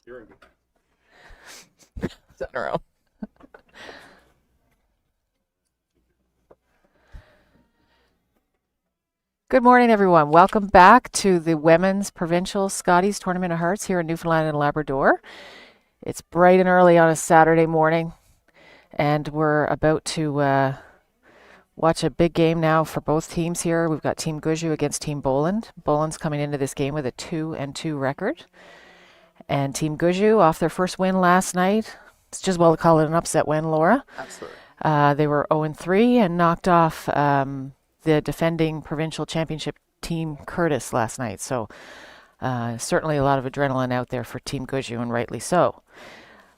It's on her own. Good morning, everyone. Welcome back to the Women's Provincial Scotties Tournament of Hearts here in Newfoundland and Labrador. It's bright and early on a Saturday morning, and we're about to watch a big game now for both teams here. We've got Team Gushue against Team Boland. Boland's coming into this game with a 2-2 record, and Team Gushue off their first win last night. It's just well to call it an upset win, Laura. Absolutely. They were 0-3 and knocked off the defending provincial championship team Curtis last night. So certainly a lot of adrenaline out there for Team Gushue, and rightly so.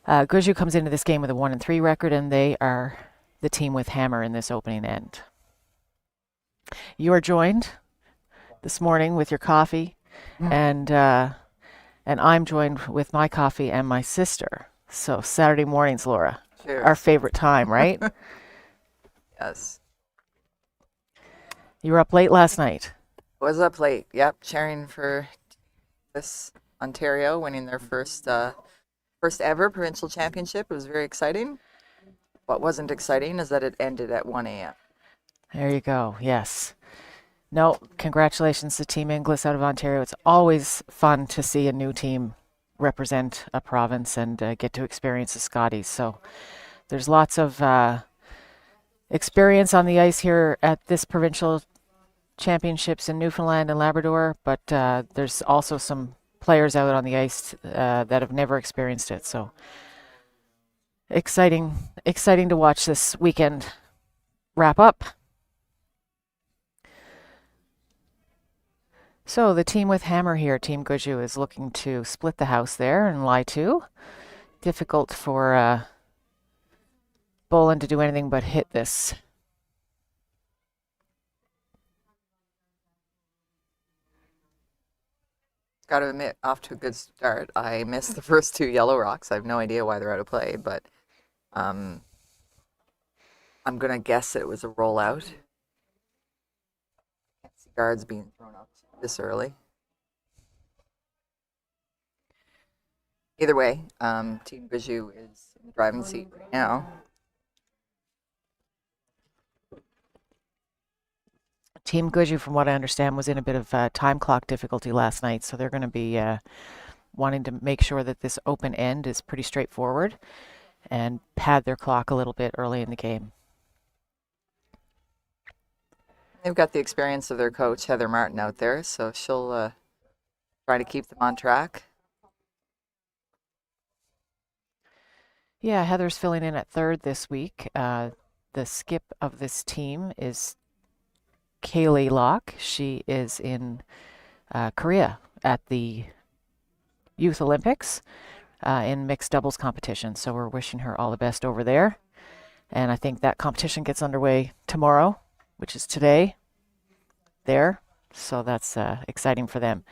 Gushue comes into this game with a 1-3 record, and they are the team with hammer in this opening end. You are joined this morning with your coffee, and I'm joined with my coffee and my sister. So Saturday mornings, Laura, Cheers. our favorite time, right? Yes. You were up late last night. Was up late. Yep. Cheering for this Ontario winning their first ever provincial championship. It was very exciting. What wasn't exciting is that it ended at 1 a.m. There you go. Yes. No, congratulations to Team Inglis out of Ontario. It's always fun to see a new team represent a province and get to experience the Scotties. So there's lots of experience on the ice here at this provincial championships in Newfoundland and Labrador, but there's also some players out on the ice that have never experienced it. So exciting to watch this weekend wrap up. So the team with hammer here, Team Gushue, is looking to split the house there and lie to. Difficult for Boland to do anything but hit this. Got to admit, off to a good start. I missed the first two yellow rocks. I have no idea why they're out of play, but I'm going to guess it was a rollout. Can't see guards being thrown up this early. Either way, Team Gushue is in the driving seat right now. Team Gushue, from what I understand, was in a bit of time clock difficulty last night, so they're going to be wanting to make sure that this open end is pretty straightforward and pad their clock a little bit early in the game. They've got the experience of their coach, Heather Martin, out there, so she'll try to keep them on track. Yeah, Heather's filling in at third this week. The skip of this team is Kaylee Locke. She is in Korea at the Youth Olympics in mixed doubles competition. So we're wishing her all the best over there. And I think that competition gets underway tomorrow, which is today there. So that's exciting for them.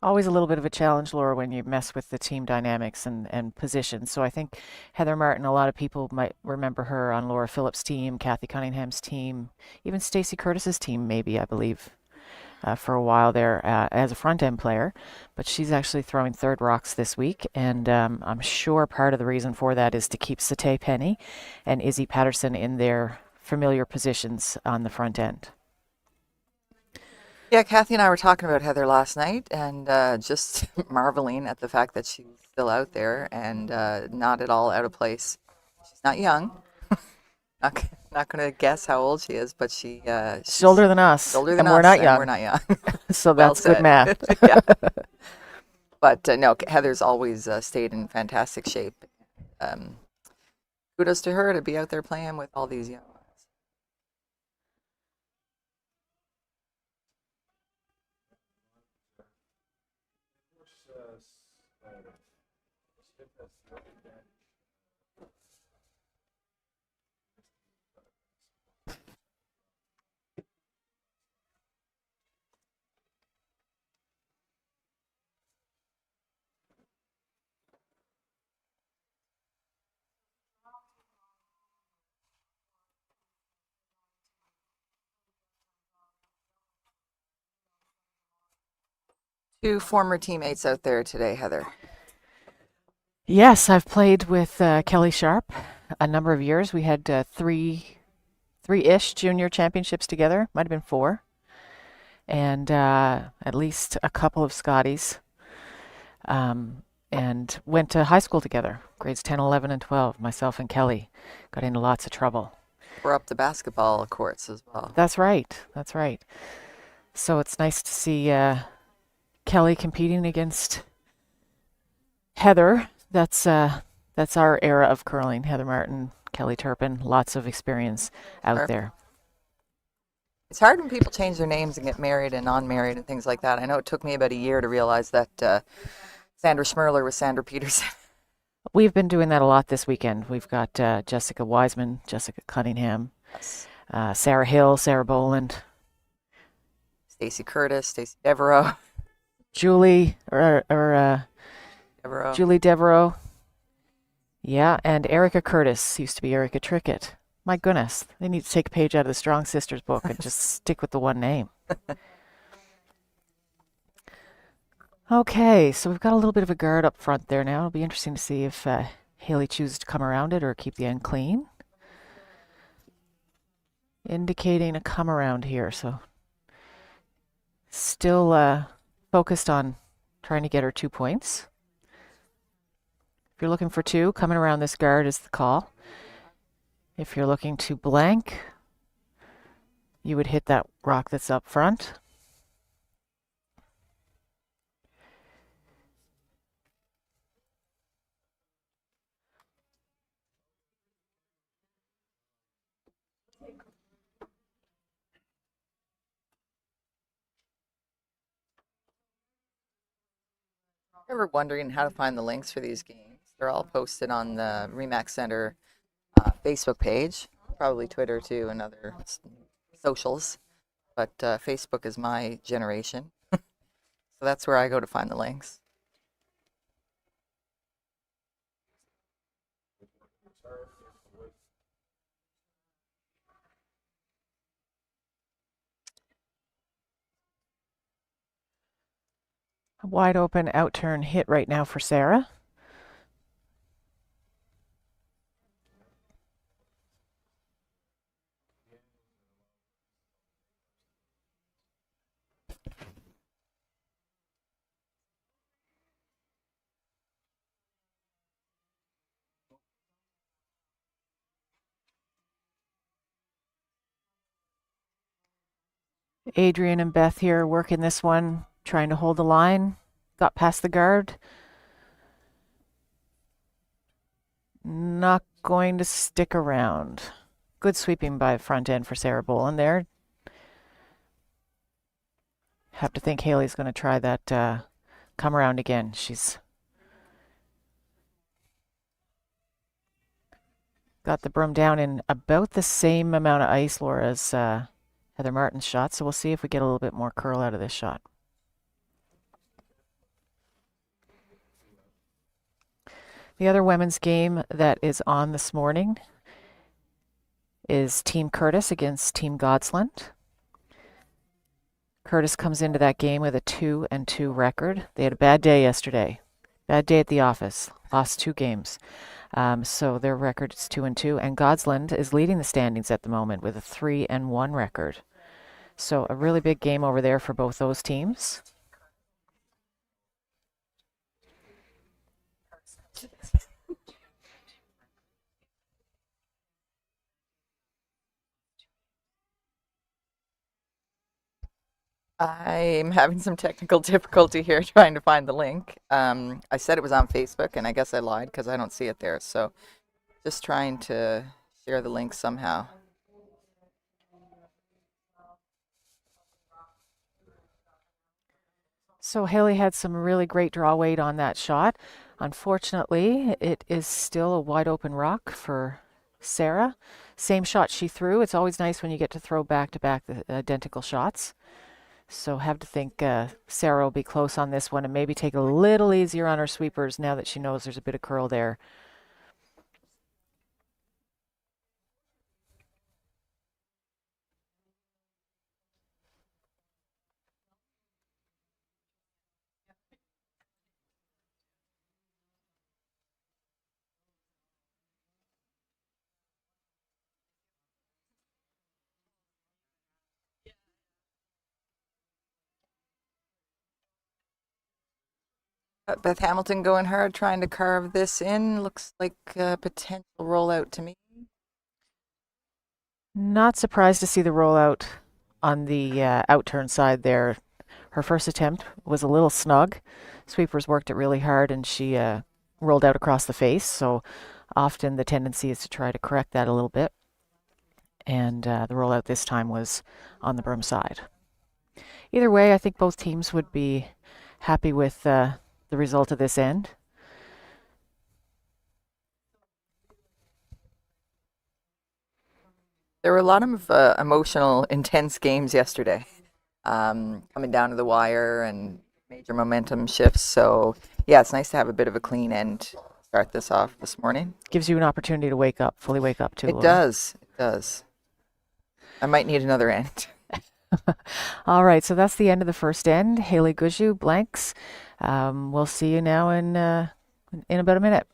Always a little bit of a challenge, Laura, when you mess with the team dynamics and positions. So I think Heather Martin, a lot of people might remember her on Laura Phillips' team, Kathy Cunningham's team, even Stacey Curtis's team, maybe, I believe, for a while there as a front-end player. But she's actually throwing third rocks this week, and I'm sure part of the reason for that is to keep Satay Penny and Izzy Patterson in their familiar positions on the front end. Yeah, Kathy and I were talking about Heather last night and just marveling at the fact that she's still out there and not at all out of place. She's not young. Not going to guess how old she is, but she's older than us, older than and us, we're not and young. we're not young. So Well that's good said. math. Yeah. But no, Heather's always stayed in fantastic shape. Kudos to her to be out there playing with all these young ones. Two former teammates out there today, Heather. Yes, I've played with Kelly Sharp a number of years. We had three-ish junior championships together. Might have been four, and at least a couple of Scotties. And went to high school together, grades 10, 11, and 12. Myself and Kelly got into lots of trouble. We're up the basketball courts as well. That's right. That's right. So it's nice to see Kelly competing against Heather. That's our era of curling. Heather Martin, Kelly Turpin, lots of experience out Sure. there. It's hard when people change their names and get married and non-married and things like that. I know it took me about a year to realize that Sandra Schmerler was Sandra Peterson. We've been doing that a lot this weekend. We've got Jessica Wiseman, Jessica Cunningham, Yes. Sarah Hill, Sarah Boland, Stacey Curtis, Stacey Devereaux. Julie or Devereaux. Julie Devereaux. Yeah, and Erica Curtis used to be Erica Trickett. My goodness, they need to take a page out of the Strong Sisters book and just stick with the one name. Okay, so we've got a little bit of a guard up front there now. It'll be interesting to see if Haley chooses to come around it or keep the end clean. Indicating a come around here, so still focused on trying to get her 2 points. If you're looking for two, coming around this guard is the call. If you're looking to blank, you would hit that rock that's up front. Ever wondering how to find the links for these games? They're all posted on the Remax Center Facebook page, probably Twitter too, and other socials. But Facebook is my generation, so that's where I go to find the links. A wide open outturn hit right now for Sarah. Adrian and Beth here working this one, trying to hold the line. Got past the guard. Not going to stick around. Good sweeping by front end for Sarah Boland there. Have to think Haley's going to try that come around again. She's got the broom down in about the same amount of ice, Laura, as Heather Martin's shot. So we'll see if we get a little bit more curl out of this shot. The other women's game that is on this morning is Team Curtis against Team Godsland. Curtis comes into that game with a 2-2 record. They had a bad day yesterday. Bad day at the office. Lost 2 games. So their record is 2-2. And Godsland is leading the standings at the moment with a 3-1 record. So a really big game over there for both those teams. I'm having some technical difficulty here trying to find the link. I said it was on Facebook, and I guess I lied because I don't see it there. So just trying to share the link somehow. So Haley had some really great draw weight on that shot. Unfortunately, it is still a wide open rock for Sarah. Same shot she threw. It's always nice when you get to throw back to back the identical shots. So have to think Sarah will be close on this one and maybe take a little easier on her sweepers now that she knows there's a bit of curl there. Beth Hamilton going hard, trying to carve this in. Looks like a potential rollout to me. Not surprised to see the rollout on the outturn side there. Her first attempt was a little snug. Sweepers worked it really hard and she rolled out across the face. So often the tendency is to try to correct that a little bit. And the rollout this time was on the broom side. Either way, I think both teams would be happy with the result of this end. There were a lot of emotional, intense games yesterday, coming down to the wire and major momentum shifts. So, yeah, it's nice to have a bit of a clean end. Start this off this morning. Gives you an opportunity to wake up, fully wake up too. It Laura. does. It does. I might need another end. All right, so that's the end of the first end. Haley Gushue blanks. We'll see you now in about a minute.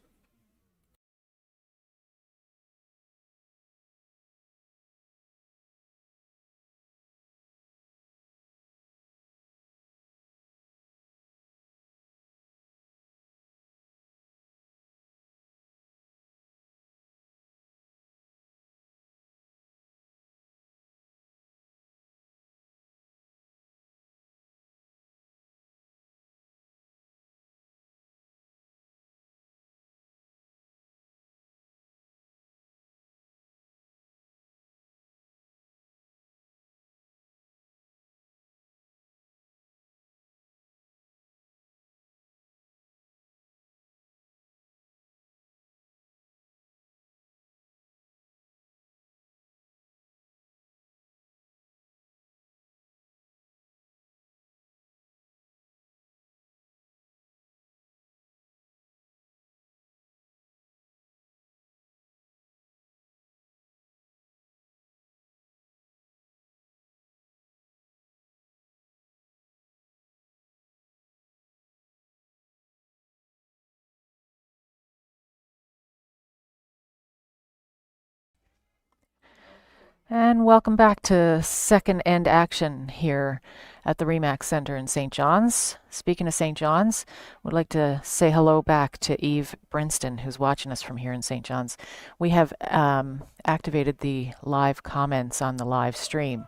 And welcome back to second end action here at the Remax Center in St. John's. Speaking of St. John's, would like to say hello back to Eve Brinston, who's watching us from here in St. John's. We have activated the live comments on the live stream.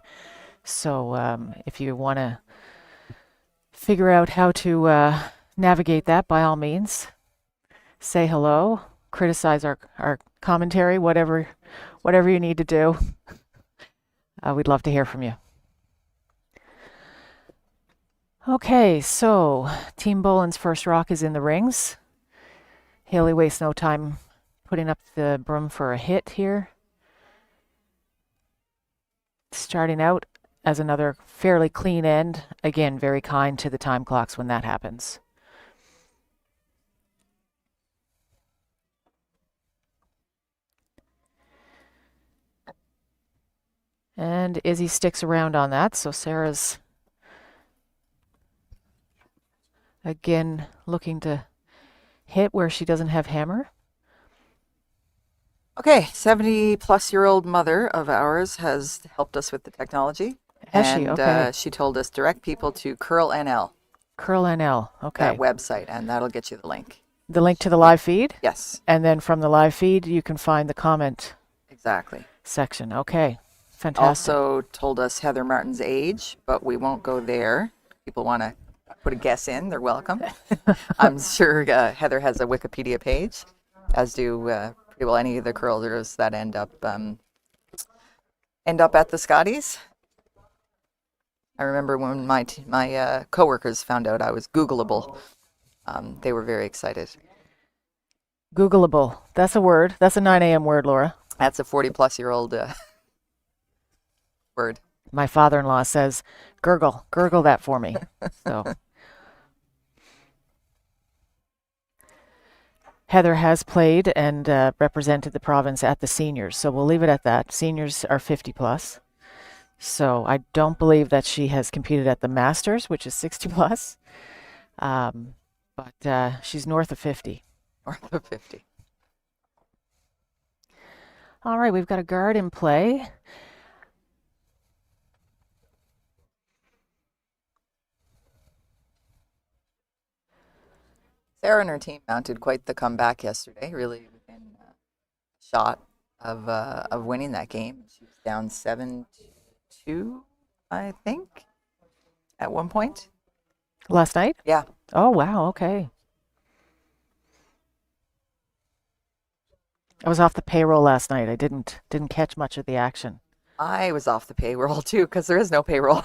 So if you want to figure out how to navigate that, by all means, say hello, criticize our commentary, whatever you need to do. We'd love to hear from you. Okay, so Team Boland's first rock is in the rings. Haley wastes no time putting up the broom for a hit here. Starting out as another fairly clean end. Again, very kind to the time clocks when that happens. And Izzy sticks around on that, so Sarah's again looking to hit where she doesn't have hammer. Okay, 70-plus-year-old mother of ours has helped us with the technology. Has she? Okay. She told us direct people to Curl NL, Curl NL, okay. that website, and that'll get you the link. The link to the live feed? Yes, And then from the live feed, you can find the comment exactly. section. Okay, fantastic. Also told us Heather Martin's age, but we won't go there. People want to put a guess in, they're welcome. I'm sure Heather has a Wikipedia page, as do pretty well any of the curlers that end up at the Scotties. I remember when my coworkers found out I was Googleable. They were very excited. Googleable. That's a word. That's a 9 a.m. word, Laura. That's a 40-plus-year-old word. My father-in-law says, gurgle that for me. So Heather has played and represented the province at the seniors, so we'll leave it at that. Seniors are 50 plus. So I don't believe that she has competed at the Masters, which is 60 plus. But she's north of 50. North of 50. All right, we've got a guard in play. Sarah and her team mounted quite the comeback yesterday, really within a shot of winning that game. She was down 7-2, I think, at one point. Last night? Yeah, Oh, wow. Okay. I was off the payroll last night. I didn't catch much of the action. I was off the payroll too because there is no payroll.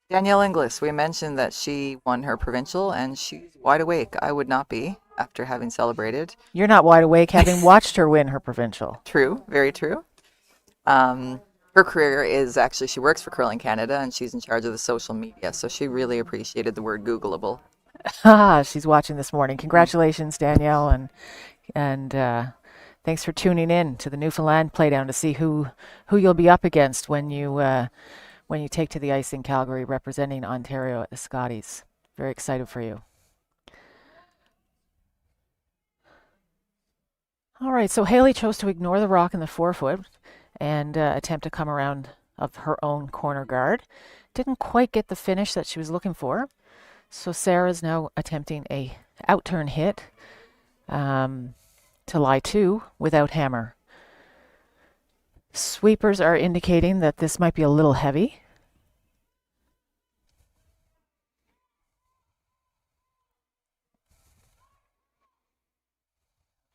Danielle Inglis, we mentioned that she won her provincial and she's wide awake. I would not be after having celebrated. You're not wide awake having watched her win her provincial. True, very true. Her career is actually, she works for Curling Canada and she's in charge of the social media. So she really appreciated the word Googleable. Ah, she's watching this morning. Congratulations, Danielle, and thanks for tuning in to the Newfoundland Playdown to see who you'll be up against when you take to the ice in Calgary representing Ontario at the Scotties. Very excited for you. All right, so Haley chose to ignore the rock in the forefoot and attempt to come around of her own corner guard. Didn't quite get the finish that she was looking for. So Sarah's now attempting a outturn hit to lie two without hammer. Sweepers are indicating that this might be a little heavy.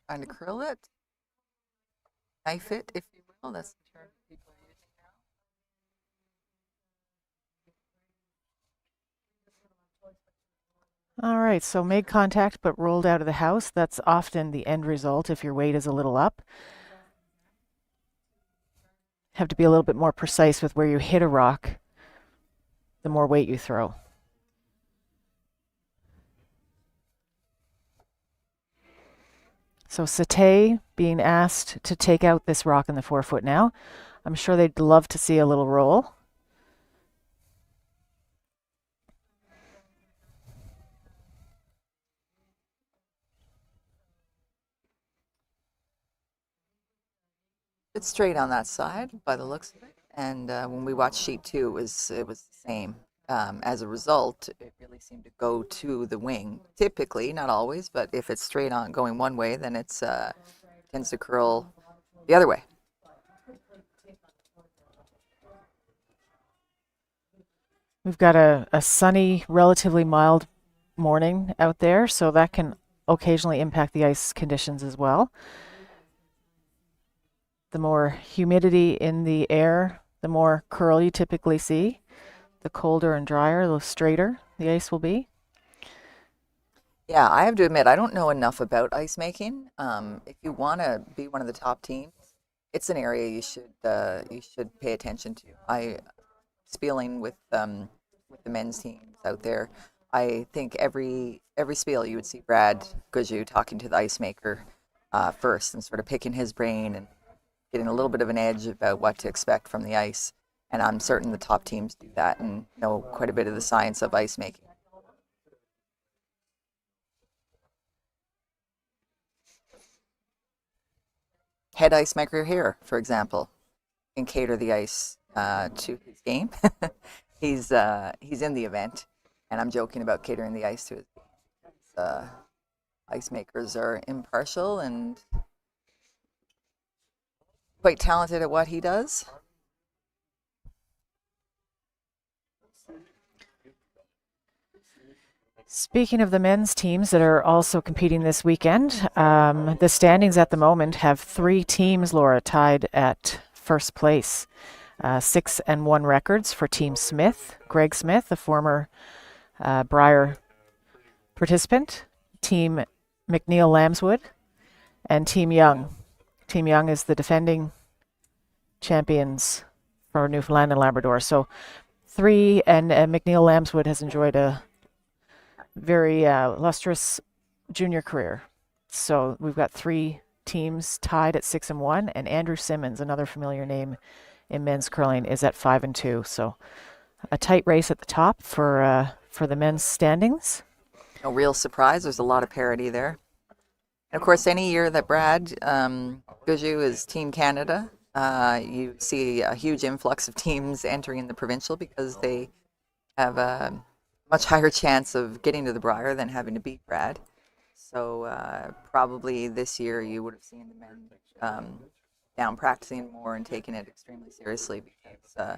Trying to curl it, knife it, if you will. That's the term people are using now. All right, so made contact but rolled out of the house. That's often the end result if your weight is a little up. Have to be a little bit more precise with where you hit a rock, the more weight you throw. So Satay being asked to take out this rock in the forefoot now. I'm sure they'd love to see a little roll. It's straight on that side by the looks of it. And when we watched sheet two, it was the same. As a result, it really seemed to go to the wing. Typically, not always, but if it's straight on going one way, then it's tends to curl the other way. We've got a sunny, relatively mild morning out there, so that can occasionally impact the ice conditions as well. The more humidity in the air, the more curl you typically see. The colder and drier, the straighter the ice will be. Yeah, I have to admit, I don't know enough about ice making. If you want to be one of the top teams, it's an area you should pay attention to. I spieling with the men's teams out there. I think every spiel you would see Brad Gushue talking to the ice maker first and sort of picking his brain and getting a little bit of an edge about what to expect from the ice. And I'm certain the top teams do that and know quite a bit of the science of ice making. Head ice maker here, for example, can cater the ice to his game. He's in the event, and I'm joking about catering the ice to his game. Ice makers are impartial and quite talented at what he does. Speaking of the men's teams that are also competing this weekend, the standings at the moment have 3 teams, Laura, tied at first place. 6-1 records for Team Smith, Greg Smith, a former Brier participant, Team McNeil-Lambswood, and Team Young. Team Young is the defending champions for Newfoundland and Labrador. So 3, and McNeil-Lambswood has enjoyed a very lustrous junior career. So we've got 3 teams tied at 6-1, and Andrew Simmons, another familiar name in men's curling, is at 5-2. So a tight race at the top for the men's standings. No real surprise. There's a lot of parity there. And of course, any year that Brad Gushue is Team Canada, you see a huge influx of teams entering the provincial because they have a much higher chance of getting to the Brier than having to beat Brad. So probably this year you would have seen the men down practicing more and taking it extremely seriously because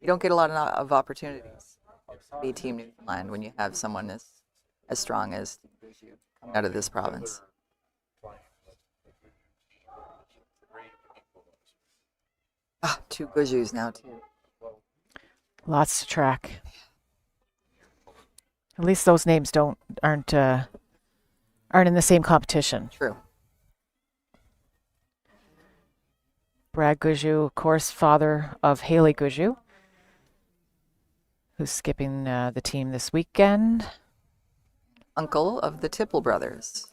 you don't get a lot of opportunities to be Team Newfoundland when you have someone as strong as coming out of this province. Ah, two Gushues now too. Lots to track. At least those names aren't in the same competition. True. Brad Gushue, of course, father of Haley Gushue, who's skipping the team this weekend. Uncle of the Tipple brothers.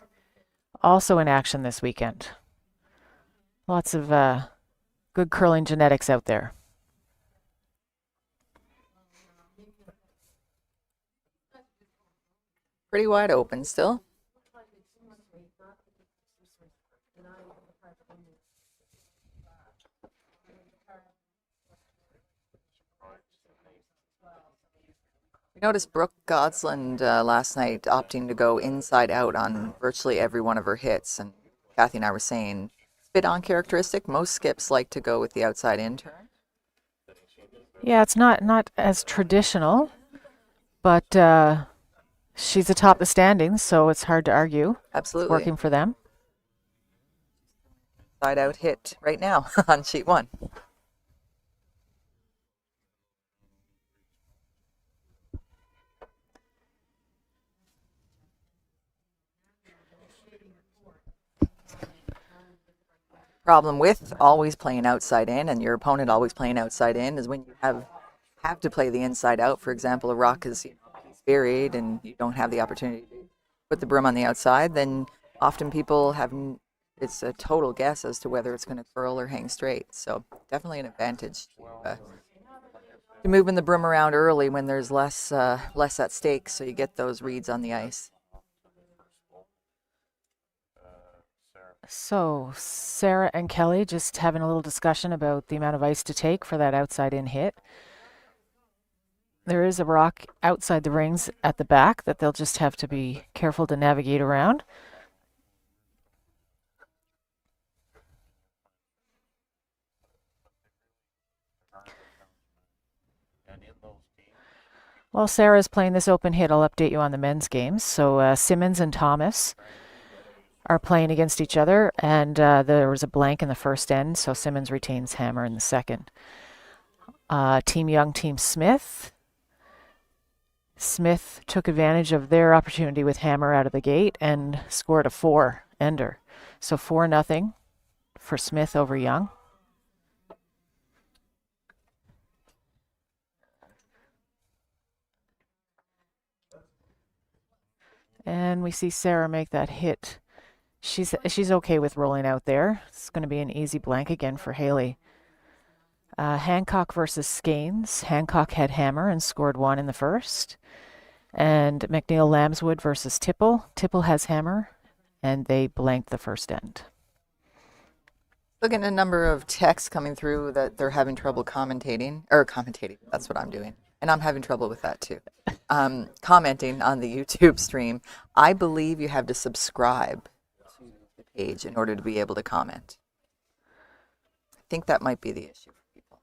Also in action this weekend. Lots of good curling genetics out there. Pretty wide open still. We noticed Brooke Godsland last night opting to go inside out on virtually every one of her hits. And Kathy and I were saying, it's a bit uncharacteristic. Most skips like to go with the outside in turn. Yeah, it's not as traditional, but she's atop the standings, so it's hard to argue. Absolutely. It's working for them. Side out hit right now on sheet one. Problem with always playing outside in and your opponent always playing outside in is when you have to play the inside out. For example, a rock is buried and you don't have the opportunity to put the broom on the outside, then often people have it's a total guess as to whether it's going to curl or hang straight. So definitely an advantage to moving the broom around early when there's less at stake, so you get those reads on the ice. So Sarah and Kelly just having a little discussion about the amount of ice to take for that outside in hit. There is a rock outside the rings at the back that they'll just have to be careful to navigate around. While Sarah's playing this open hit, I'll update you on the men's games. So Simmons and Thomas are playing against each other, and there was a blank in the first end, so Simmons retains hammer in the second. Team Young, Team Smith. Smith took advantage of their opportunity with hammer out of the gate and scored a 4-ender. So 4-0 for Smith over Young. And we see Sarah make that hit. She's okay with rolling out there. It's going to be an easy blank again for Haley. Hancock versus Skanes. Hancock had hammer and scored 1 in the first. And McNeil Lambswood versus Tipple. Tipple has hammer, and they blanked the first end. Looking at a number of texts coming through that they're having trouble commentating. That's what I'm doing. And I'm having trouble with that too. Commenting on the YouTube stream. I believe you have to subscribe to the page in order to be able to comment. I think that might be the issue for people.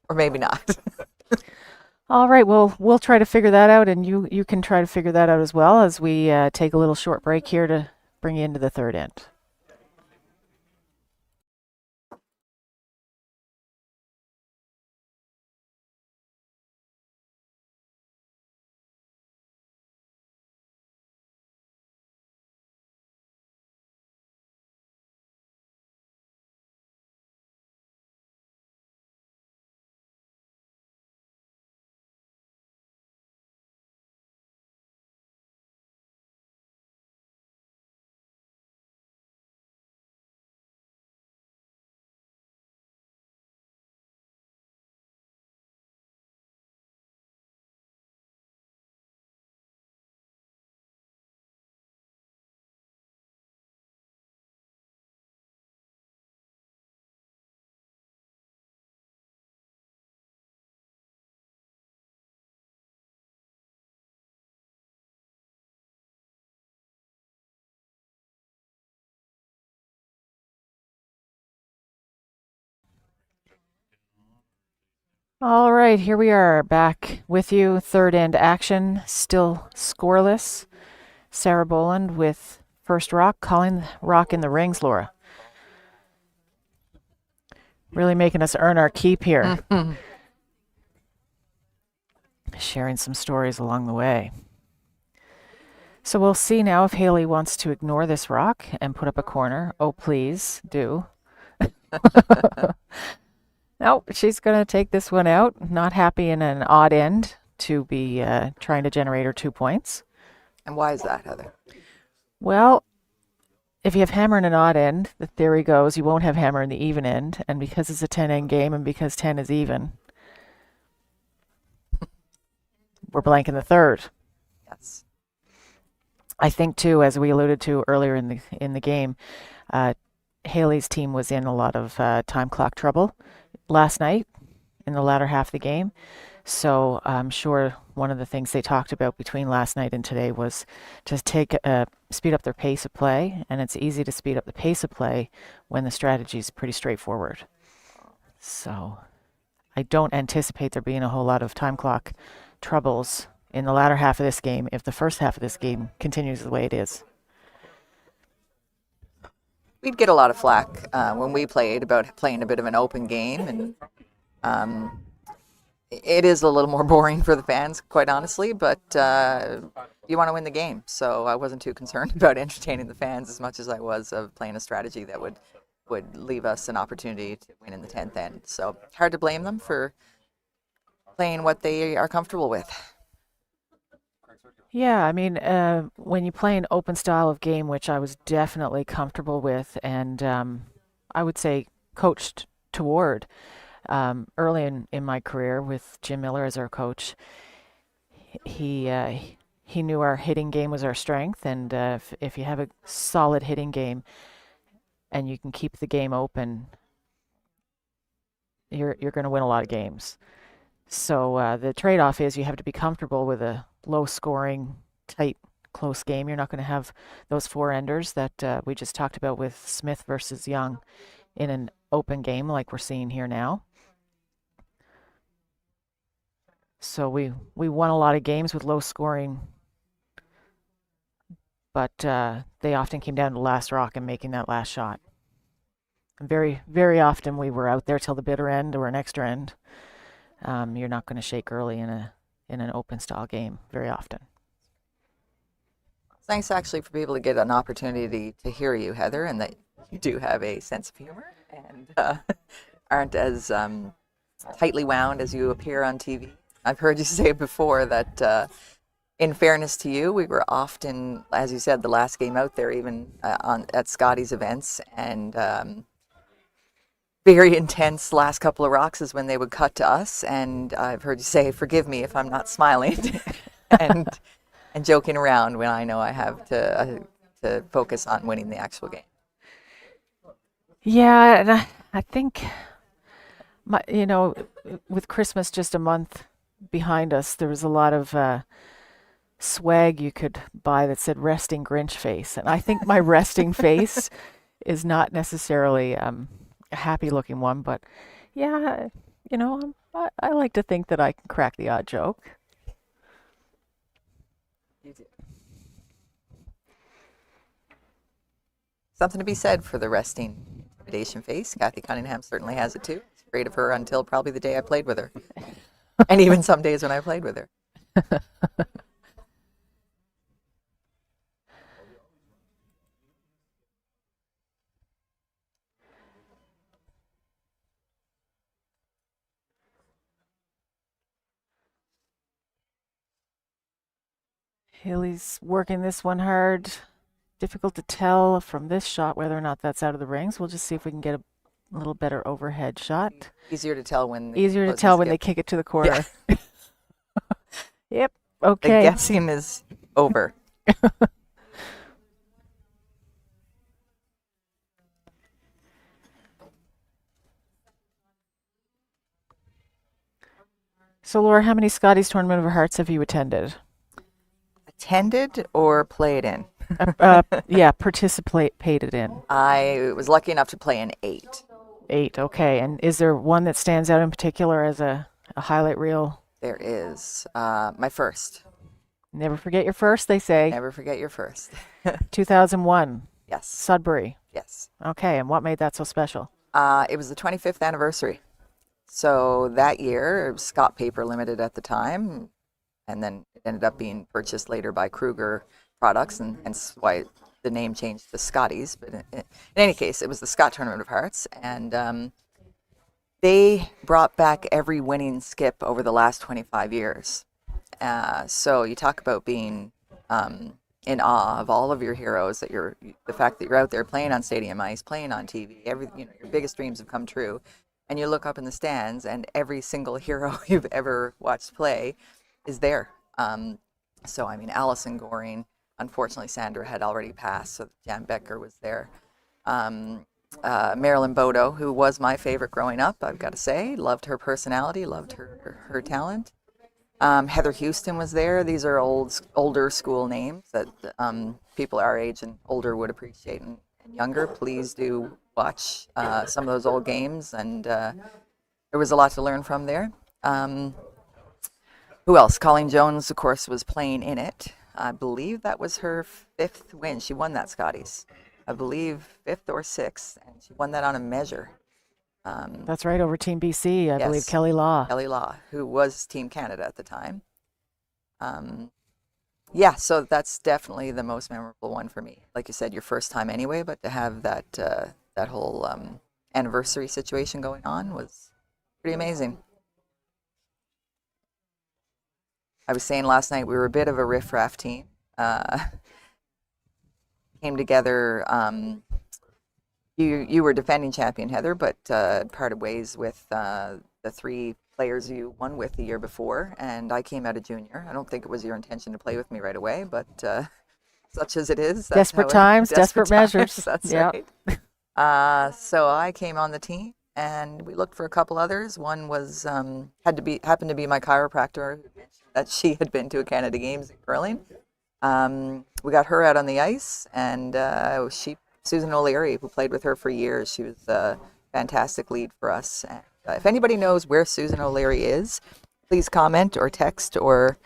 Or maybe not. All right, well, we'll try to figure that out, and you can try to figure that out as well as we take a little short break here to bring you into the third end. All right, here we are back with you. Third end action, still scoreless. Sarah Boland with first rock, calling rock in the rings, Laura. Really making us earn our keep here. Sharing some stories along the way. So we'll see now if Haley wants to ignore this rock and put up a corner. Oh, please do. Nope, she's going to take this one out. Not happy in an odd end to be trying to generate her 2 points. And why is that, Heather? Well, if you have hammer in an odd end, the theory goes you won't have hammer in the even end. And because it's a 10-end game and because 10 is even, we're blanking the third. Yes. I think, too, as we alluded to earlier in the game, Haley's team was in a lot of time clock trouble last night in the latter half of the game. So I'm sure one of the things they talked about between last night and today was to speed up their pace of play, and it's easy to speed up the pace of play when the strategy is pretty straightforward. So I don't anticipate there being a whole lot of time clock troubles in the latter half of this game if the first half of this game continues the way it is. We'd get a lot of flack when we played about playing a bit of an open game, and it is a little more boring for the fans, quite honestly, but you want to win the game. So I wasn't too concerned about entertaining the fans as much as I was of playing a strategy that would leave us an opportunity to win in the 10th end. So hard to blame them for playing what they are comfortable with. Yeah, I mean, when you play an open style of game, which I was definitely comfortable with, and I would say coached toward early in my career with Jim Miller as our coach, he knew our hitting game was our strength, and if you have a solid hitting game and you can keep the game open, you're going to win a lot of games. So the trade-off is you have to be comfortable with a low-scoring, tight, close game. You're not going to have those four-enders that we just talked about with Smith versus Young in an open game like we're seeing here now. So we won a lot of games with low scoring, but they often came down to last rock and making that last shot. And very, very often we were out there till the bitter end or an extra end. You're not going to shake early in an open style game very often. It's nice actually for people to get an opportunity to hear you, Heather, and that you do have a sense of humor and aren't as tightly wound as you appear on TV. I've heard you say before that in fairness to you, we were often, as you said, the last game out there, even at Scotties events, and very intense last couple of rocks is when they would cut to us, and I've heard you say, "Forgive me if I'm not smiling," and joking around when I know I have to focus on winning the actual game. Yeah, and I think with Christmas just a month behind us, there was a lot of swag you could buy that said resting Grinch face. And I think my resting face is not necessarily a happy looking one, but yeah, I like to think that I can crack the odd joke. You do. Something to be said for the resting intimidation face. Kathy Cunningham certainly has it too. It's afraid of her until probably the day I played with her. And even some days when I played with her. Haley's working this one hard. Difficult to tell from this shot whether or not that's out of the rings. We'll just see if we can get a little better overhead shot. Easier to tell when they kick it to the corner. Yeah. Yep. Okay. The guessing is over. So, Laura, how many Scotties Tournament of Hearts have you attended? Attended or played in? Yeah, participated in. I was lucky enough to play in 8. 8, okay. And is there one that stands out in particular as a a highlight reel? There is my first. Never forget your first, they say. Never forget your first. 2001, Yes. Sudbury. Yes. Okay, and what made that so special? It was the 25th anniversary. So that year, it was Scott Paper Limited at the time, and then it ended up being purchased later by Kruger Products, and hence why the name changed to Scotties. But in any case, it was the Scott Tournament of Hearts, and they brought back every winning skip over the last 25 years. So you talk about being in awe of all of your heroes. The fact that you're out there playing on stadium ice, playing on TV, your biggest dreams have come true, and you look up in the stands, and every single hero you've ever watched play is there. So I mean, Allison Goring. Unfortunately, Sandra had already passed, so Jan Becker was there. Marilyn Bodo, who was my favorite growing up, I've got to say, loved her personality, loved her talent. Heather Houston was there. These are older school names that people our age and older would appreciate, and younger. Please do watch some of those old games, and there was a lot to learn from there. Who else? Colleen Jones, of course, was playing in it. I believe that was her 5th win. She won that Scotties. I believe 5th or 6th, and she won that on a measure. That's right, over Team BC, I believe Yes, Kelly Law. Kelly Law, who was Team Canada at the time. Yeah, so that's definitely the most memorable one for me. Like you said, your first time anyway, but to have that whole anniversary situation going on was pretty amazing. I was saying last night we were a bit of a riffraff team. Came together. You were defending champion, Heather, but parted ways with the 3 players you won with the year before, and I came out a junior. I don't think it was your intention to play with me right away, but such as it is, that's Desperate how times, desperate desperate measures. That's Yep. right. So I came on the team, and we looked for a couple others. One was happened to be my chiropractor, who mentioned that she had been to a Canada Games in curling. We got her out on the ice, and Susan O'Leary, who played with her for years, she was a fantastic lead for us. And, if anybody knows where Susan O'Leary is, please comment or text or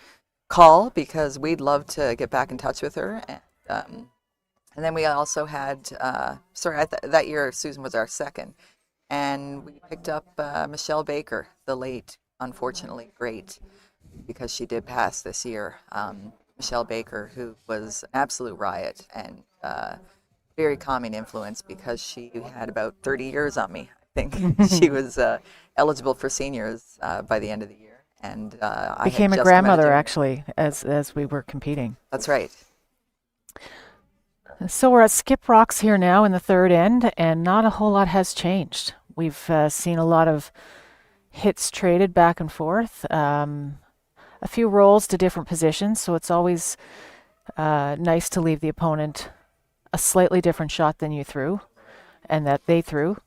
call, because we'd love to get back in touch with her. And then we also had, that year Susan was our second, and we picked up Michelle Baker, the late, unfortunately great, because she did pass this year. Michelle Baker, who was an absolute riot and very calming influence, because she had about 30 years on me. I think she was eligible for seniors by the end of the year, and I Became had a just come out of grandmother, junior. actually, as we were competing. That's right. So we're at Skip Rocks here now in the third end, and not a whole lot has changed. We've seen a lot of hits traded back and forth, a few rolls to different positions, so it's always nice to leave the opponent a slightly different shot than you threw and that they threw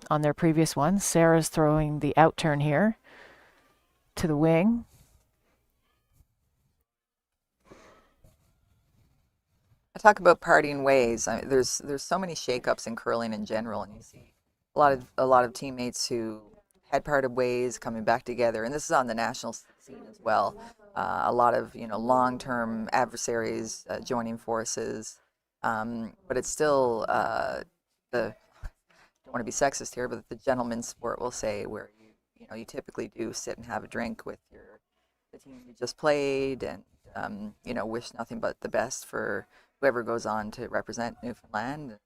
on their previous one. Sarah's throwing the out turn here to the wing. I talk about parting ways. I mean, there's so many shakeups in curling in general, and you see a lot of teammates who had parted ways coming back together, and this is on the national scene as well. A lot of long-term adversaries joining forces, but it's still the don't want to be sexist here, but the gentleman's sport, will say, where you typically do sit and have a drink with the team you just played, and wish nothing but the best for whoever goes on to represent Newfoundland.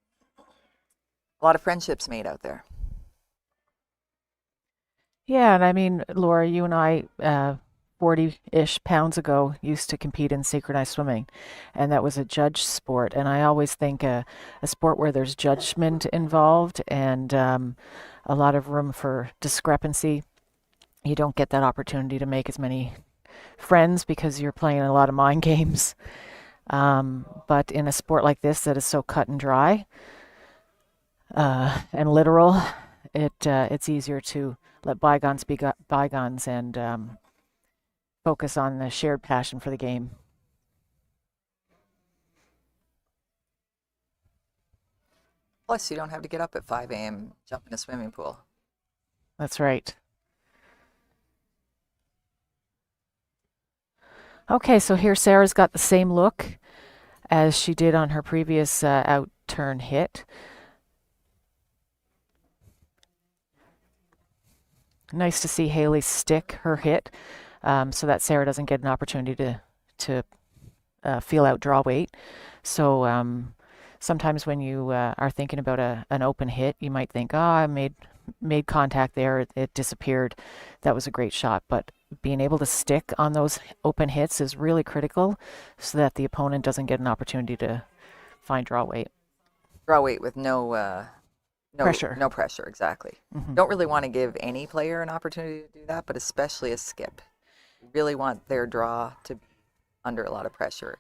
A lot of friendships made out there. Yeah, and I mean, Laura, you and I, 40-ish pounds ago, used to compete in synchronized swimming, and that was a judge sport. And I always think a sport where there's judgment involved and a lot of room for discrepancy, you don't get that opportunity to make as many friends because you're playing a lot of mind games. But in a sport like this that is so cut and dry and literal, it's easier to let bygones be bygones and focus on the shared passion for the game. Plus, you don't have to get up at 5 a.m., jump in a swimming pool. That's right. Okay, so here Sarah's got the same look as she did on her previous out turn hit. Nice to see Haley stick her hit so that Sarah doesn't get an opportunity to feel out draw weight. So sometimes when you are thinking about an open hit, you might think, oh, I made contact there, it disappeared. That was a great shot. But being able to stick on those open hits is really critical so that the opponent doesn't get an opportunity to find draw weight. Draw weight with Pressure. no pressure, exactly. Hmm. Don't really want to give any player an opportunity to do that, but especially a skip. You really want their draw to be under a lot of pressure.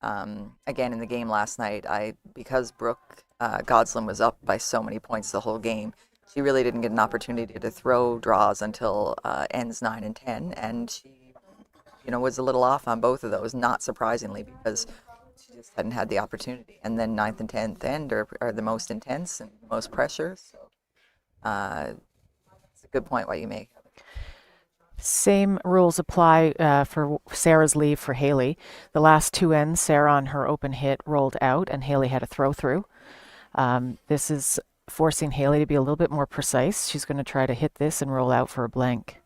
Again, in the game last night, because Brooke Godsland was up by so many points the whole game, she really didn't get an opportunity to throw draws until ends 9 and 10, and she, was a little off on both of those, not surprisingly, because she just hadn't had the opportunity. And then ninth and 10th end are the most intense and most pressure. So it's a good point what you make. Same rules apply for Sarah's leave for Haley. The last two ends, Sarah on her open hit rolled out and Haley had a throw through. This is forcing Haley to be a little bit more precise. She's going to try to hit this and roll out for a blank.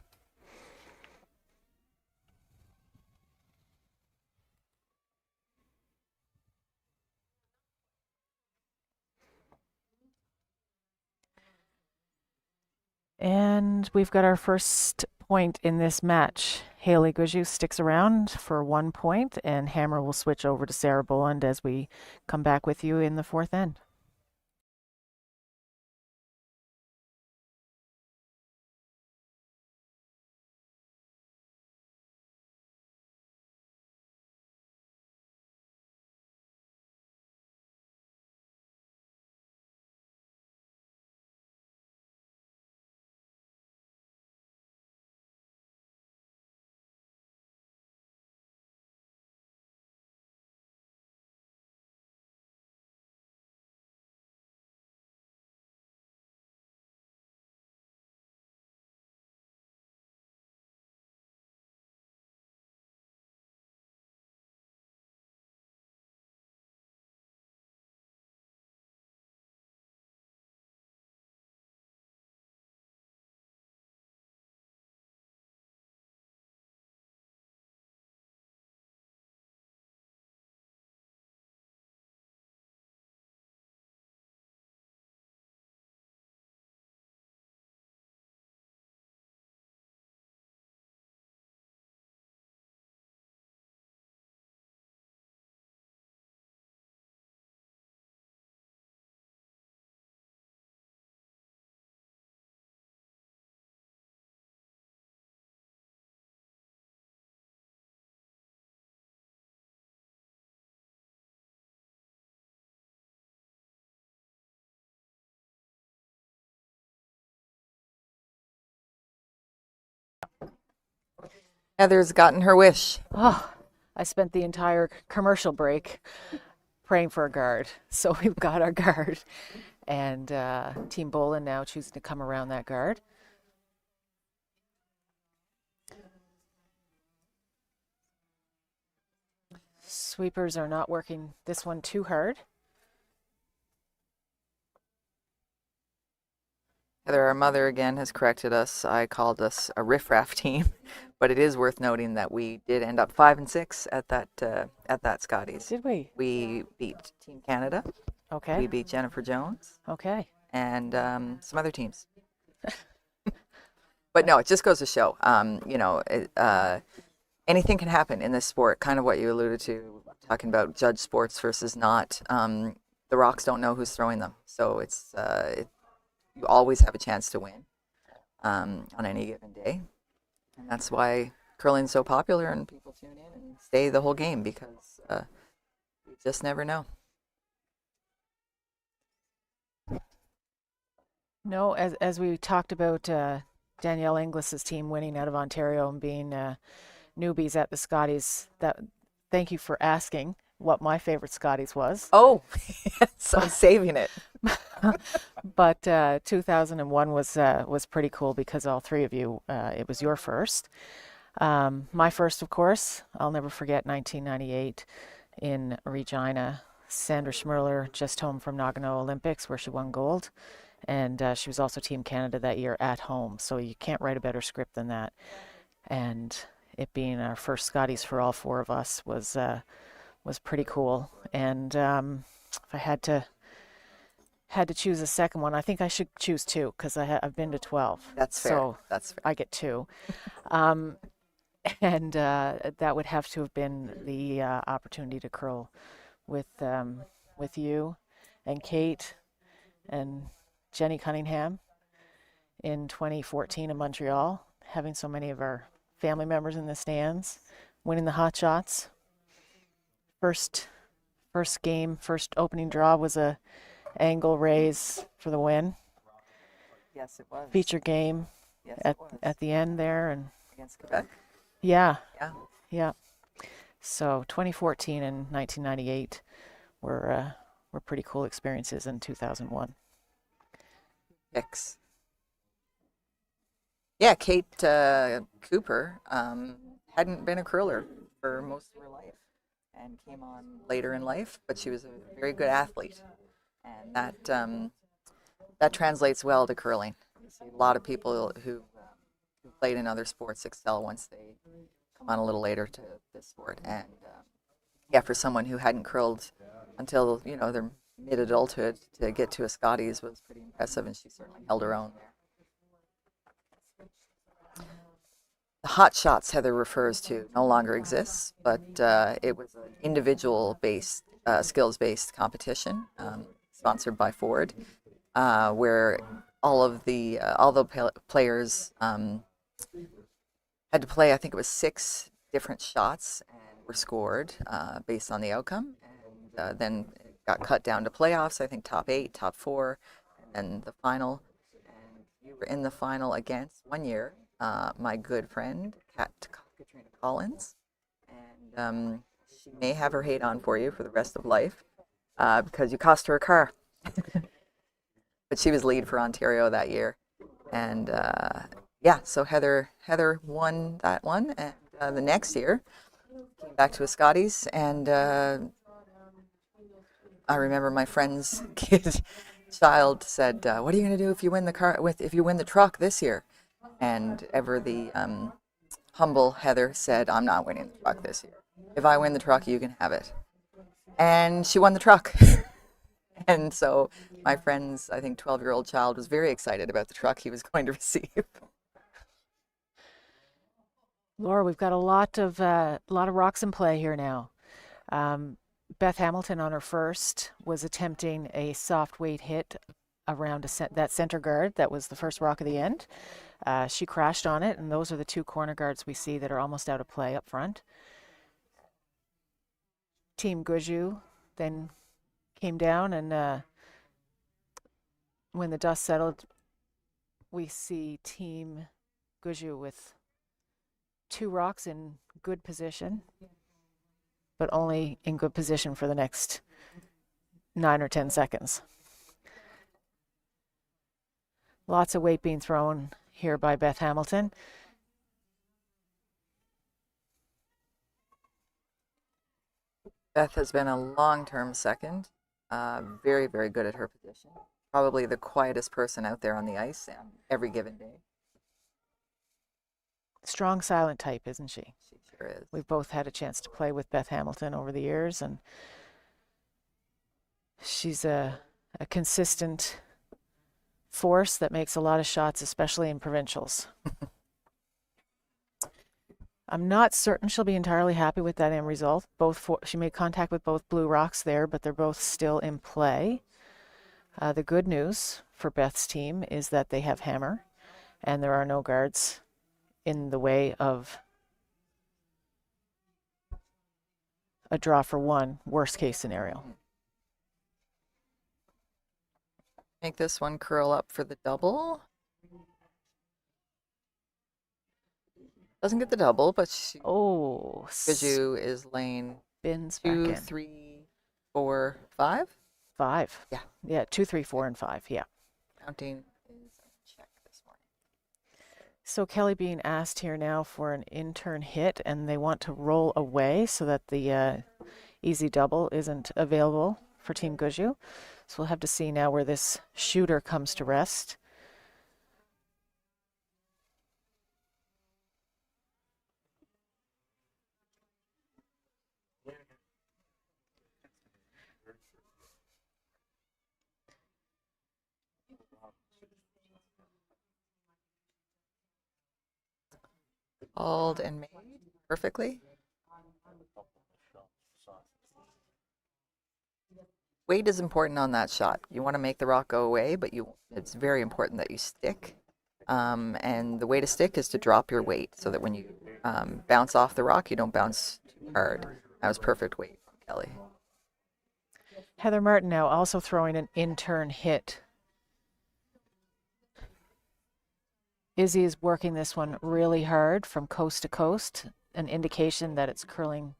And we've got our first point in this match. Haley Gushue sticks around for 1 point, and Hammer will switch over to Sarah Boland as we come back with you in the fourth end. Heather's gotten her wish. Oh, I spent the entire commercial break praying for a guard. So we've got our guard. And Team Boland now choosing to come around that guard. Sweepers are not working this one too hard. Heather, our mother again has corrected us. I called us a riffraff team, but it is worth noting that we did end up 5 and 6 at that Scotties. Did we? We beat Team Canada. Okay. We beat Jennifer Jones. Okay. And some other teams. But no, it just goes to show, anything can happen in this sport. Kind of what you alluded to, talking about judge sports versus not. The rocks don't know who's throwing them, so you always have a chance to win on any given day, and that's why curling's so popular and people tune in and stay the whole game because you just never know. No, as we talked about Danielle Inglis's team winning out of Ontario and being newbies at the Scotties. Thank you for asking what my favorite Scotties was. Oh, yes, I'm saving it. But 2001 was pretty cool because all three of you, it was your first. My first, of course, I'll never forget 1998 in Regina. Sandra Schmirler, just home from Nagano Olympics, where she won gold. And she was also Team Canada that year at home. So you can't write a better script than that. And it being our first Scotties for all four of us was pretty cool. And if I had to choose a second one, I think I should choose two because I've been to 12. That's fair. So That's fair. I get two. Um, and that would have to have been the opportunity to curl with you and Kate and Jenny Cunningham in 2014 in Montreal, having so many of our family members in the stands, winning the hot shots. First game, first opening draw was a angle raise for the win. Yes, it was. Feature game Yes, at it was. at the end there, and Against Quebec. yeah, Yeah. yeah. So 2014 and 1998 were pretty cool experiences in 2001. X. Yeah, Kate Cooper hadn't been a curler for most of her life and came on later in life, but she was a very good athlete, and that translates well to curling. You see a lot of people who played in other sports excel once they come on a little later to this sport, and yeah, for someone who hadn't curled until their mid-adulthood to get to a Scotties was pretty impressive, and she certainly held her own there. The hot shots Heather refers to no longer exists, but it was an individual-based, skills-based competition sponsored by Ford, where all the players had to play. I think it was 6 different shots and were scored based on the outcome, and then it got cut down to playoffs. I think top 8, top 4, and the final. And you were in the final against one year. My good friend, Katrina Collins, and she may have her hate on for you for the rest of life because you cost her a car. But she was lead for Ontario that year, and yeah, so Heather won that one, and the next year came back to a Scotties, and I remember my friend's child said, "What are you going to do if you win the truck this year?" And ever the humble Heather said, "I'm not winning the truck this year. If I win the truck, you can have it." And she won the truck. And so my friend's, I think, 12-year-old child was very excited about the truck he was going to receive. Laura, we've got a lot of rocks in play here now. Beth Hamilton on her first was attempting a soft weight hit around that center guard that was the first rock of the end. She crashed on it, and those are the 2 corner guards we see that are almost out of play up front. Team Gushue then came down, and when the dust settled, we see Team Gushue with 2 rocks in good position, but only in good position for the next 9 or 10 seconds. Lots of weight being thrown here by Beth Hamilton. Beth has been a long-term second, very, very good at her position. Probably the quietest person out there on the ice every given day. Strong silent type, isn't she? She sure is. We've both had a chance to play with Beth Hamilton over the years, and she's a consistent force that makes a lot of shots, especially in provincials. I'm not certain she'll be entirely happy with that end result. She made contact with both blue rocks there, but they're both still in play. The good news for Beth's team is that they have hammer, and there are no guards in the way of a draw for 1, worst case scenario. Make this one curl up for the double. Doesn't get the double, but Gushue is lane spins 2, back in. 3, 4, 5. 5. Yeah. 2, 3, 4, and 5. Yeah. Counting is a check this morning. So Kelly being asked here now for an in-turn hit, and they want to roll away so that the easy double isn't available for Team Gushue. So we'll have to see now where this shooter comes to rest. Called and made perfectly. Weight is important on that shot. You want to make the rock go away, but it's very important that you stick. And the way to stick is to drop your weight so that when you bounce off the rock, you don't bounce too hard. That was perfect weight from Kelly. Heather Martin now also throwing an in-turn hit. Izzy is working this one really hard from coast to coast, an indication that it's curling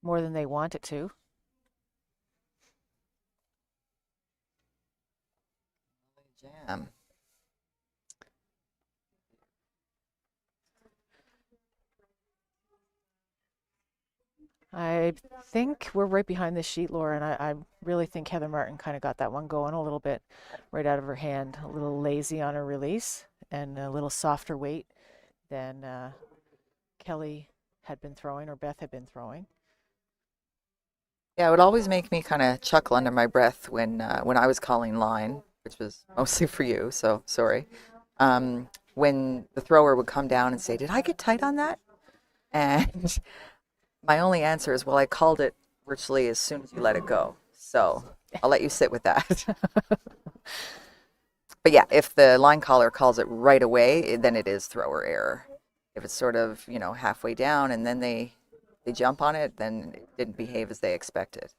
more than they want it to. Jam. I think we're right behind this sheet, Laura, and I really think Heather Martin kind of got that one going a little bit right out of her hand, a little lazy on her release and a little softer weight than Kelly had been throwing or Beth had been throwing. Yeah, it would always make me kind of chuckle under my breath when I was calling line, which was mostly for you, so sorry. When the thrower would come down and say, "Did I get tight on that?" And my only answer is, "Well, I called it virtually as soon as you let it go, so I'll let you sit with that." But yeah, if the line caller calls it right away, then it is thrower error. If it's sort of, halfway down and then they jump on it, then it didn't behave as they expected.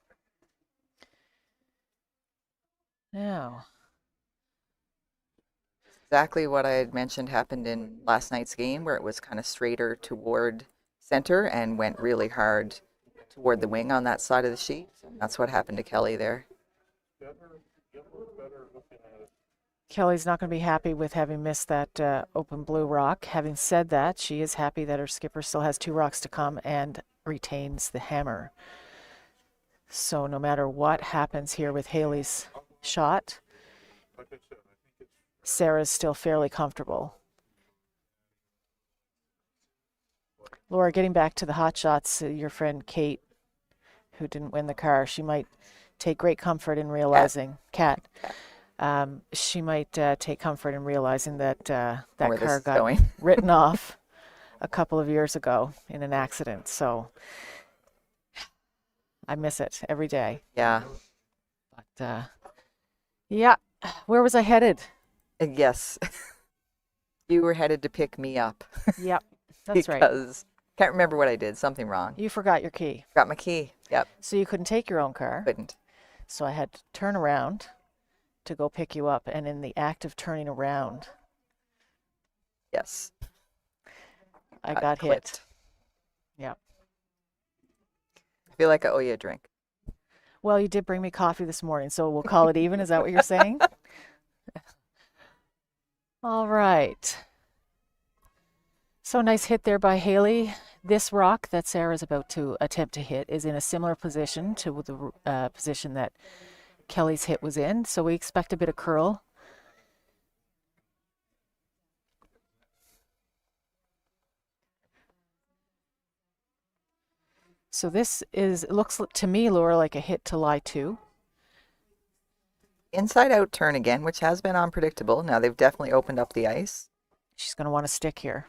Now, Exactly what I had mentioned happened in last night's game, where it was kind of straighter toward center and went really hard toward the wing on that side of the sheet. That's what happened to Kelly there. Kelly's not going to be happy with having missed that open blue rock. Having said that, she is happy that her skipper still has 2 rocks to come and retains the hammer. So no matter what happens here with Haley's shot, Sarah's still fairly comfortable. Laura, getting back to the hot shots, your friend Kate, who didn't win the car, she might take great comfort in realizing, Kat, she might take comfort in realizing that that car got written off a couple of years ago in an accident. So I miss it every day. Yeah. But yeah, where was I headed? Yes. You were headed to pick me up. Yep, that's right. Because can't remember what I did. Something wrong. You forgot your key. Got my key. Yep. So you couldn't take your own car. Couldn't. So I had to turn around to go pick you up. And in the act of turning around, yes, I got hit. Yep. I feel like I owe you a drink. Well, you did bring me coffee this morning, so we'll call it even. Is that what you're saying? All right. So nice hit there by Haley. This rock that Sarah's about to attempt to hit is in a similar position to the position that Kelly's hit was in. So we expect a bit of curl. So this looks to me, Laura, like a hit to lie to. Inside out turn again, which has been unpredictable. Now they've definitely opened up the ice. She's going to want to stick here.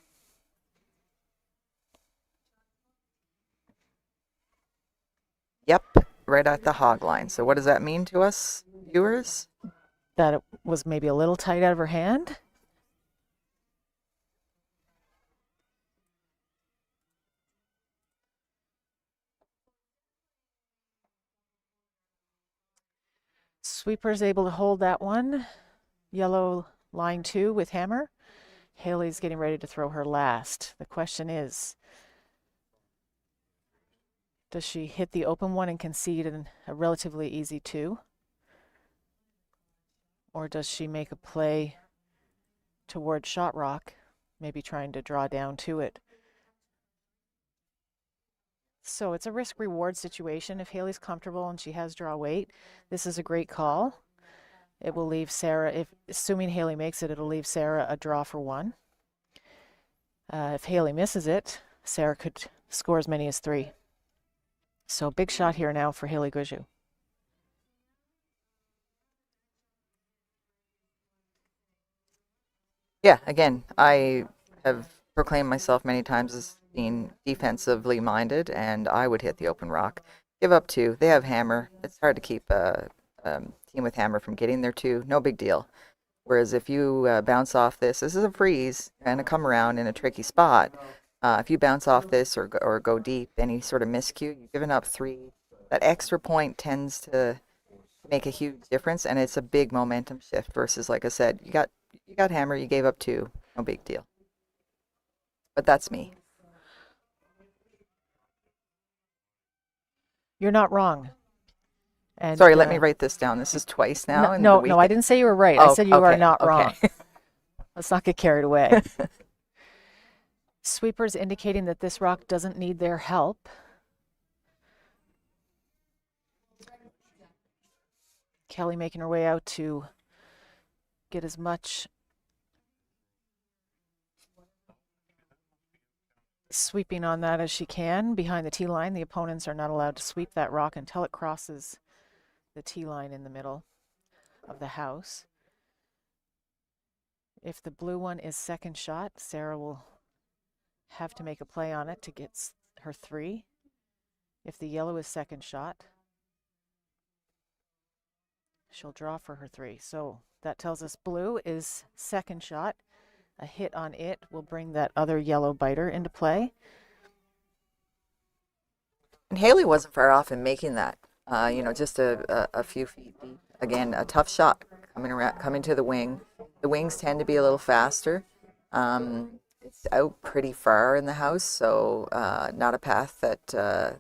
Yep, right at the hog line. So what does that mean to us, viewers? That it was maybe a little tight out of her hand. Sweeper's able to hold that one. Yellow line 2 with hammer. Haley's getting ready to throw her last. The question is, does she hit the open one and concede a relatively easy 2? Or does she make a play toward shot rock maybe trying to draw down to it. So it's a risk reward situation. If Haley's comfortable and she has draw weight, this is a great call. It will leave Sarah, if assuming Haley makes it, it'll leave Sarah a draw for one. If Haley misses it, Sarah could score as many as 3. So big shot here now for Haley Gushue. Yeah, again, I have proclaimed myself many times as being defensively minded, and I would hit the open rock. Give up 2. They have hammer. It's hard to keep a team with hammer from getting there 2. No big deal. Whereas if you bounce off this is a freeze and a come around in a tricky spot. If you bounce off this or go deep, any sort of miscue, you've given up 3. That extra point tends to make a huge difference, and it's a big momentum shift versus, like I said, you got hammer, you gave up 2, no big deal. But that's me. You're not wrong. And Sorry, let me write this down. This is twice now in the no, week. no, I didn't say you were right. I Oh, said you are okay, not okay. wrong. Let's not get carried away. Sweepers indicating that this rock doesn't need their help. Kelly making her way out to get as much sweeping on that as she can behind the tee line. The opponents are not allowed to sweep that rock until it crosses the tee line in the middle of the house. If the blue one is second shot, Sarah will have to make a play on it to get her 3. If the yellow is second shot, she'll draw for her 3. So that tells us blue is second shot. A hit on it will bring that other yellow biter into play. And Haley wasn't far off in making that. Just a few feet deep. Again, a tough shot coming to the wing. The wings tend to be a little faster. It's out pretty far in the house, so not a path that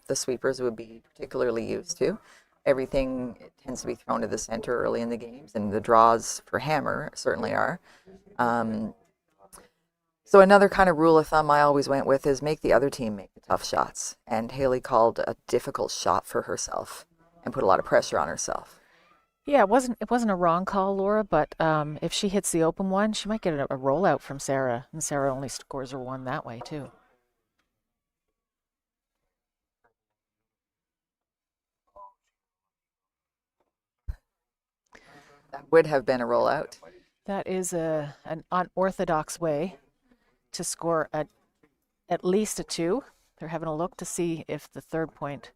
the sweepers would be particularly used to. Everything tends to be thrown to the center early in the games, and the draws for hammer certainly are. So another kind of rule of thumb I always went with is make the other team make the tough shots. And Haley called a difficult shot for herself and put a lot of pressure on herself. Yeah, it wasn't a wrong call, Laura, but if she hits the open one, she might get a rollout from Sarah, and Sarah only scores her 1 that way too. That would have been a rollout. That is an unorthodox way to score at least a 2. They're having a look to see if the third point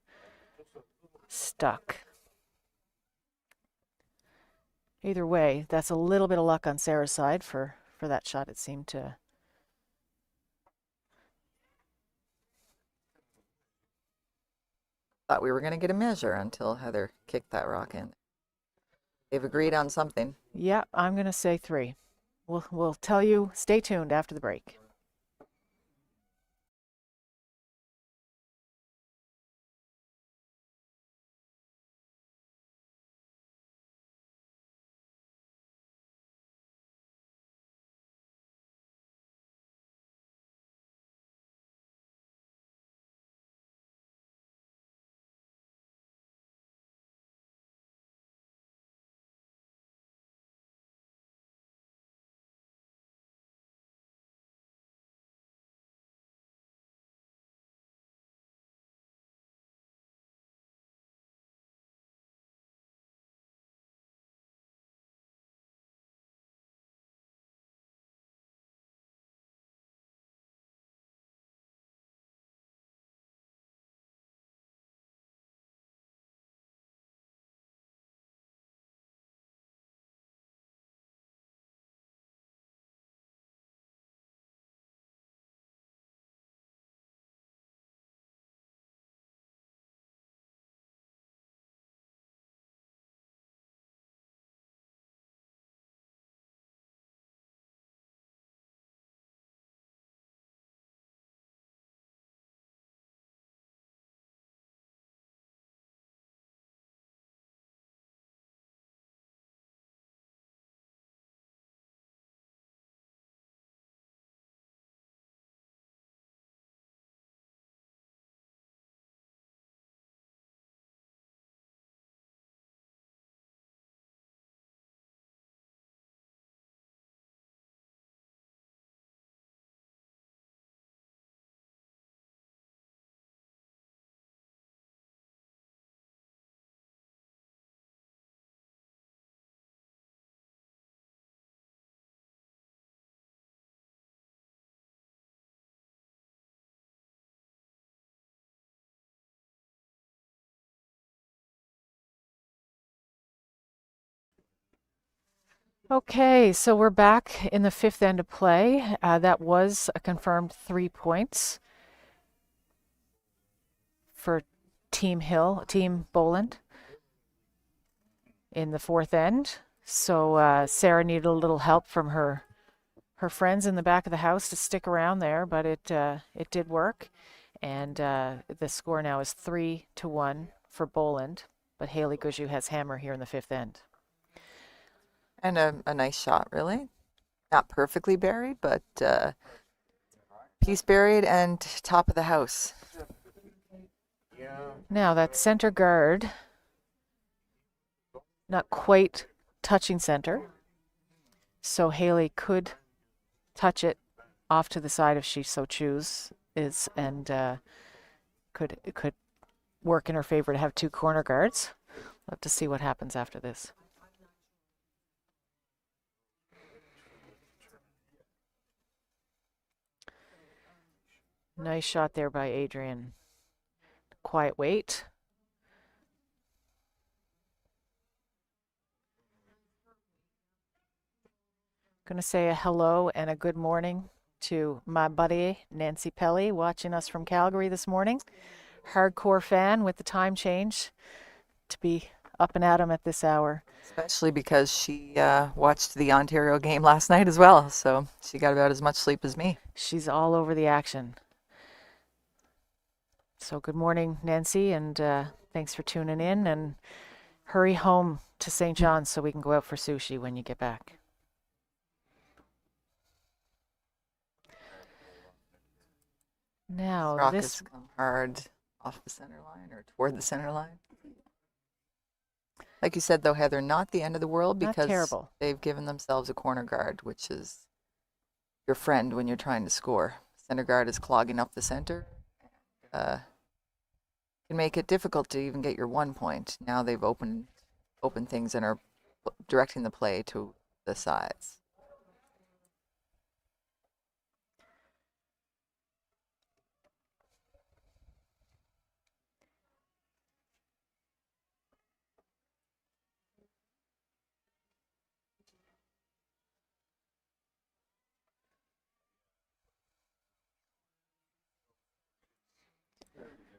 stuck. Either way, that's a little bit of luck on Sarah's side for that shot. It seemed to. Thought we were going to get a measure until Heather kicked that rock in. They've agreed on something. Yeah, I'm going to say 3. We'll tell you. Stay tuned after the break. Okay, so we're back in the fifth end of play. That was a confirmed 3 points for Team Boland in the fourth end. So Sarah needed a little help from her friends in the back of the house to stick around there, but it did work. And the score now is 3-1 for Boland, but Haley Gushue has hammer here in the fifth end. And a nice shot, really. Not perfectly buried, but piece buried and top of the house. Now that center guard, not quite touching center, so Haley could touch it off to the side if she so chooses, and could work in her favor to have two corner guards. We'll have to see what happens after this. Nice shot there by Adrian. Quiet wait. Gonna say a hello and a good morning to my buddy Nancy Pelly watching us from Calgary this morning. Hardcore fan with the time change to be up and at 'em at this hour. Especially because she watched the Ontario game last night as well, so she got about as much sleep as me. She's all over the action. So good morning, Nancy, and thanks for tuning in, and hurry home to St. John's so we can go out for sushi when you get back. Now Rock this has come hard off the center line or toward the center line. Like you said, though, Heather, not the end of the world not because terrible. they've given themselves a corner guard, which is your friend when you're trying to score. Center guard is clogging up the center. Can make it difficult to even get your 1 point. Now they've opened things and are directing the play to the sides.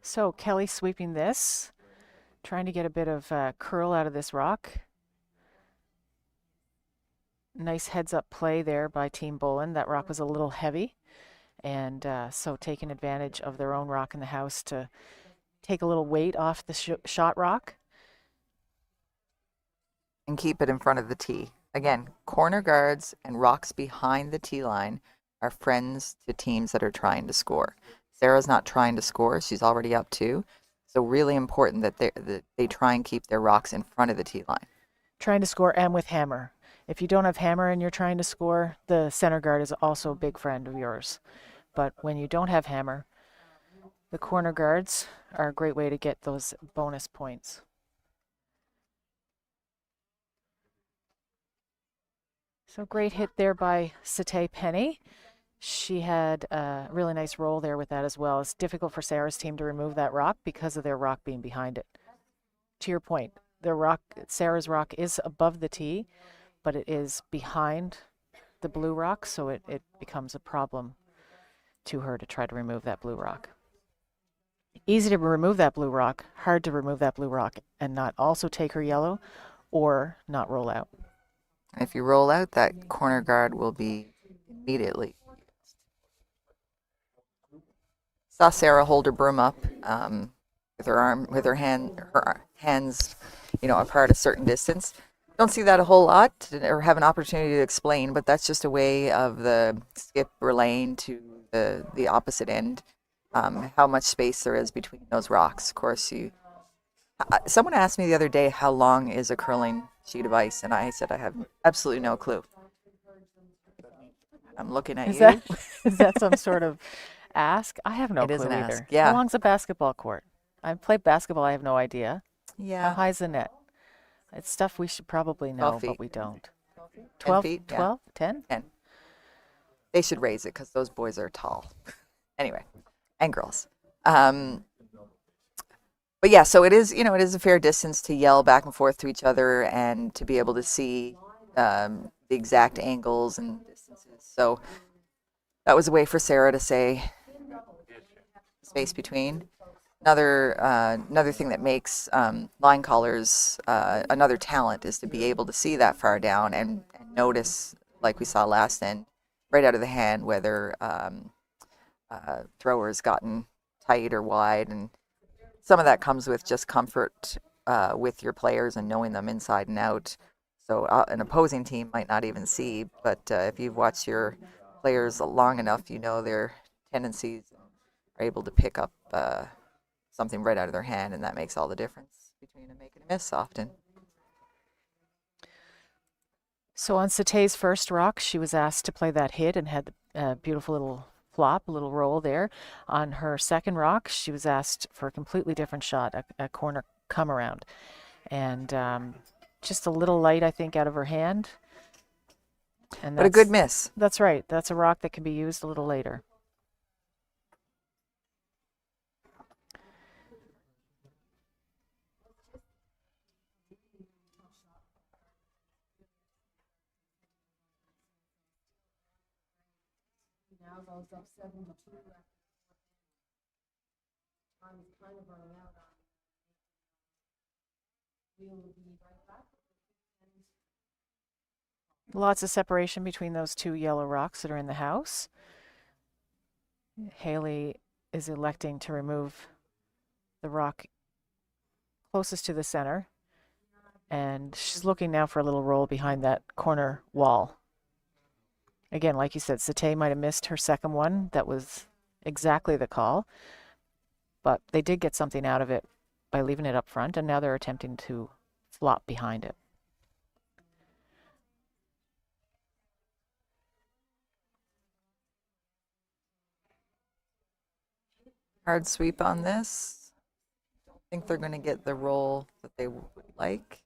So Kelly sweeping this, trying to get a bit of curl out of this rock. Nice heads up play there by Team Boland. That rock was a little heavy, and so taking advantage of their own rock in the house to take a little weight off the shot rock. And keep it in front of the tee. Again, corner guards and rocks behind the tee line are friends to teams that are trying to score. Sarah's not trying to score. She's already up 2. So really important that they try and keep their rocks in front of the tee line. Trying to score and with hammer. If you don't have hammer and you're trying to score, the center guard is also a big friend of yours. But when you don't have hammer, the corner guards are a great way to get those bonus points. So great hit there by Sate Penny. She had a really nice roll there with that as well. It's difficult for Sarah's team to remove that rock because of their rock being behind it. To your point, Sarah's rock is above the tee, but it is behind the blue rock, so it becomes a problem to her to try to remove that blue rock. Easy to remove that blue rock, hard to remove that blue rock and not also take her yellow or not roll out. If you roll out, that corner guard will be immediately. Saw Sarah hold her broom up with her hands, apart a certain distance. Don't see that a whole lot or have an opportunity to explain, but that's just a way of the skip or lane to the opposite end. How much space there is between those rocks. Of course, someone asked me the other day how long is a curling sheet of ice, and I said I have absolutely no clue. I'm looking at you. Is that some sort of ask? I have no It is clue an either. ask, yeah. How long's a basketball court? I played basketball. I have no idea. How Yeah, high's the net? It's stuff we should probably know, 12 feet. but we don't. 10 12, feet, yeah. 12, 10? 10. They should raise it because those boys are tall. Anyway, and girls. But yeah, so it is a fair distance to yell back and forth to each other and to be able to see the exact angles and distances. So that was a way for Sarah to say space between. Another thing that makes line callers another talent is to be able to see that far down and notice, like we saw last end, right out of the hand, whether throwers gotten tight or wide, and some of that comes with just comfort with your players and knowing them inside and out. So an opposing team might not even see, but if you've watched your players long enough, you know their tendencies, are able to pick up something right out of their hand, and that makes all the difference between a make and a miss often. So on Satay's first rock, she was asked to play that hit and had a beautiful little flop, a little roll there. On her second rock, she was asked for a completely different shot, a corner come around. And just a little light, I think, out of her hand. And But a good miss. That's right. That's a rock that can be used a little later. Lots of separation between those two yellow rocks that are in the house. Haley is electing to remove the rock closest to the center, and she's looking now for a little roll behind that corner wall. Again, like you said, Satay might have missed her second one. That was exactly the call, but they did get something out of it by leaving it up front, and now they're attempting to flop behind it. Hard sweep on this. Don't think they're going to get the roll that they would like.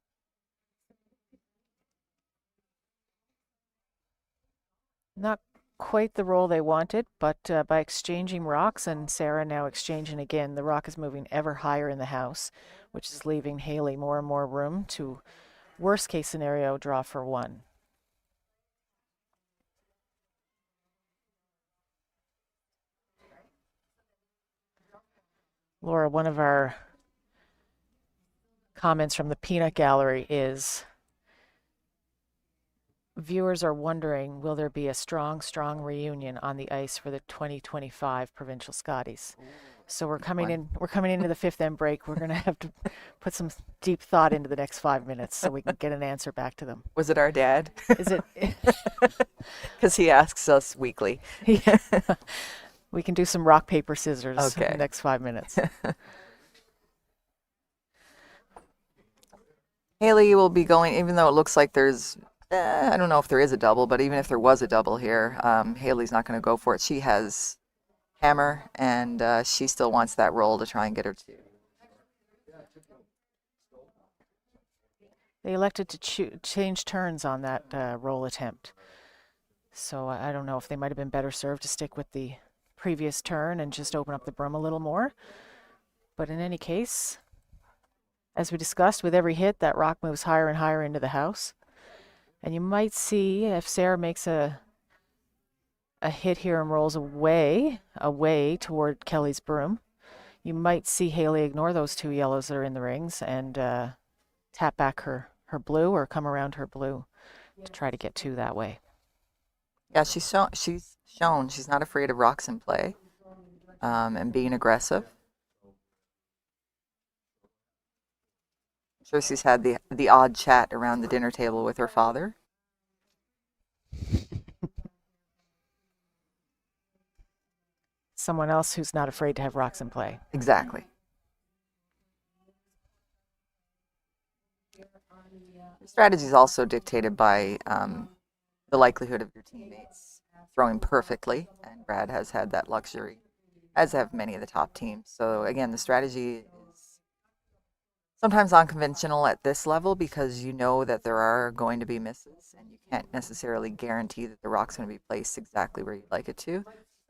Not quite the roll they wanted, but by exchanging rocks, and Sarah now exchanging again, the rock is moving ever higher in the house, which is leaving Haley more and more room to, worst case scenario, draw for one. Laura, one of our comments from the peanut gallery is viewers are wondering, will there be a strong reunion on the ice for the 2025 Provincial Scotties? So we're coming into the fifth end break. We're going to have to put some deep thought into the next 5 minutes so we can get an answer back to them. Was it our dad? Is it? Because he asks us weekly. Yeah. We can do some rock, paper, scissors in Okay. the next 5 minutes. Haley will be going, even though it looks like there's, I don't know if there is a double, but even if there was a double here, Haley's not going to go for it. She has hammer, and she still wants that roll to try and get her two. They elected to change turns on that roll attempt. So I don't know if they might have been better served to stick with the previous turn and just open up the broom a little more. But in any case, as we discussed, with every hit, that rock moves higher and higher into the house. And you might see if Sarah makes a hit here and rolls away toward Kelly's broom, you might see Haley ignore those two yellows that are in the rings and tap back her blue or come around her blue to try to get two that way. Yeah, she's shown she's not afraid of rocks in play and being aggressive. I'm sure she's had the odd chat around the dinner table with her father. Someone else who's not afraid to have rocks in play. Exactly. Your strategy is also dictated by the likelihood of your teammates throwing perfectly, and Brad has had that luxury, as have many of the top teams. So again, the strategy is sometimes unconventional at this level because you know that there are going to be misses, and you can't necessarily guarantee that the rock's going to be placed exactly where you'd like it to.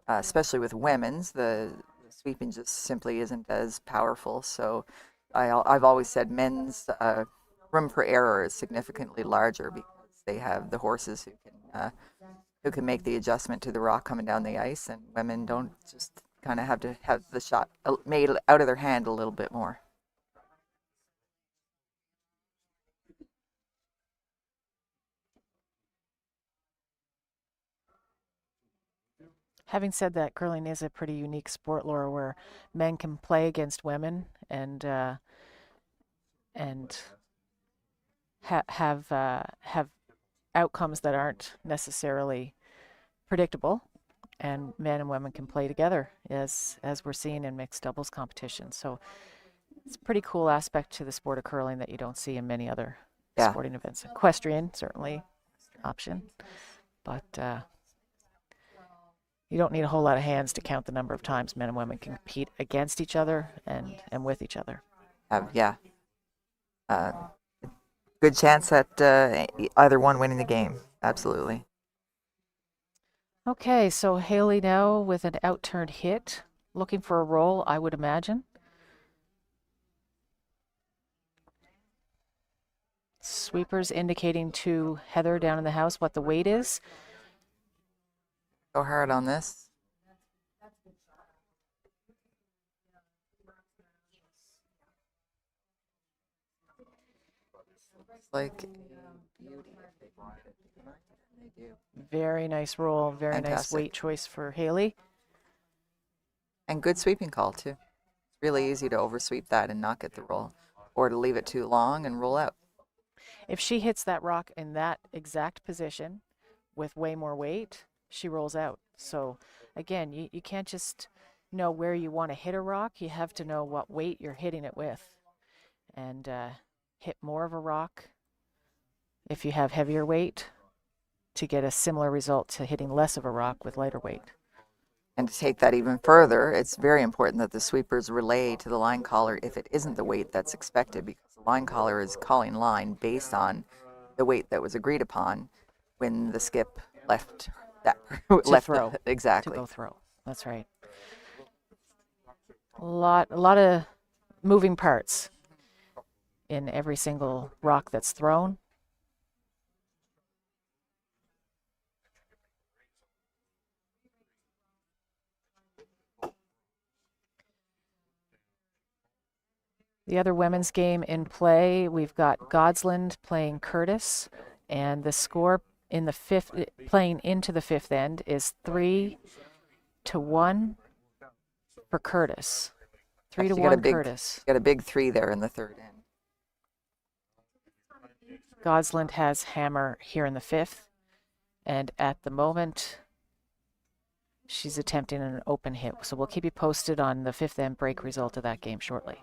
Especially with women's, the sweeping just simply isn't as powerful. So I've always said men's room for error is significantly larger because They have the horses who can make the adjustment to the rock coming down the ice, and women don't, just kind of have to have the shot made out of their hand a little bit more. Having said that, curling is a pretty unique sport, Laura, where men can play against women and have outcomes that aren't necessarily predictable, and men and women can play together as we're seeing in mixed doubles competition. So it's a pretty cool aspect to the sport of curling that you don't see in many other Yeah. sporting events. Equestrian certainly option, but you don't need a whole lot of hands to count the number of times men and women can compete against each other and with each other. Yeah. Uh, Good chance at either one winning the game. Absolutely. Okay, so Haley now with an outturned hit, looking for a roll, I would imagine. Sweepers indicating to Heather down in the house what the weight is. Go hard on this. It's like a beauty if they want it. They do. Very nice roll, very nice Fantastic. weight choice for Haley. And good sweeping call too. It's really easy to oversweep that and not get the roll, or to leave it too long and roll out. If she hits that rock in that exact position with way more weight, she rolls out. So again, you can't just know where you want to hit a rock. You have to know what weight you're hitting it with, and hit more of a rock if you have heavier weight to get a similar result to hitting less of a rock with lighter weight. And to take that even further, it's very important that the sweepers relay to the line caller if it isn't the weight that's expected, because the line caller is calling line based on the weight that was agreed upon when the skip left that To throw. Exactly. To go throw. That's right. A lot of moving parts in every single rock that's thrown. The other women's game in play, we've got Godsland playing Curtis, and the score in the fifth, playing into the fifth end, is 3-1 for Curtis. 3-1 Curtis. Got a big 3 there in the third end. Godsland has hammer here in the fifth, and at the moment she's attempting an open hit. So we'll keep you posted on the fifth end break result of that game shortly.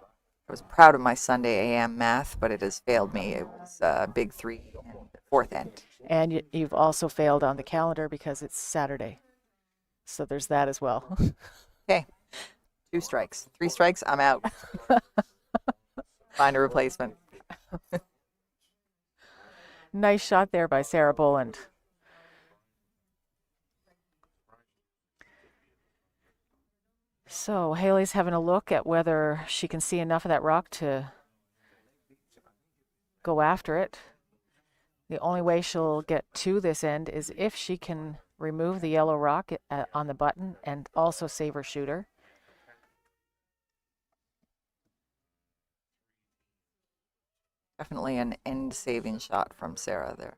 I was proud of my Sunday AM math, but it has failed me. It was a big 3 and fourth end. And you've also failed on the calendar because it's Saturday. So there's that as well. Okay. 2 strikes. 3 strikes, I'm out. Find a replacement. Nice shot there by Sarah Boland. So Haley's having a look at whether she can see enough of that rock to go after it. The only way she'll get to this end is if she can remove the yellow rock on the button and also save her shooter. Definitely an end-saving shot from Sarah there.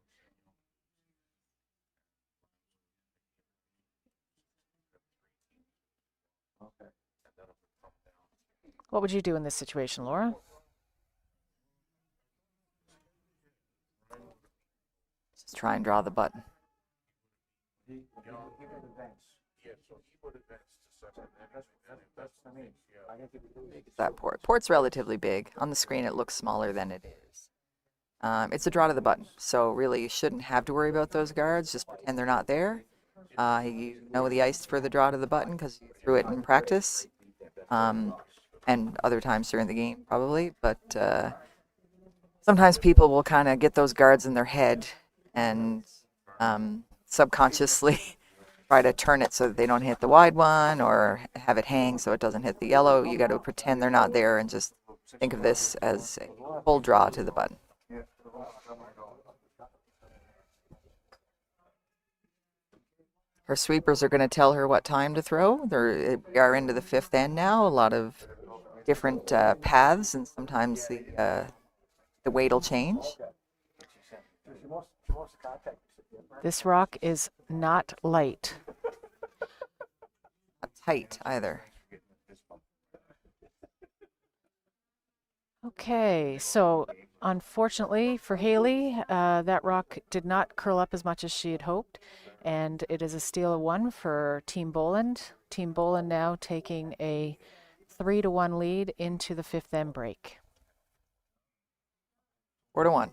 What would you do in this situation, Laura? Just try and draw the button. That port. Port's relatively big. On the screen, it looks smaller than it is. It's a draw to the button, so really you shouldn't have to worry about those guards. Just pretend they're not there. You know the ice for the draw to the button because you threw it in practice, and other times during the game probably. But sometimes people will kind of get those guards in their head and subconsciously try to turn it so that they don't hit the wide one, or have it hang so it doesn't hit the yellow. You got to pretend they're not there and just think of this as a full draw to the button. Her sweepers are going to tell her what time to throw. We are into the fifth end now. A lot of different paths, and sometimes the weight will change. This rock is not light. Not tight either. Okay, so unfortunately for Haley, that rock did not curl up as much as she had hoped, and it is a steal of one for Team Boland. Team Boland now taking a 3-1 lead into the fifth end break. 4-1.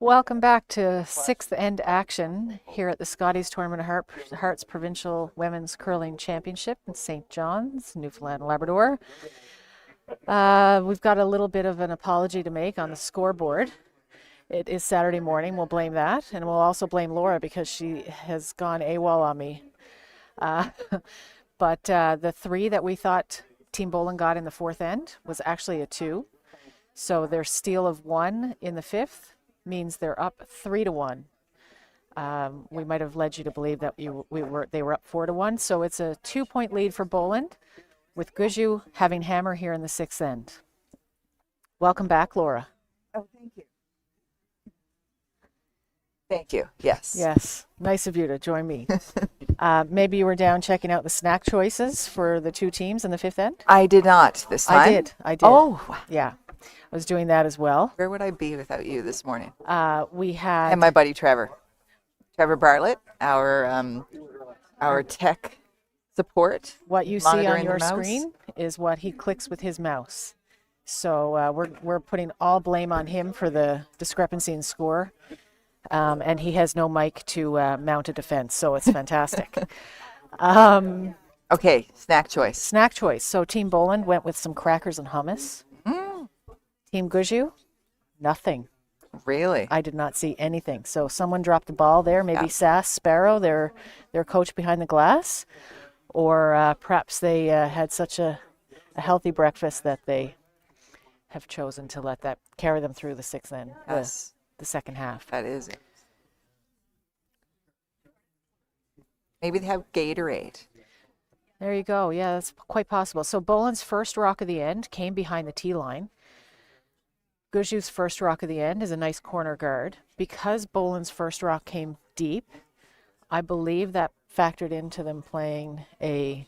Welcome back to sixth end action here at the Scotties Tournament of Hearts Provincial Women's Curling Championship in St. John's, Newfoundland, Labrador. We've got a little bit of an apology to make on the scoreboard. It is Saturday morning. We'll blame that, and we'll also blame Laura because she has gone AWOL on me. But the 3 that we thought Team Boland got in the fourth end was actually a 2. So their steal of 1 in the fifth means they're up 3-1. We might have led you to believe that they were up 4-1. So it's a 2-point lead for Boland, with Gushue having hammer here in the sixth end. Welcome back, Laura. Oh, thank you. Thank you. Yes. Yes, nice of you to join me. Maybe you were down checking out the snack choices for the 2 teams in the fifth end? I did not this time. I did. Oh, Yeah, I was doing that as well. where would I be without you this morning? We had And my buddy Trevor Bartlett, our tech support. what you see on monitoring the your mouse. screen is what he clicks with his mouse. So we're putting all blame on him for the discrepancy in score. And he has no mic to mount a defense, so it's fantastic. Okay, snack choice. Snack choice. So Team Boland went with some crackers and hummus. Team Gushue, nothing. Really? I did not see anything. So someone dropped the ball there. Maybe Yeah. Sass Sparrow, their coach behind the glass, or perhaps they had such a healthy breakfast that they have chosen to let that carry them through the sixth end, Yes, the second half. that is it. Maybe they have Gatorade. There you go. Yeah, that's quite possible. So Boland's first rock of the end came behind the tee line. Gushue's first rock of the end is a nice corner guard. Because Boland's first rock came deep, I believe that factored into them playing a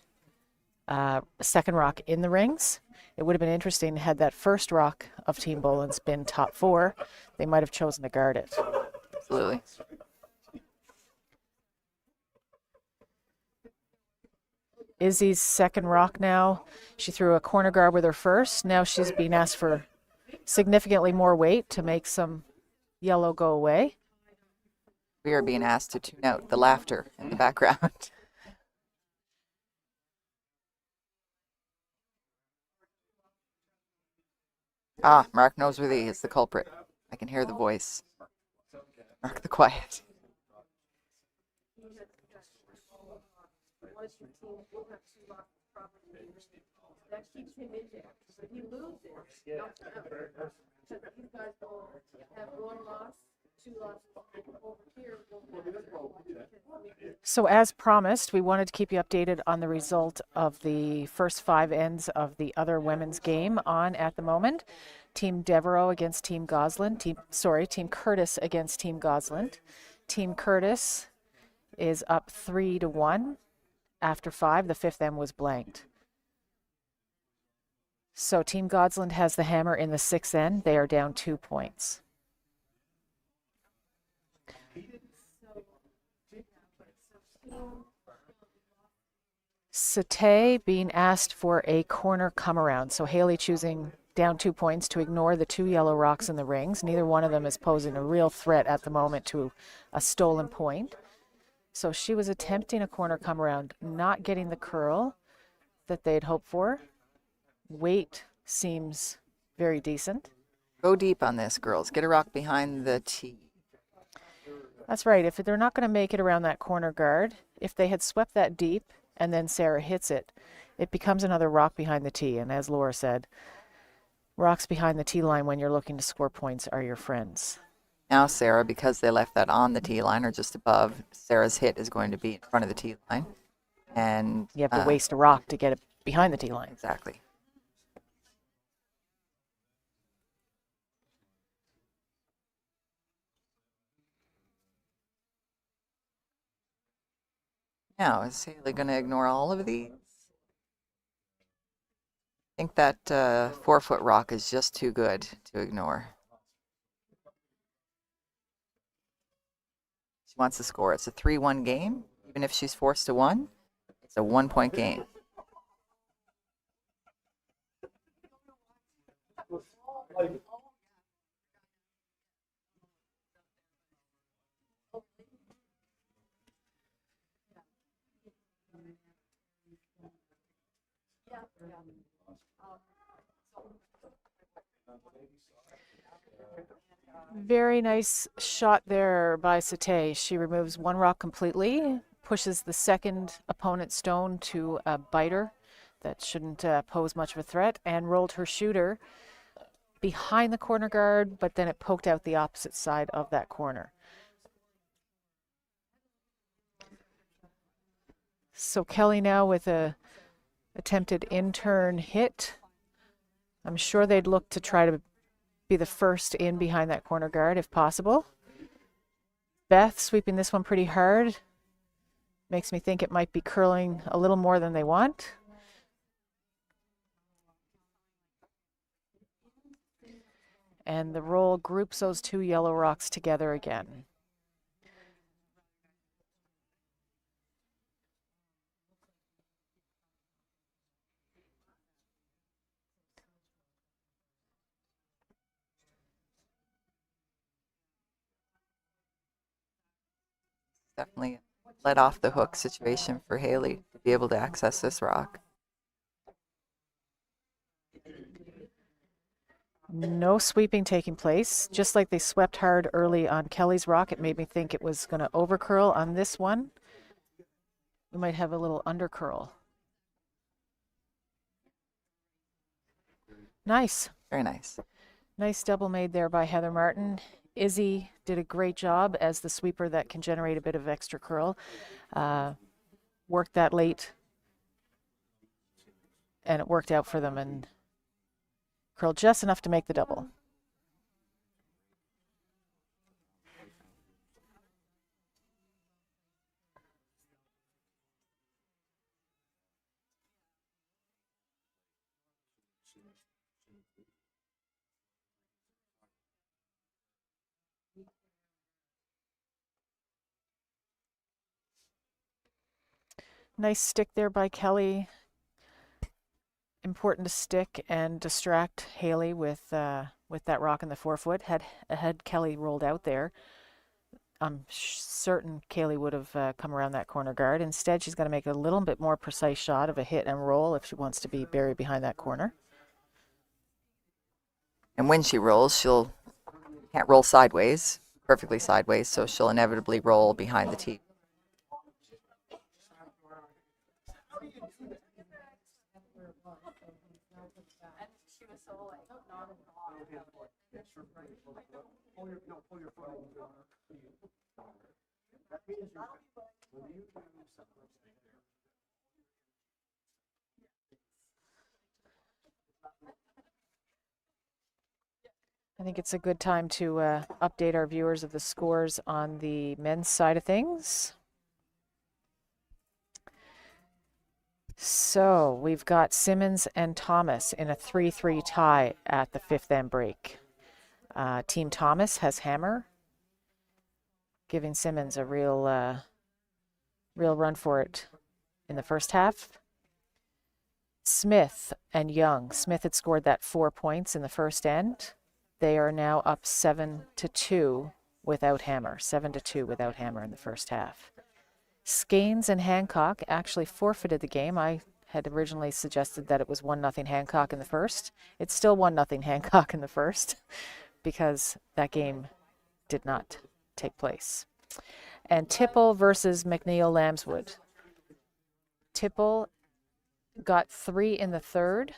second rock in the rings. It would have been interesting had that first rock of Team Boland's been top 4. They might have chosen to guard it. Absolutely. Izzy's second rock now. She threw a corner guard with her first. Now she's being asked for significantly more weight to make some yellow go away. We are being asked to tune out the laughter in the background. Mark Noseworthy is the culprit. I can hear the voice. Mark the Quiet. So as promised, we wanted to keep you updated on the result of the first 5 ends of the other women's game on at the moment. Team Devereaux against Team Gosland. Team Curtis against Team Gosland. Team Curtis is up 3-1 after 5. The fifth end was blanked. So Team Gosland has the hammer in the sixth end. They are down 2 points. Satay being asked for a corner come around. So Haley choosing down 2 points to ignore the 2 yellow rocks in the rings. Neither one of them is posing a real threat at the moment to a stolen point. So she was attempting a corner come around, not getting the curl that they'd hoped for. Weight seems very decent. Go deep on this, girls. Get a rock behind the tee. That's right. If they're not going to make it around that corner guard, if they had swept that deep and then Sarah hits it, it becomes another rock behind the tee. And as Laura said, rocks behind the tee line when you're looking to score points are your friends. Now, Sarah, because they left that on the tee line or just above, Sarah's hit is going to be in front of the tee line. And You have to waste a rock to get it behind the tee line. exactly. Now, is Haley going to ignore all of these? I think that 4-foot rock is just too good to ignore. She wants to score. It's a 3-1 game. Even if she's forced to 1, it's a 1-point game. Very nice shot there by Sate. She removes one rock completely, pushes the second opponent's stone to a biter that shouldn't pose much of a threat, and rolled her shooter behind the corner guard, but then it poked out the opposite side of that corner. So Kelly now with a attempted in-turn hit. I'm sure they'd look to try to be the first in behind that corner guard if possible. Beth sweeping this one pretty hard. Makes me think it might be curling a little more than they want. And the roll groups those two yellow rocks together again. Definitely let off the hook situation for Haley to be able to access this rock. No sweeping taking place. Just like they swept hard early on Kelly's rock, it made me think it was going to overcurl on this one. We might have a little undercurl. Nice. Very nice. Nice double made there by Heather Martin. Izzy did a great job as the sweeper that can generate a bit of extra curl. Worked that late, and it worked out for them and curled just enough to make the double. Nice stick there by Kelly. Important to stick and distract Haley with that rock in the 4-foot. Had Kelly rolled out there, I'm certain Kaylee would have come around that corner guard. Instead, she's going to make a little bit more precise shot of a hit and roll if she wants to be buried behind that corner. And when she rolls, can't roll sideways, perfectly sideways, so she'll inevitably roll behind the tee. I think it's a good time to update our viewers of the scores on the men's side of things. So we've got Simmons and Thomas in a 3-3 tie at the 5th end break. Team Thomas has hammer, giving Simmons a real run for it in the first half. Smith and Young. Smith had scored that 4 points in the first end. They are now up 7-2 without hammer. 7-2 without hammer in the first half. Skeins and Hancock actually forfeited the game. I had originally suggested that it was 1-0 Hancock in the first. It's still 1-0 Hancock in the first because that game did not take place. And Tipple versus McNeil Lambswood. Tipple got 3 in the third,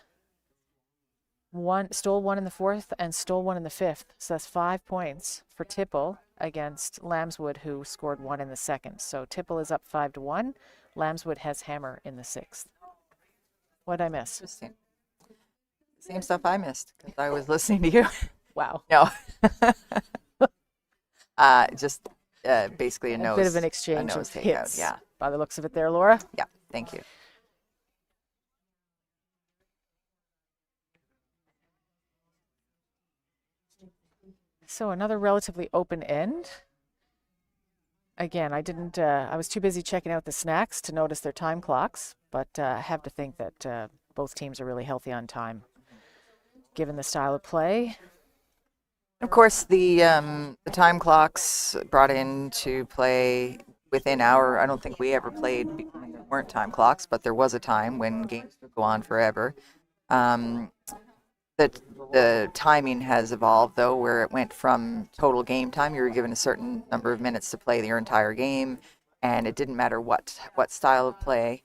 stole 1 in the fourth, and stole 1 in the fifth. So that's 5 points for Tipple against Lambswood, who scored 1 in the second. So Tipple is up 5-1. Lambswood has hammer in the sixth. What did I miss? Interesting. Same stuff I missed because I was listening to you. Wow. No. Just basically a nose. A bit of an exchange a nose of takeout. hits. Yeah. By the looks of it there, Laura. Yeah. Thank you. So another relatively open end. Again, I was too busy checking out the snacks to notice their time clocks, but I have to think that both teams are really healthy on time, given the style of play. Of course, the time clocks brought into play within our. I don't think we ever played when there weren't time clocks, but there was a time when games would go on forever. Um, that the timing has evolved though, where it went from total game time. You were given a certain number of minutes to play your entire game, and it didn't matter what style of play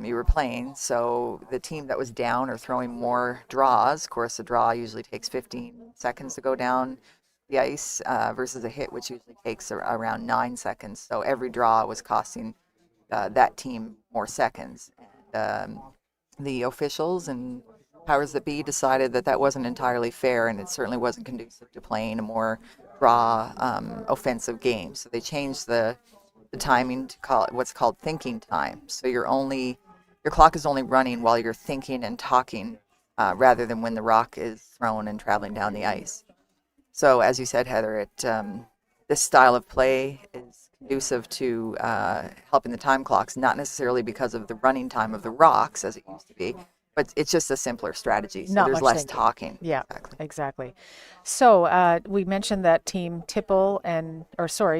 you were playing. So the team that was down or throwing more draws, of course, a draw usually takes 15 seconds to go down the ice versus a hit, which usually takes around 9 seconds. So every draw was costing that team more seconds. And the officials and powers that be decided that that wasn't entirely fair, and it certainly wasn't conducive to playing a more raw, offensive game. So they changed the timing to call it what's called thinking time. So your clock is only running while you're thinking and talking, rather than when the rock is thrown and traveling down the ice. So as you said, Heather, this style of play is conducive to helping the time clocks, not necessarily because of the running time of the rocks as it used to be, but it's just a simpler strategy. So Not there's much less thinking. talking. Yeah, Exactly. exactly. So we mentioned that Team Tipple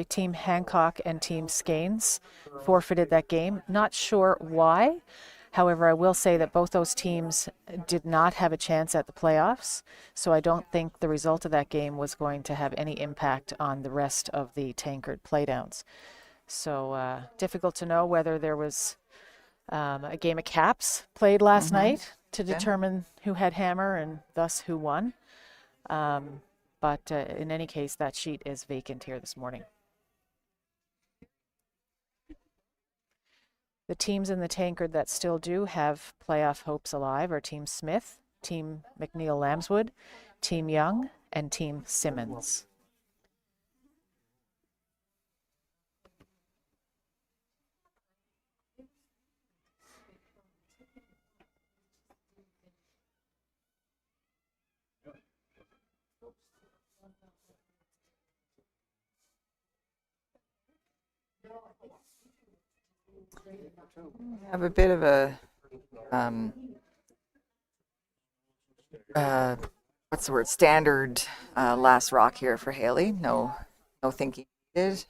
Team Hancock and Team Skanes forfeited that game. Not sure why. However, I will say that both those teams did not have a chance at the playoffs, so I don't think the result of that game was going to have any impact on the rest of the Tankard playdowns. So difficult to know whether there was a game of caps played last Mm-hmm. night to Okay. determine who had hammer and thus who won. But in any case, that sheet is vacant here this morning. The teams in the Tankard that still do have playoff hopes alive are Team Smith, Team McNeil Lambswood, Team Young, and Team Simmons. I have a bit of a um, uh, what's the word? Standard last rock here for Haley. No thinking needed.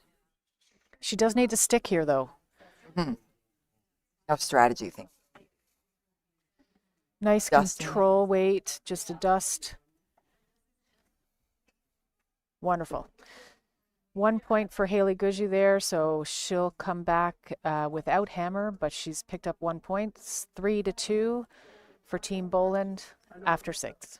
She does need to stick here, though. Hmm. No strategy thing. Nice Dusting. control weight, just a dust. Wonderful. 1 point for Haley Gushue there, so she'll come back without hammer, but she's picked up 1 point. It's 3-2 for Team Boland after 6.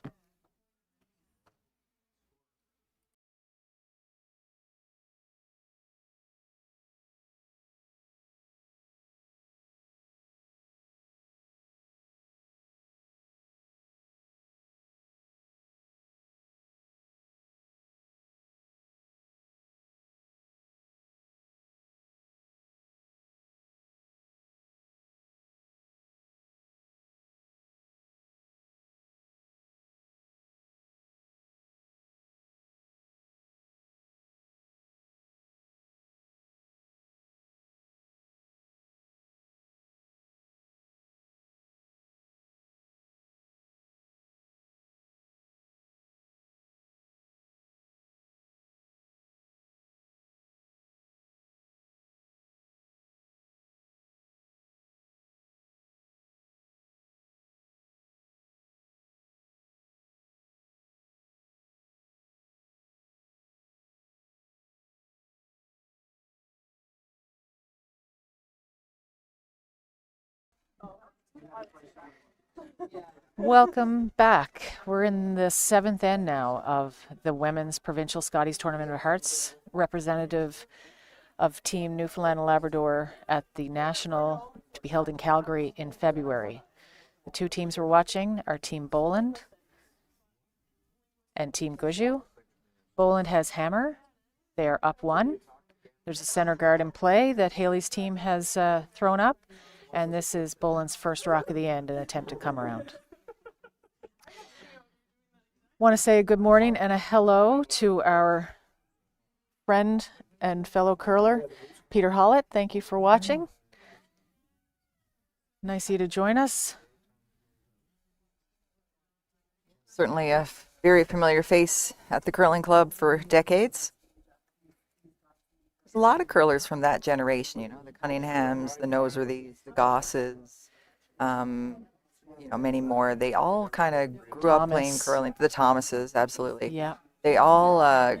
Welcome back. We're in the 7th end now of the Women's Provincial Scotties Tournament of Hearts, representative of Team Newfoundland and Labrador at the National to be held in Calgary in February. The two teams we're watching are Team Boland and Team Gushue. Boland has hammer. They are up 1. There's a center guard in play that Haley's team has thrown up, and this is Boland's first rock of the end, an attempt to come around. Want to say a good morning and a hello to our friend and fellow curler, Peter Hollett. Thank you for watching. Nice of you to join us. Certainly a very familiar face at the curling club for decades. There's a lot of curlers from that generation, the Cunninghams, the Noseworthies, the Gosses, um, many more. They all kind of grew up playing Thomas. curling. The Thomases, absolutely. Yeah. They all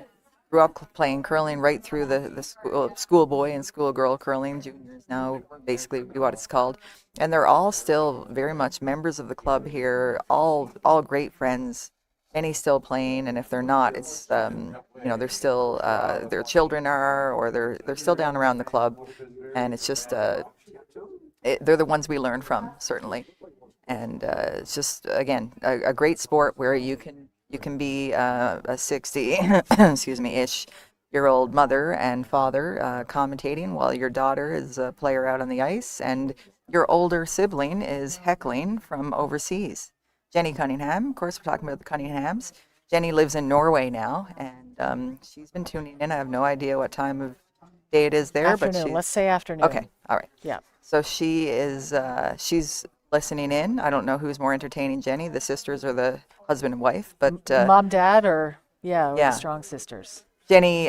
grew up playing curling right through the schoolboy and schoolgirl curling. Juniors now basically what it's called, and they're all still very much members of the club here. All great friends. Jenny's still playing, and if they're not, it's they're still their children are, or they're still down around the club, and it's just they're the ones we learn from, certainly. And it's just again a great sport where you can be a 60 excuse me ish year old mother and father commentating while your daughter is a player out on the ice, and your older sibling is heckling from overseas. Jenny Cunningham, of course, we're talking about the Cunninghams. Jenny lives in Norway now, and she's been tuning in. I have no idea what time of day it is there, but Afternoon. she's Let's say afternoon. okay. All right. Yeah. So she's listening in. I don't know who's more entertaining, Jenny, the sisters or the husband and wife, but Mom, dad, or the yeah, Strong Sisters. Jenny,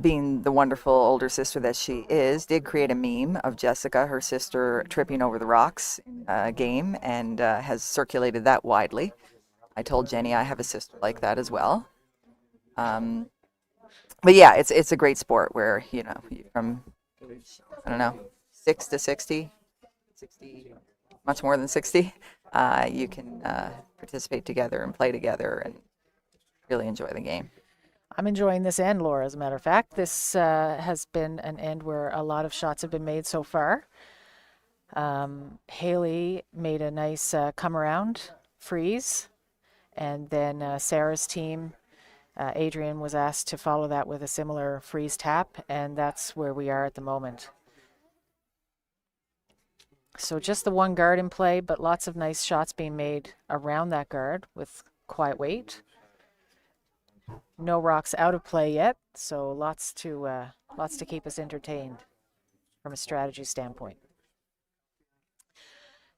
being the wonderful older sister that she is, did create a meme of Jessica, her sister, tripping over the rocks in a game, and has circulated that widely. I told Jenny I have a sister like that as well. Um, but yeah, it's a great sport where from I don't know 6 to 60, much more than 60, you can participate together and play together and really enjoy the game. I'm enjoying this end, Laura. As a matter of fact, this has been an end where a lot of shots have been made so far. Haley made a nice come around freeze, and then Sarah's team, Adrian, was asked to follow that with a similar freeze tap, and that's where we are at the moment. So just the one guard in play, but lots of nice shots being made around that guard with quiet weight. No rocks out of play yet, so lots to keep us entertained from a strategy standpoint.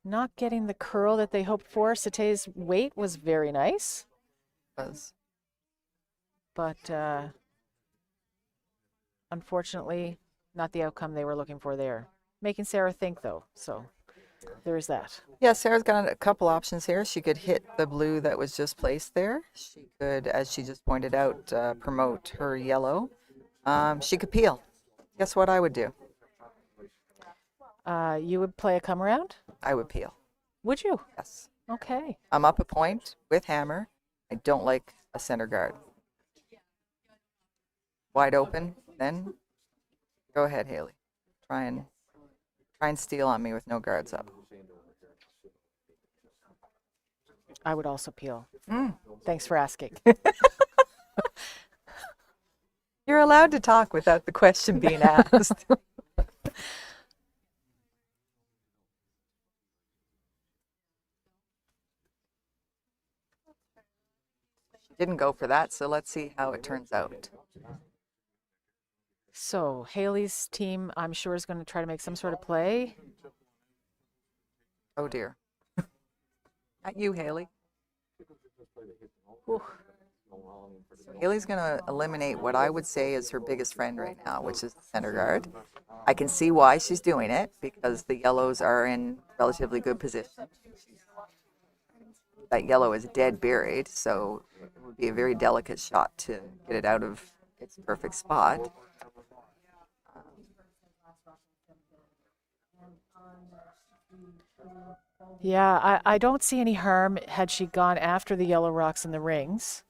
Not getting the curl that they hoped for. Saté's weight was very nice, but unfortunately, not the outcome they were looking for there. Making Sarah think, though, so there's that. Yeah, Sarah's got a couple options here. She could hit the blue that was just placed there. She could, as she just pointed out, promote her yellow. She could peel. Guess what I would do? You would play a come around? I would peel. Would you? Yes. Okay. I'm up a point with hammer. I don't like a center guard. Wide open, then go ahead, Haley. Try and steal on me with no guards up. I would also peel. Mm. Thanks for asking. You're allowed to talk without the question being asked. She didn't go for that, so let's see how it turns out. So Haley's team, I'm sure, is going to try to make some sort of play. Oh dear. Not you, Haley. Ooh. So Haley's going to eliminate what I would say is her biggest friend right now, which is the center guard. I can see why she's doing it, because the yellows are in relatively good position. That yellow is dead buried, so it would be a very delicate shot to get it out of its perfect spot. Yeah, I don't see any harm had she gone after the yellow rocks and the rings,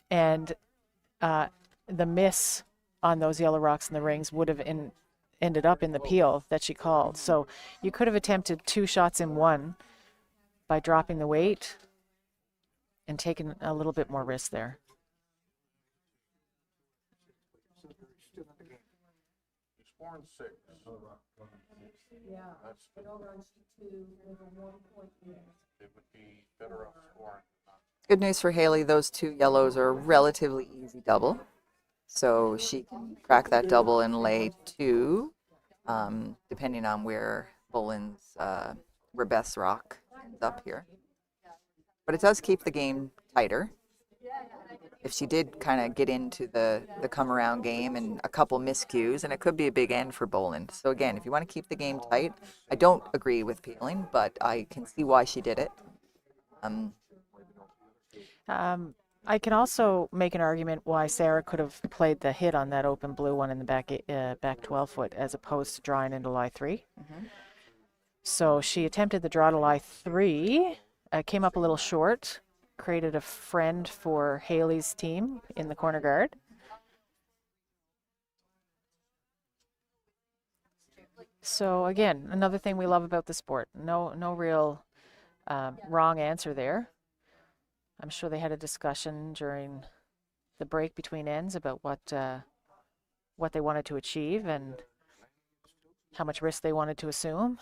and the miss on those yellow rocks and the rings would have ended up in the peel that she called. So you could have attempted two shots in one by dropping the weight and taking a little bit more risk there. Yeah, but over on G2, over 1 point here. It would be better off scoring. Good news for Haley, those two yellows are relatively easy double. So she can crack that double and lay two, depending on where Boland's Rebeth's rock ends up here. But it does keep the game tighter. if she did kind of get into the come around game and a couple miscues, and it could be a big end for Boland. So again, if you want to keep the game tight, I don't agree with Peeling, but I can see why she did it. I can also make an argument why Sarah could have played the hit on that open blue one in the back 12 foot as opposed to drawing into lie 3. So she attempted the draw to lie 3, came up a little short, created a friend for Haley's team in the corner guard. So again, another thing we love about the sport. No real wrong answer there. I'm sure they had a discussion during the break between ends about what they wanted to achieve and how much risk they wanted to assume.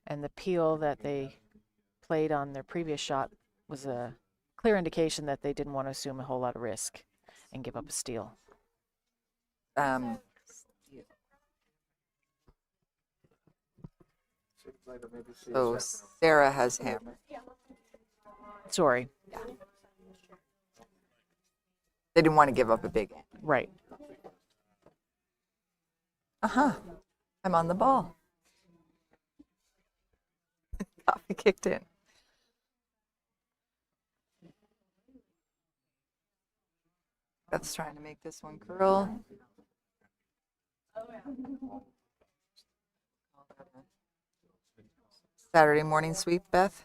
And the peel that they played on their previous shot was a clear indication that they didn't want to assume a whole lot of risk and give up a steal. So Sarah has hammer. Sorry. They didn't want to give up a big end. Right. I'm on the ball. Coffee kicked in. Beth's trying to make this one curl. Saturday morning sweep, Beth.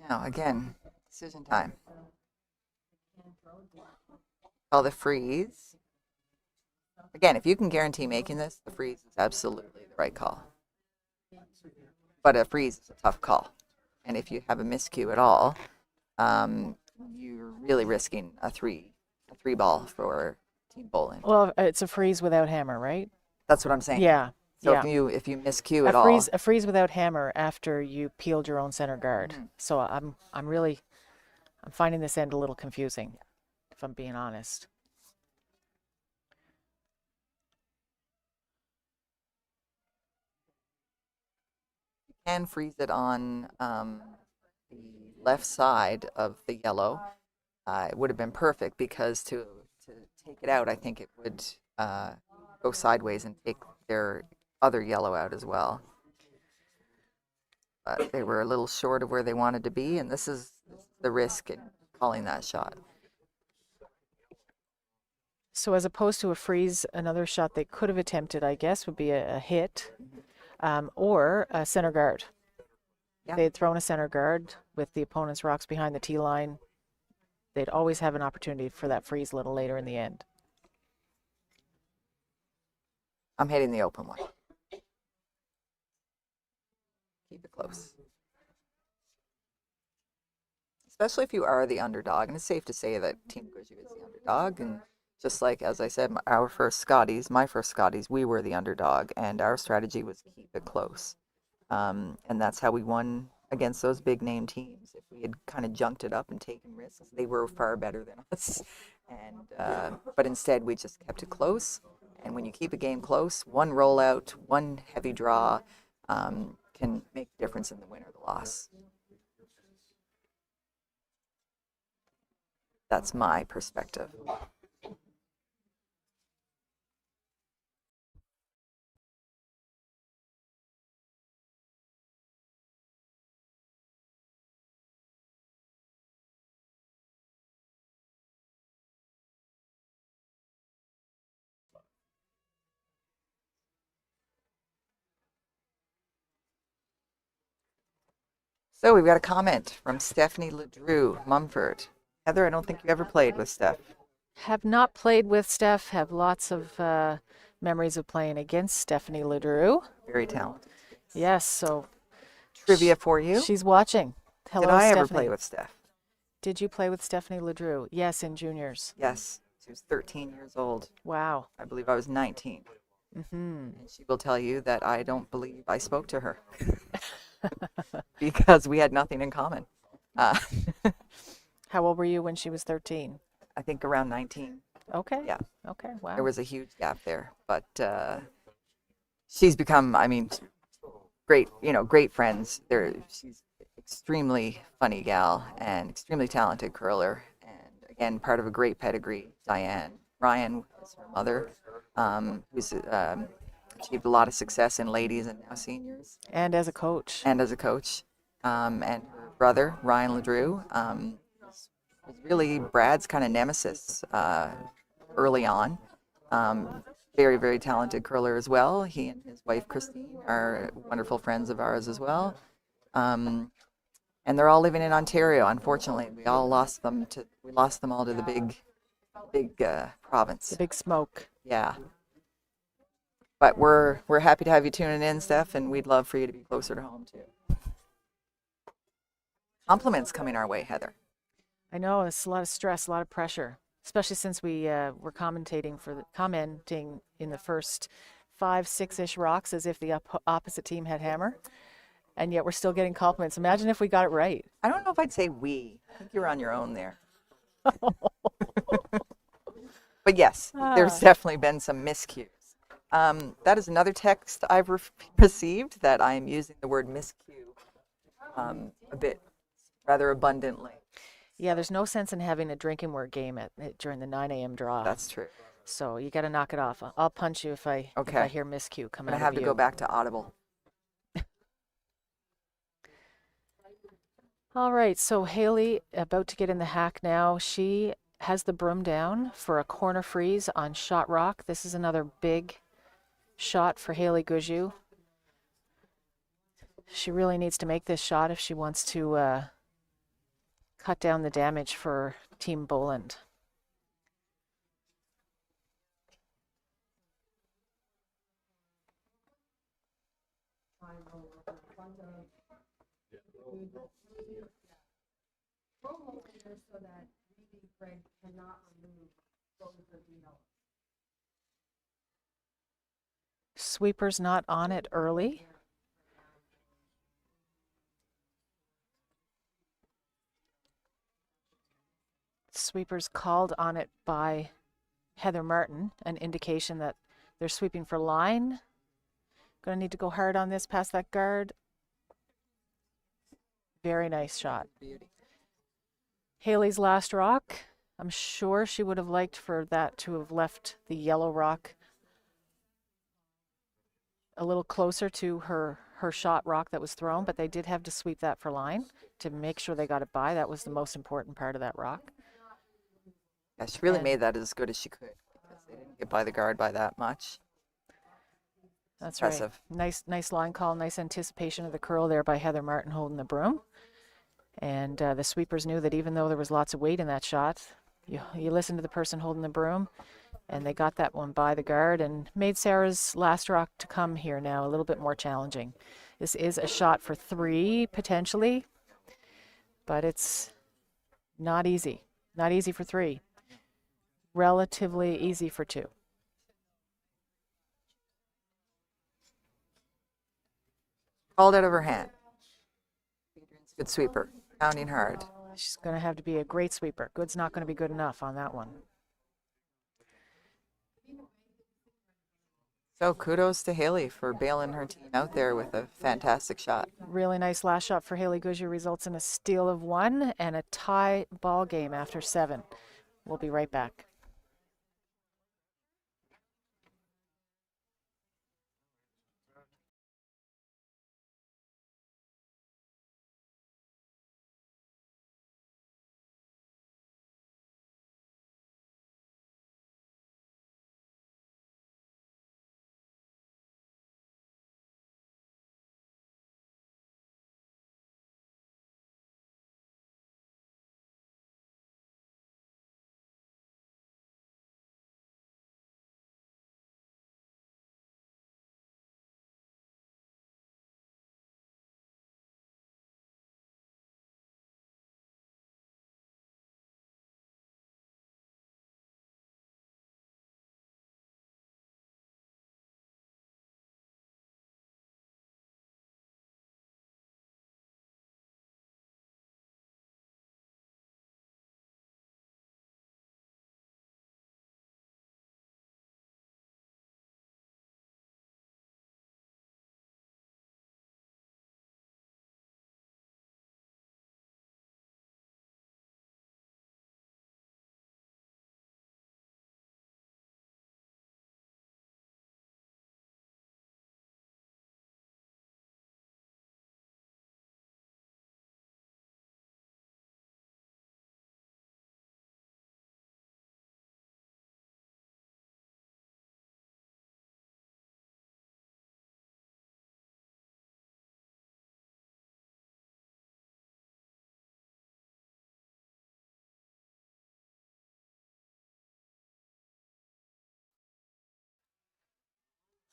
Now, again, decision time. Call the freeze. Again, if you can guarantee making this, the freeze is absolutely the right call. But a freeze is a tough call. And if you have a miscue at all, you're really risking a three ball for Team Boland. Well, it's a freeze without hammer, right? That's what I'm saying. Yeah. So yeah. if you miscue at all, a freeze without hammer after you peeled your own center guard. So I'm finding this end a little confusing, if I'm being honest. you can freeze it on the left side of the yellow. It would have been perfect because to take it out, I think it would go sideways and take their other yellow out as well. But they were a little short of where they wanted to be, and this is the risk in calling that shot. So as opposed to a freeze, another shot they could have attempted, I guess, would be a hit or a center guard. Yeah. They had thrown a center guard with the opponent's rocks behind the tee line. They'd always have an opportunity for that freeze a little later in the end. I'm hitting the open one. Keep it close. Especially if you are the underdog, and it's safe to say that Team Gushue is the underdog. And just like, as I said, my first Scotties, we were the underdog, and our strategy was to keep it close. And that's how we won against those big name teams. If we had kind of junked it up and taken risks, they were far better than us. And but instead, we just kept it close. And when you keep a game close, one rollout, one heavy draw can make a difference in the win or the loss. That's my perspective. So we've got a comment from Stephanie Ledrew, Mumford. Heather, I don't think you ever played with Steph. Have not played with Steph, have lots of memories of playing against Stephanie Ledrew. Very talented. Yes, so Trivia for you. she's watching. Hello, Did I Stephanie. ever play with Steph? Did you play with Stephanie Ledrew? Yes, in juniors. Yes. She was 13 years old. Wow. I believe I was 19. And she will tell you that I don't believe I spoke to her because we had nothing in common. How old were you when she was 13? I think around 19. Okay. Yeah. Okay, wow. There was a huge gap there, but she's become, I mean, great, great friends. She's extremely funny gal and extremely talented curler, and again, part of a great pedigree. Diane Ryan is her mother, who's achieved a lot of success in ladies and now seniors, And as a coach. and as a coach. And her brother Ryan Ledrew was really Brad's kind of nemesis early on. Very, very talented curler as well. He and his wife Christine are wonderful friends of ours as well. Um, and they're all living in Ontario. Unfortunately, we lost them all to the big province. The big smoke. Yeah. But we're happy to have you tuning in, Steph, and we'd love for you to be closer to home too. Compliments coming our way, Heather. I know it's a lot of stress, a lot of pressure, especially since we were commenting in the first 5-6-ish rocks as if the opposite team had hammer, and yet we're still getting compliments. Imagine if we got it right. I don't know if I'd say we. I think you're on your own there. But yes, there's definitely been some miscues. That is another text I've received that I am using the word miscue a bit rather abundantly. Yeah, there's no sense in having a drinking word game during the 9 a.m. draw. That's true. So you got to knock it off. I'll punch you if I hear miscue come out of you. I'm going to have to go back to Audible. All right, so Haley about to get in the hack now. She has the broom down for a corner freeze on Shot Rock. This is another big shot for Haley Gushue. She really needs to make this shot if she wants to cut down the damage for Team Boland. So that reading Fred cannot remove both of the yellows. Sweeper's not on it early. Sweeper's called on it by Heather Martin, an indication that they're sweeping for line. Gonna need to go hard on this past that guard. Very nice shot. Beauty. Haley's last rock. I'm sure she would have liked for that to have left the yellow rock a little closer to her shot rock that was thrown, but they did have to sweep that for line to make sure they got it by. That was the most important part of that rock. Yeah, she really made that as good as she could because they didn't get by the guard by that much. That's impressive. Right. Nice line call, nice anticipation of the curl there by Heather Martin holding the broom. And the sweepers knew that even though there was lots of weight in that shot, you listen to the person holding the broom, and they got that one by the guard and made Sarah's last rock to come here now a little bit more challenging. This is a shot for 3 potentially, but it's not easy. Not easy for 3. Relatively easy for 2. Called out of her hand. Good sweeper. Pounding hard. She's going to have to be a great sweeper. Good's not going to be good enough on that one. So kudos to Haley for bailing her team out there with a fantastic shot. Really nice last shot for Haley Gushue, results in a steal of 1 and a tie ball game after 7. We'll be right back.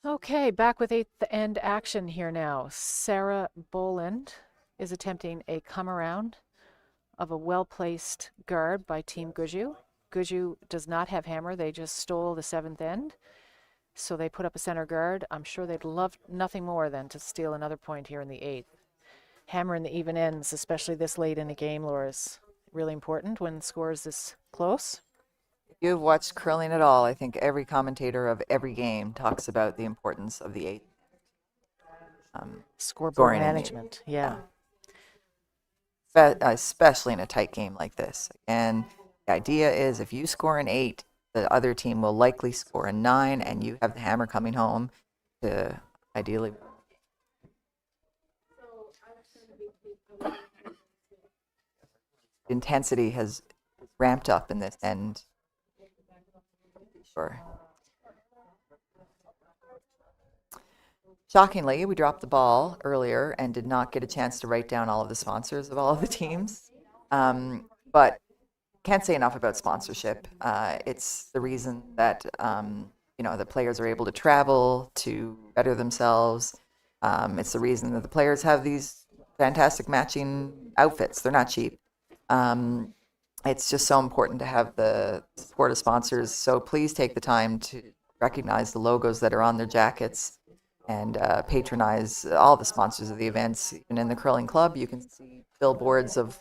Okay, back with eighth end action here now. Sarah Boland is attempting a come around of a well-placed guard by Team Gushue. Gushue does not have hammer. They just stole the seventh end. So they put up a center guard. I'm sure they'd love nothing more than to steal another point here in the eighth. Hammer in the even ends, especially this late in the game, Laura, is really important when the score is this close. If you've watched curling at all, I think every commentator of every game talks about the importance of the eighth. Scoreboard Scoring in the- management, yeah. Especially in a tight game like this. And the idea is if you score an 8, the other team will likely score a 9, and you have the hammer coming home to ideally. Intensity has ramped up in this end. Sure. Shockingly, we dropped the ball earlier and did not get a chance to write down all of the sponsors of all of the teams. But can't say enough about sponsorship. It's the reason that the players are able to travel to better themselves. It's the reason that the players have these fantastic matching outfits. They're not cheap. It's just so important to have the support of sponsors. So please take the time to recognize the logos that are on their jackets and patronize all the sponsors of the events. Even in the curling club, you can see billboards of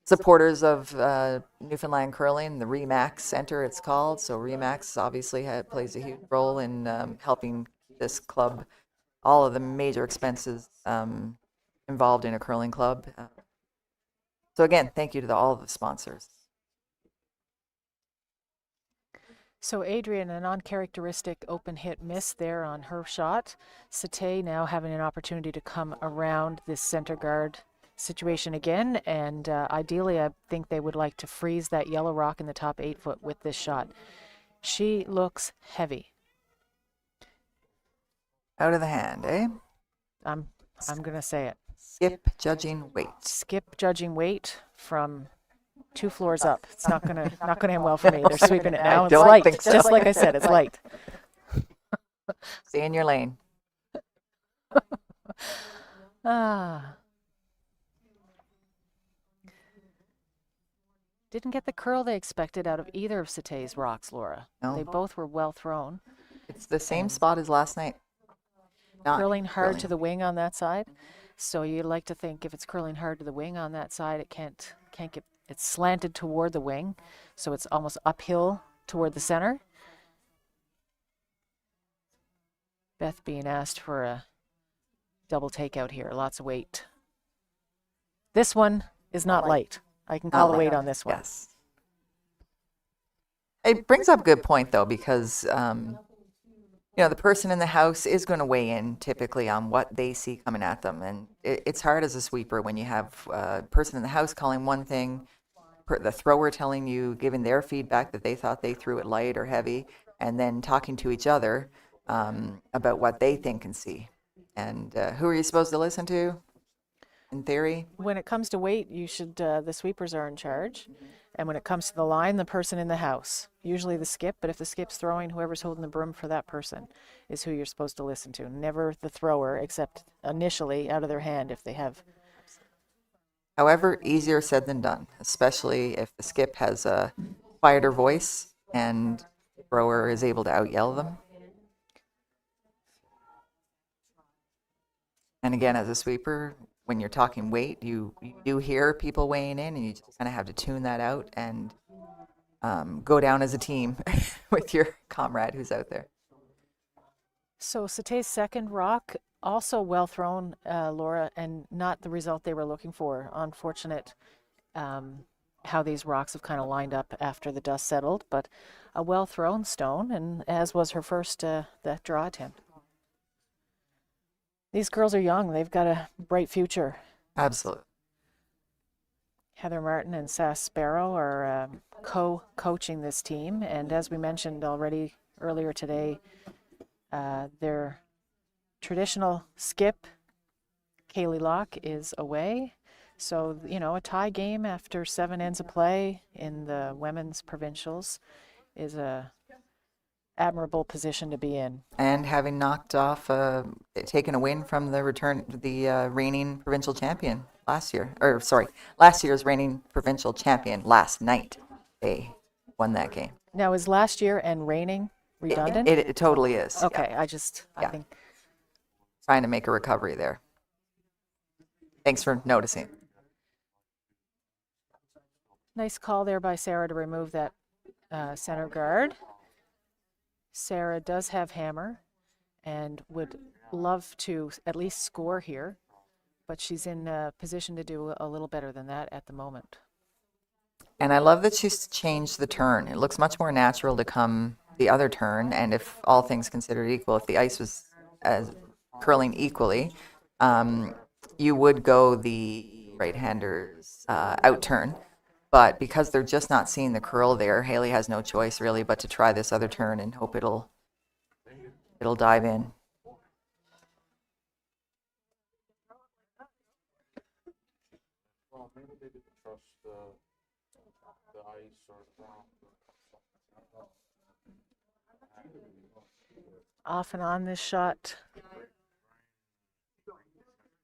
supporters of Newfoundland curling, the Remax Center it's called. So Remax obviously plays a huge role in helping this club, all of the major expenses involved in a curling club. So again, thank you to all of the sponsors. So Adrian, an uncharacteristic open hit miss there on her shot. Sate now having an opportunity to come around this center guard situation again, and ideally I think they would like to freeze that yellow rock in the top 8 foot with this shot. She looks heavy. Out of the hand, eh? I'm gonna say it. Skip judging weight. Skip judging weight from 2 floors up. It's not gonna end well for me. They're sweeping it now. It's don't light. think so. Just like I said, it's light. Stay in your lane. Didn't get the curl they expected out of either of Sate's rocks, Laura. No. They both were well thrown. It's the same spot as last night. Not Curling hard to curling. the wing on that side. So you'd like to think if it's curling hard to the wing on that side, it can't get, it's slanted toward the wing. So it's almost uphill toward the center. Beth being asked for a double takeout here. Lots of weight. This one is not light. I can call the weight on this one. Yes. It brings up a good point, though, because, the person in the house is going to weigh in typically on what they see coming at them. And it's hard as a sweeper when you have a person in the house calling one thing, the thrower telling you, giving their feedback that they thought they threw it light or heavy, and then talking to each other about what they think and see. And who are you supposed to listen to? In theory, when it comes to weight, you should, the sweepers are in charge. And when it comes to the line, the person in the house, usually the skip, but if the skip's throwing, whoever's holding the broom for that person is who you're supposed to listen to. Never the thrower, except initially out of their hand if they have. however, easier said than done, especially if the skip has a quieter voice and the thrower is able to out-yell them. And again, as a sweeper, when you're talking weight, you do hear people weighing in, and you just kind of have to tune that out and go down as a team with your comrade who's out there. So Sate's second rock, also well thrown, Laura, and not the result they were looking for. Unfortunate how these rocks have kind of lined up after the dust settled, but a well thrown stone, and as was her first that draw attempt. These girls are young. They've got a bright future. Absolutely. Heather Martin and Sass Sparrow are co-coaching this team. And as we mentioned already earlier today, their traditional skip, Kaylee Locke, is away. So, a tie game after 7 ends of play in the women's provincials is a admirable position to be in. And having knocked off, taken a win from the reigning provincial champion last year, or sorry, last year's reigning provincial champion last night. They won that game. Now, is last year and reigning redundant? It totally is. Okay, Yeah. I Yeah. think Trying to make a recovery there. Thanks for noticing. nice call there by Sarah to remove that center guard. Sarah does have hammer and would love to at least score here, but she's in a position to do a little better than that at the moment. And I love that she's changed the turn. It looks much more natural to come the other turn. And if all things considered equal, if the ice was as curling equally, you would go the right-hander's out turn. But because they're just not seeing the curl there, Haley has no choice really but to try this other turn and hope it'll dive in. Well, maybe they didn't trust the ice or the ground. Off and on this shot.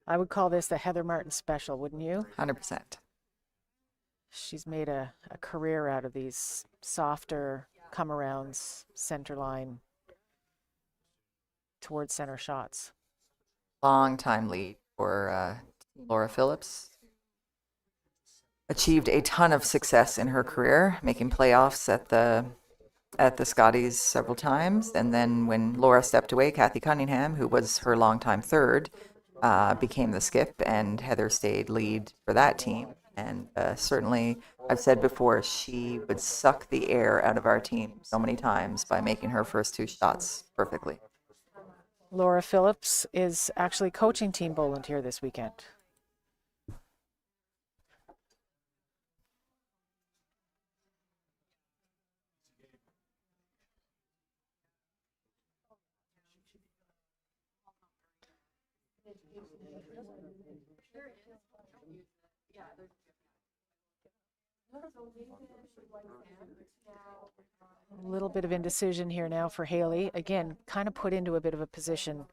I would call this the Heather Martin special, wouldn't you? 100%. She's made a career out of these softer come-arounds, center line, towards center shots. Long time lead for Laura Phillips. Achieved a ton of success in her career, making playoffs at the Scotties several times. And then when Laura stepped away, Kathy Cunningham, who was her longtime third, became the skip, and Heather stayed lead for that team. And certainly, I've said before, she would suck the air out of our team so many times by making her first two shots perfectly. Laura Phillips is actually coaching Team Boland here this weekend. A little bit of indecision here now for Haley. Again, kind of put into a bit of a position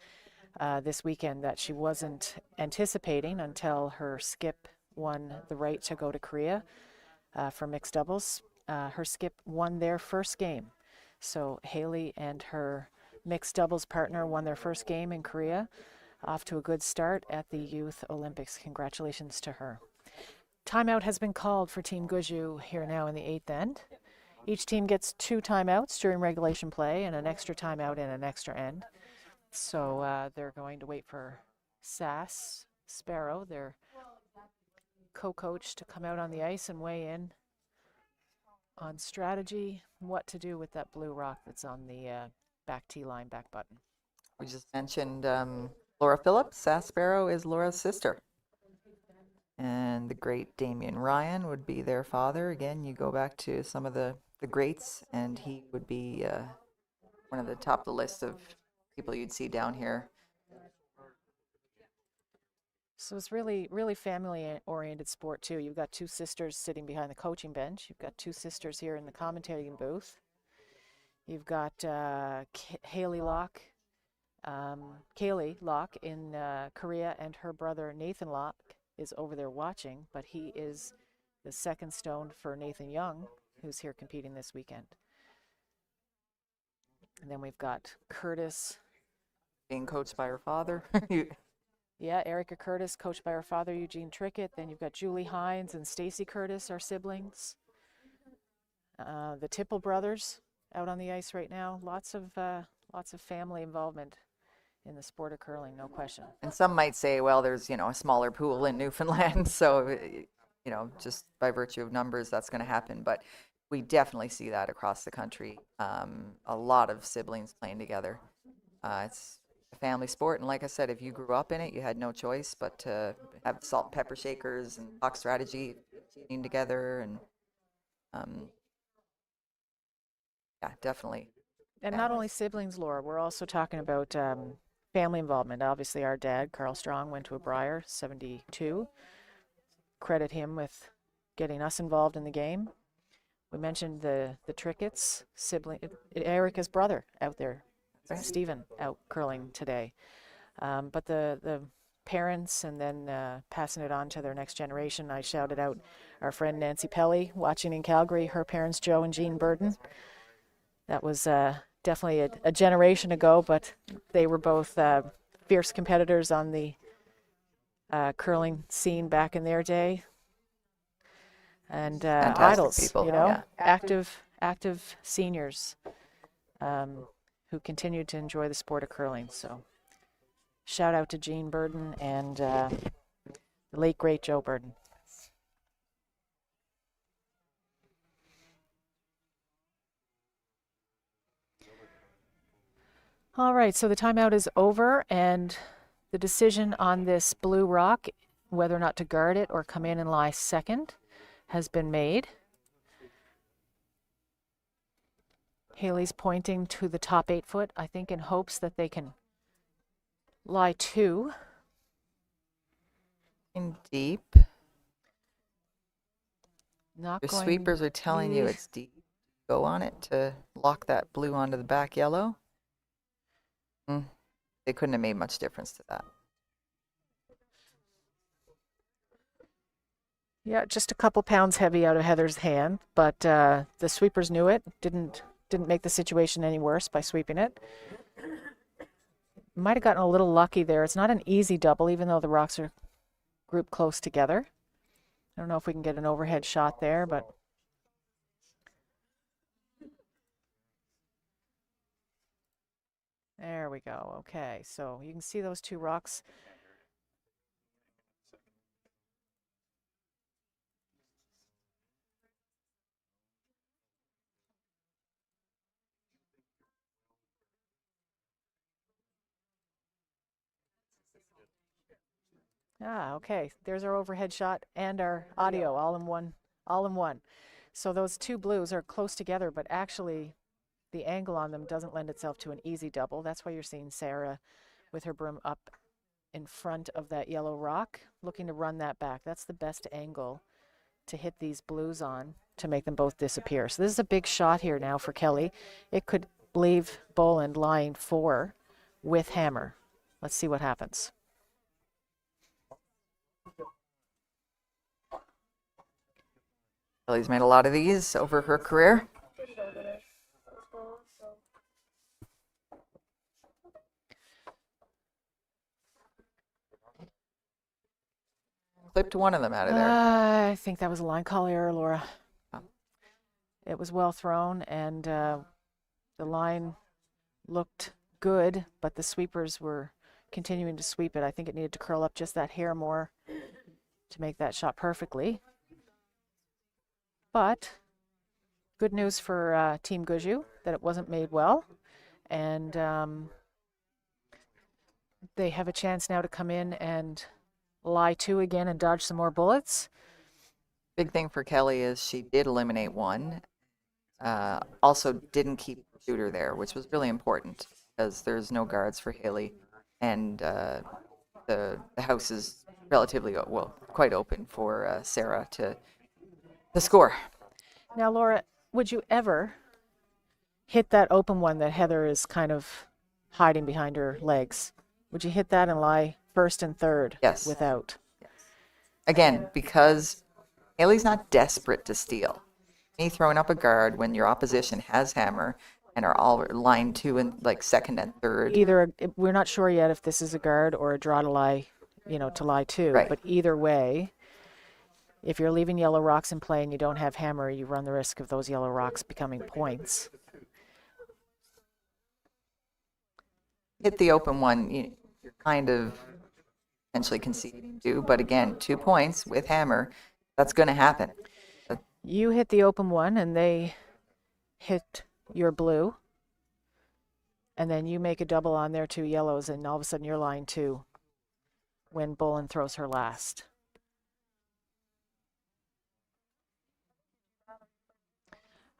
this weekend that she wasn't anticipating until her skip won the right to go to Korea for mixed doubles. Her skip won their first game. So Haley and her mixed doubles partner won their first game in Korea. Off to a good start at the Youth Olympics. Congratulations to her. Timeout has been called for Team Gushue here now in the eighth end. Each team gets 2 timeouts during regulation play and an extra timeout in an extra end. So they're going to wait for Sparrow, their co-coach, to come out on the ice and weigh in on strategy, what to do with that blue rock that's on the back tee line, back button. We just mentioned Laura Phillips. Sparrow is Laura's sister. And the great Damien Ryan would be their father. Again, you go back to some of the greats, and he would be one of the top of the list of people you'd see down here. So it's really, really family-oriented sport, too. You've got 2 sisters sitting behind the coaching bench. You've got 2 sisters here in the commentating booth. You've got Kaylee Locke in Korea, and her brother Nathan Locke is over there watching, but he is the second stone for Nathan Young, who's here competing this weekend. And then we've got Curtis. Being coached by her father. Yeah, Erica Curtis, coached by her father, Eugene Trickett. Then you've got Julie Hines and Stacy Curtis, our siblings. The Tipple brothers out on the ice right now. Lots of family involvement in the sport of curling, no question. And some might say, well, there's, a smaller pool in Newfoundland, so, just by virtue of numbers, that's going to happen. But we definitely see that across the country. A lot of siblings playing together. It's a family sport, and like I said, if you grew up in it, you had no choice but to have salt and pepper shakers and talk strategy, teaming together, and yeah, definitely. And not only siblings, Laura, we're also talking about family involvement. Obviously, our dad, Carl Strong, went to a Briar, 72. Credit him with getting us involved in the game. We mentioned the Tricketts sibling, Erica's brother out there, Right. Stephen, out curling today. But the parents and then passing it on to their next generation. I shouted out our friend Nancy Pelly watching in Calgary, her parents Joe and Jean Burden. That was definitely a generation ago, but they were both fierce competitors on the curling scene back in their day. And Fantastic idols, people, you know, yeah. active seniors who continue to enjoy the sport of curling. So shout out to Jean Burden and the late great Joe Burden. All right, so the timeout is over, and the decision on this blue rock, whether or not to guard it or come in and lie second, has been made. Haley's pointing to the top 8 foot, I think in hopes that they can lie 2. In deep. Not Your going sweepers are telling you be- it's deep. Go on it to lock that blue onto the back yellow. They couldn't have made much difference to that. Yeah, just a couple pounds heavy out of Heather's hand, but the sweepers knew it. Didn't make the situation any worse by sweeping it. Might have gotten a little lucky there. It's not an easy double, even though the rocks are grouped close together. I don't know if we can get an overhead shot there, but there we go. Okay, so you can see those 2 rocks. Okay. There's our overhead shot and our audio all in one. So those 2 blues are close together, but actually the angle on them doesn't lend itself to an easy double. That's why you're seeing Sarah with her broom up in front of that yellow rock, looking to run that back. That's the best angle to hit these blues on to make them both disappear. So this is a big shot here now for Kelly. It could leave Boland lying 4 with hammer. Let's see what happens. Kelly's made a lot of these over her career. Clipped one of them out of there. I think that was a line call error, Laura. Oh. It was well thrown, and the line looked good, but the sweepers were continuing to sweep it. I think it needed to curl up just that hair more to make that shot perfectly. But good news for Team Gushue that it wasn't made well, and they have a chance now to come in and lie 2 again and dodge some more bullets. Big thing for Kelly is she did eliminate one. Also didn't keep the shooter there, which was really important because there's no guards for Haley, and the house is relatively quite open for Sarah to score. Now, Laura, would you ever hit that open one that Heather is kind of hiding behind her legs? Would you hit that and lie first and third? Yes. Without? Again, because Haley's not desperate to steal. Me throwing up a guard when your opposition has hammer and are all line 2 and like second and third. Either, we're not sure yet if this is a guard or a draw to lie, to lie 2. Right. But either way, if you're leaving yellow rocks in play and you don't have hammer, you run the risk of those yellow rocks becoming points. Hit the open one, you're kind of potentially conceding to, but again, 2 points with hammer, that's going to happen. You hit the open one and they hit your blue, and then you make a double on their 2 yellows, and all of a sudden you're line 2 when Boland throws her last.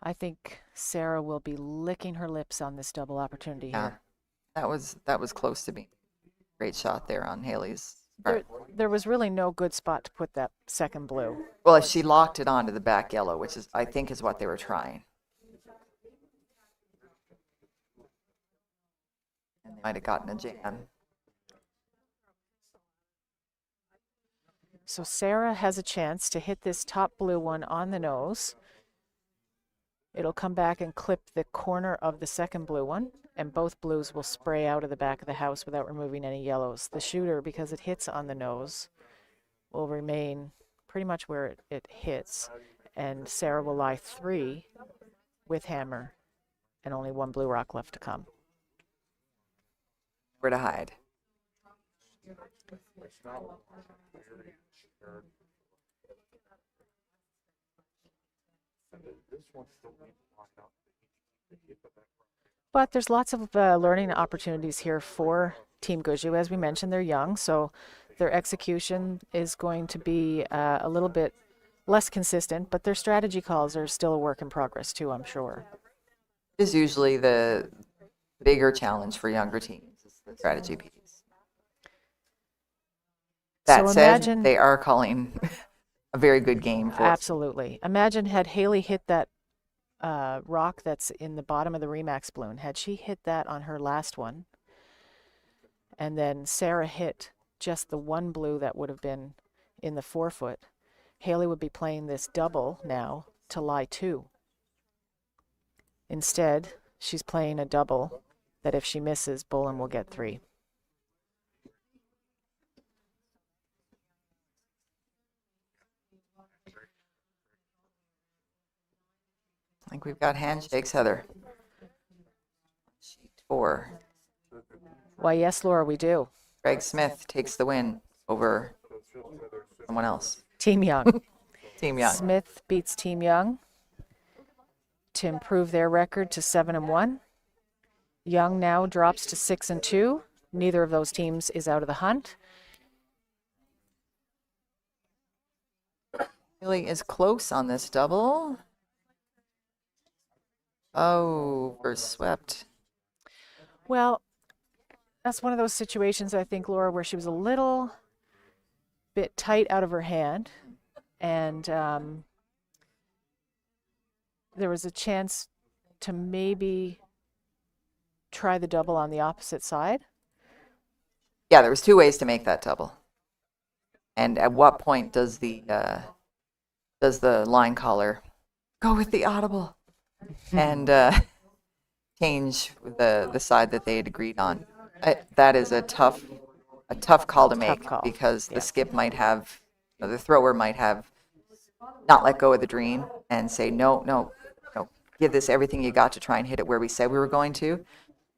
I think Sarah will be licking her lips on this double opportunity here. That was close to being a great shot there on Haley's There, there was really no good spot to put that second blue. Well, if she locked it onto the back yellow, which is, I think, is what they were trying. And they might have gotten a jam. So Sarah has a chance to hit this top blue one on the nose. It'll come back and clip the corner of the second blue one, and both blues will spray out of the back of the house without removing any yellows. The shooter, because it hits on the nose, will remain pretty much where it hits, and Sarah will lie 3 with hammer and only 1 blue rock left to come. Where to hide. It's not very shared. And this one still needs to line up to hit the back. But there's lots of learning opportunities here for Team Gushue. As we mentioned, they're young, so their execution is going to be a little bit less consistent, but their strategy calls are still a work in progress too, I'm sure. Is usually the bigger challenge for younger teams, is the strategy piece. That So said, imagine- they are calling a very good game for us. Absolutely. Imagine had Haley hit that rock that's in the bottom of the Remax balloon. Had she hit that on her last one, and then Sarah hit just the 1 blue that would have been in the 4-foot, Haley would be playing this double now to lie 2. Instead, she's playing a double that if she misses, Boland will get 3. I think we've got handshakes, Heather. Sheet 4. Why, yes, Laura, we do. Greg Smith takes the win over someone else. Team Young. Team Young. Smith beats Team Young to improve their record to 7-1. Young now drops to 6-2. Neither of those teams is out of the hunt. Really is close on this double. Oh, we're swept. Well, that's one of those situations, I think, Laura, where she was a little bit tight out of her hand, and there was a chance to maybe try the double on the opposite side. Yeah, there was 2 ways to make that double. And at what point does the line caller go with the audible and change the side that they had agreed on? That is a tough call to make, call. because Yeah. the skip might have, the thrower might have not let go of the dream and say, no, give this everything you got to try and hit it where we said we were going to.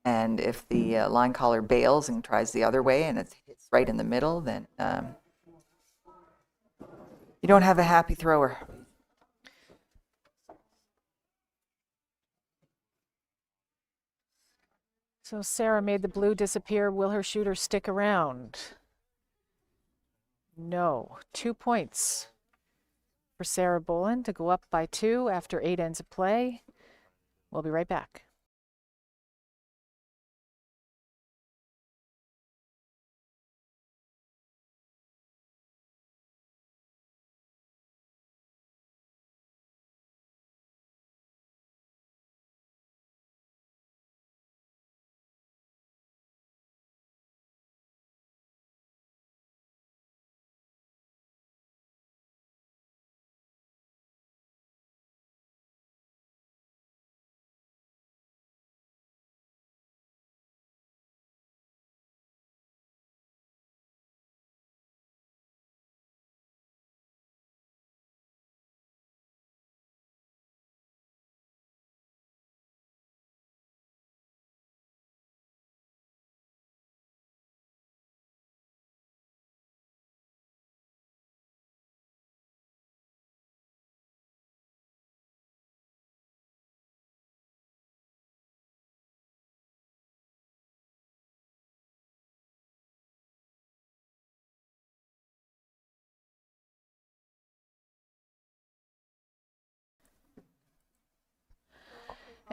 And if the line caller bails and tries the other way and it's right in the middle, then you don't have a happy thrower. So Sarah made the blue disappear. Will her shooter stick around? No. 2 points for Sarah Boland to go up by 2 after 8 ends of play. We'll be right back.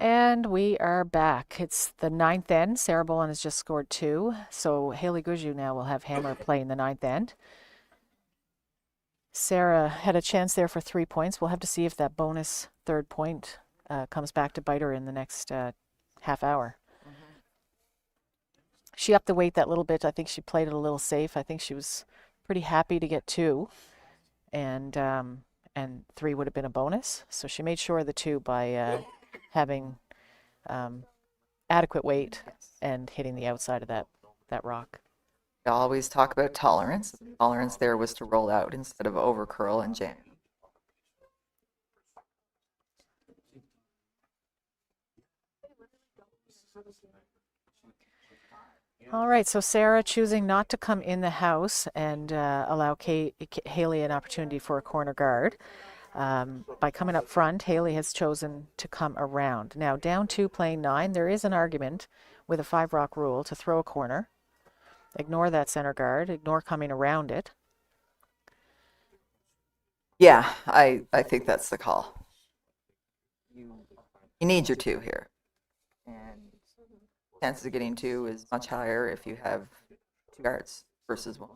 And we are back. It's the ninth end. Sarah Boland has just scored 2. So Haley Gushue now will have hammer play in the ninth end. Sarah had a chance there for 3 points. We'll have to see if that bonus third point comes back to bite her in the next half hour. She upped the weight that little bit. I think she played it a little safe. I think she was pretty happy to get 2, and 3 would have been a bonus. So she made sure of the 2 by having adequate weight and hitting the outside of that rock. I always talk about tolerance. The tolerance there was to roll out instead of over curl and jam. All right, so Sarah choosing not to come in the house and allow Haley an opportunity for a corner guard. By coming up front, Haley has chosen to come around. Now, down 2 playing 9, there is an argument with a 5-rock rule to throw a corner. Ignore that center guard, ignore coming around it. Yeah, I think that's the call. You need your 2 here. And chances of getting 2 is much higher if you have 2 guards versus 1.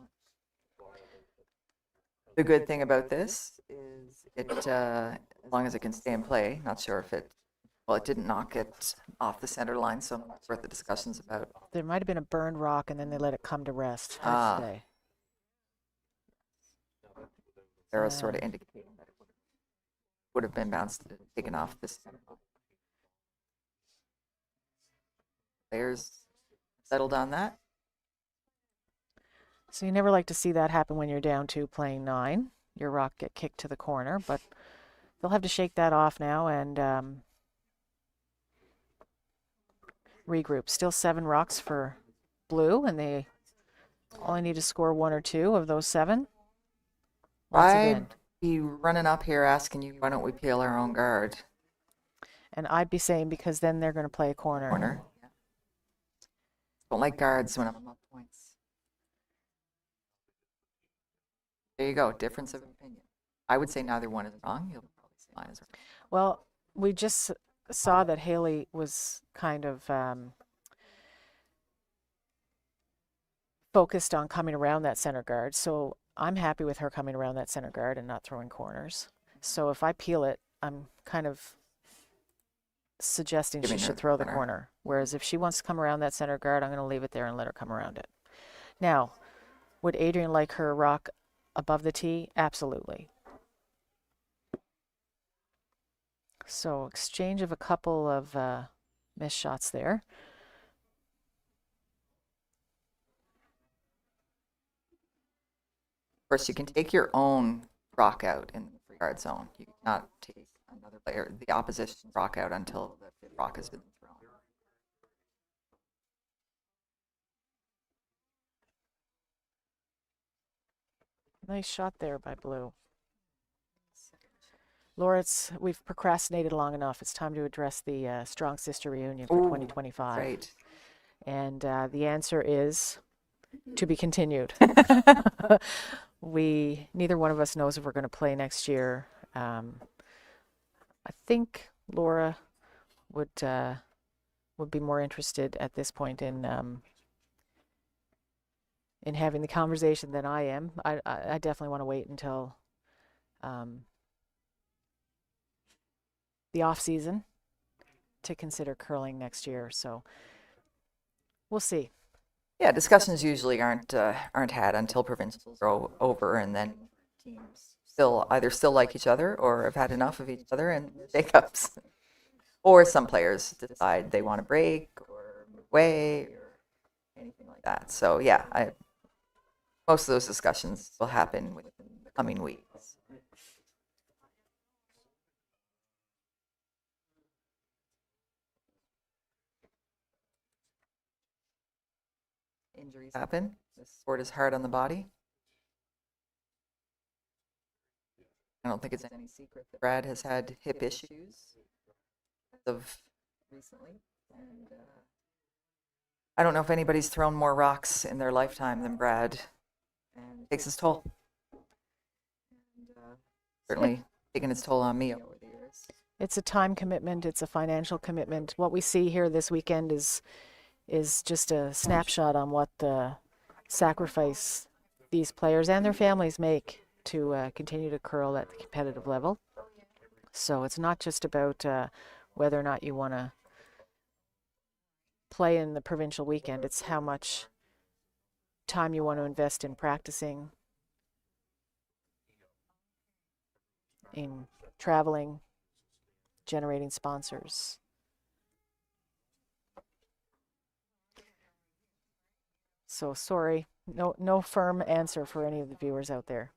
The good thing about this is it, as long as it can stay in play, not sure if it didn't knock it off the center line, so that's worth the discussions about. There might have been a burned rock and then they let it come to rest. Sarah sort of indicating that it would have been bounced, taken off this center line. Players settled on that. So you never like to see that happen when you're down 2 playing 9. Your rock get kicked to the corner, but they'll have to shake that off now and regroup. Still 7 rocks for blue, and they only need to score 1 or 2 of those 7. I'd be running up here asking you, why don't we peel our own guard? And I'd be saying because then they're going to play a corner. Yeah. Don't like guards when I'm up points. There you go, difference of opinion. I would say neither one is wrong. You'll probably say mine is wrong. Well, we just saw that Haley was kind of focused on coming around that center guard. So I'm happy with her coming around that center guard and not throwing corners. So if I peel it, I'm kind of suggesting she should throw the corner. Whereas if she wants to come around that center guard, I'm going to leave it there and let her come around it. Now, would Adrian like her rock above the tee? Absolutely. So exchange of a couple of missed shots there. Of course, you can take your own rock out in the free guard zone. You cannot take another player, the opposition rock out until the fifth rock has been thrown. Nice shot there by blue. Laura, we've procrastinated long enough. It's time to address the Strong Sister reunion for 2025. Right. And the answer is to be continued. Neither one of us knows if we're going to play next year. I think Laura would be more interested at this point in having the conversation than I am. I definitely want to wait until the off season to consider curling next year. So we'll see. Yeah, discussions usually aren't had until provincials are over, and then teams either still like each other or have had enough of each other and shakeups, or some players decide they want to break or move away or anything like that. So yeah, most of those discussions will happen within the coming weeks. Injuries happen. This sport is hard on the body. I don't think it's any secret that Brad has had hip issues as of recently. And I don't know if anybody's thrown more rocks in their lifetime than Brad. And it takes its toll. And certainly taken its toll on me over the years. It's a time commitment. It's a financial commitment. What we see here this weekend is just a snapshot on what the sacrifice these players and their families make to continue to curl at the competitive level. So it's not just about whether or not you want to play in the provincial weekend. It's how much time you want to invest in practicing, in traveling, generating sponsors. So sorry, no firm answer for any of the viewers out there.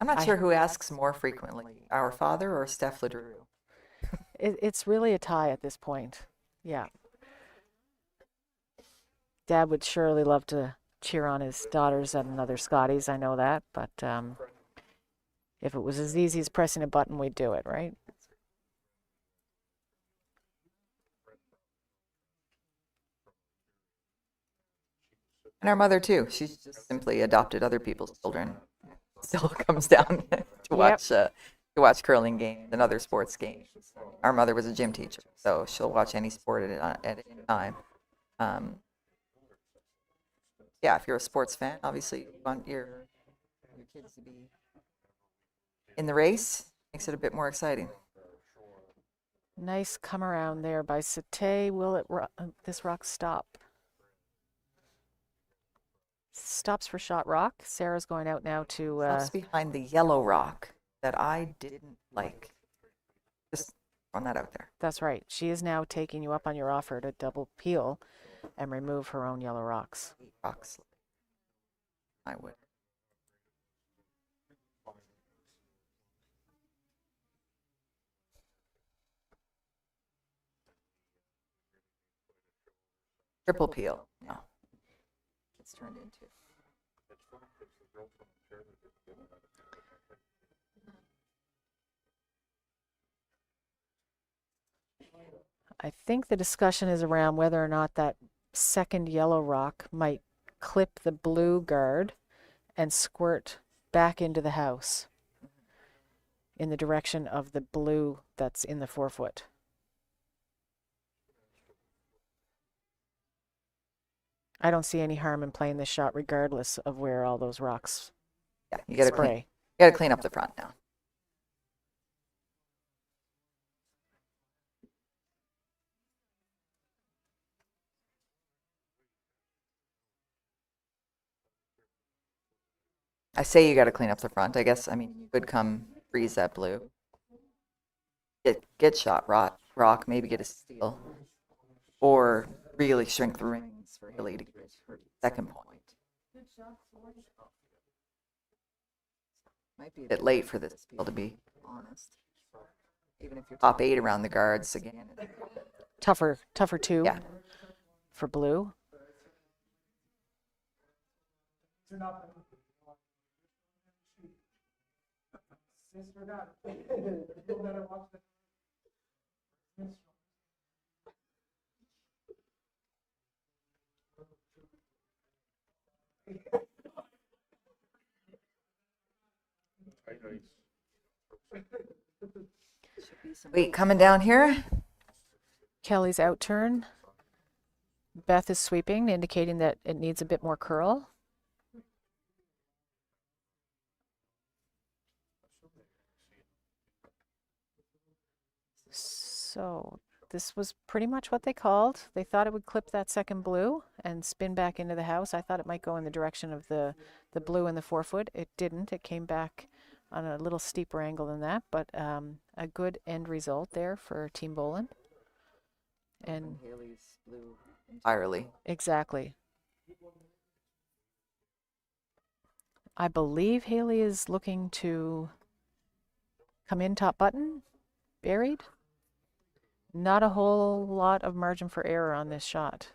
I'm not sure who asks more frequently, our father or Steph Ledrew. It's really a tie at this point. Yeah. Dad would surely love to cheer on his daughters at another Scotties, I know that, but if it was as easy as pressing a button, we'd do it, right? And our mother too. She's just simply adopted other people's children. Still comes down to watch curling games and other sports games. Our mother was a gym teacher, so she'll watch any sport at any time. Yeah, if you're a sports fan, obviously you want your kids to be in the race. Makes it a bit more exciting. Nice come around there by Sate. Will this rock stop? Stops for shot rock. Sarah's going out now to... Stops behind the yellow rock that I didn't like. Just throwing that out there. That's right. She is now taking you up on your offer to double peel and remove her own yellow rocks. Rocks. I would. Triple peel. No. It's turned into. I think the discussion is around whether or not that second yellow rock might clip the blue guard and squirt back into the house in the direction of the blue that's in the 4-foot. I don't see any harm in playing this shot regardless of where all those rocks Yeah, you gotta spray. clean up the front now. I say you got to clean up the front. I guess, I mean, you could come freeze that blue. Get shot rock, maybe get a steal. Or really shrink the rings really to get her second point. Might be a bit late for this field, to be honest. Even if you're top 8 around the guards again. Tougher two Yeah. for blue. Wait, coming down here. Kelly's out turn. Beth is sweeping, indicating that it needs a bit more curl. So this was pretty much what they called. They thought it would clip that second blue and spin back into the house. I thought it might go in the direction of the blue in the 4-foot. It didn't. It came back on a little steeper angle than that, but a good end result there for Team Boland. And Haley's blue entirely. exactly. I believe Haley is looking to come in top button, buried. Not a whole lot of margin for error on this shot.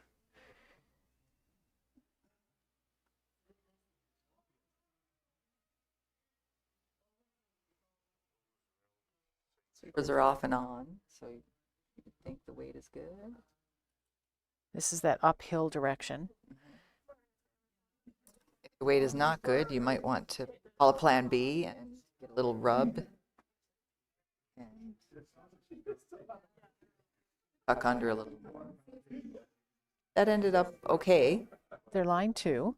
Sweepers are off and on, so you think the weight is good. This is that uphill direction. If the weight is not good, you might want to call a plan B and get a little rub and tuck under a little more. That ended up okay. They're line 2.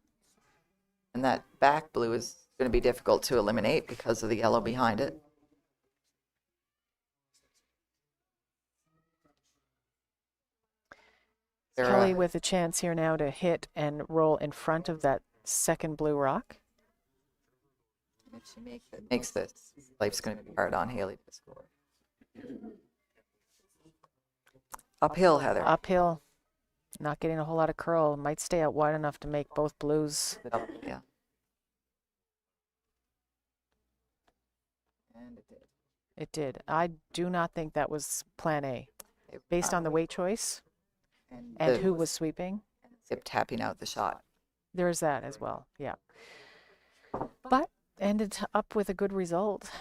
And that back blue is going to be difficult to eliminate because of the yellow behind it. Kelly with a chance here now to hit and roll in front of that second blue rock. If she makes this, life's going to be hard on Haley to score. Uphill, Heather. Uphill. Not getting a whole lot of curl. Might stay out wide enough to make both blues. Yeah. And it did. It did. I do not think that was plan A. Based on the weight choice and who was sweeping. Zip tapping out the shot. There is that as well, yeah. But ended up with a good result.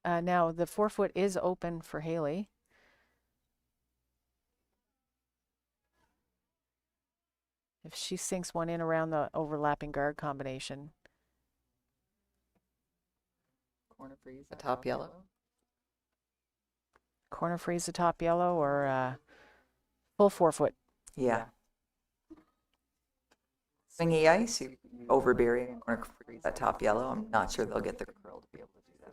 Now the 4-foot is open for Haley. If she sinks one in around the overlapping guard combination. Corner freeze, the top yellow. Corner freeze the top yellow or full 4-foot. Yeah. Swingy ice, you overbury and corner freeze that top yellow. I'm not sure they'll get the curl to be able to do that.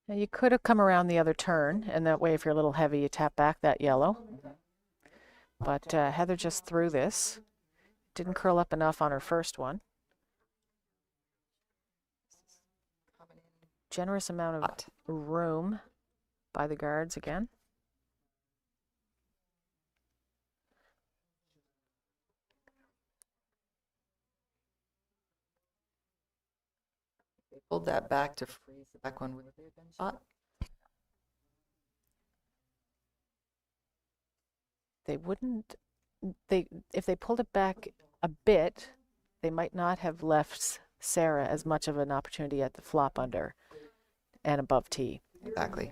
Now you could have come around the other turn, and that way if you're a little heavy, you tap back that yellow. But Heather just threw this. Didn't curl up enough on her first one. Generous amount of room by the guards again. They pulled that back to freeze the back one with a shot. They wouldn't, if they pulled it back a bit, they might not have left Sarah as much of an opportunity at the flop under and above tee. Exactly.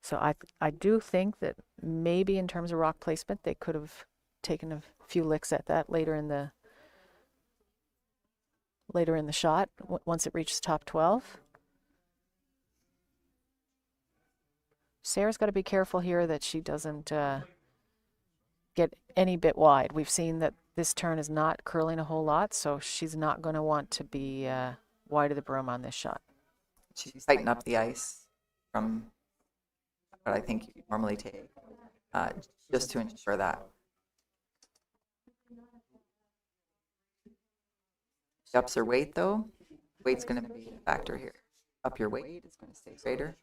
So I do think that maybe in terms of rock placement, they could have taken a few licks at that later in the shot once it reaches top 12. Sarah's got to be careful here that she doesn't get any bit wide. We've seen that this turn is not curling a whole lot, so she's not going to want to be wide of the broom on this shot. She's tighten up the ice from what I think you normally take, just to ensure that. She ups her weight though. Weight's going to be a factor here. Up your weight is going to stay straighter.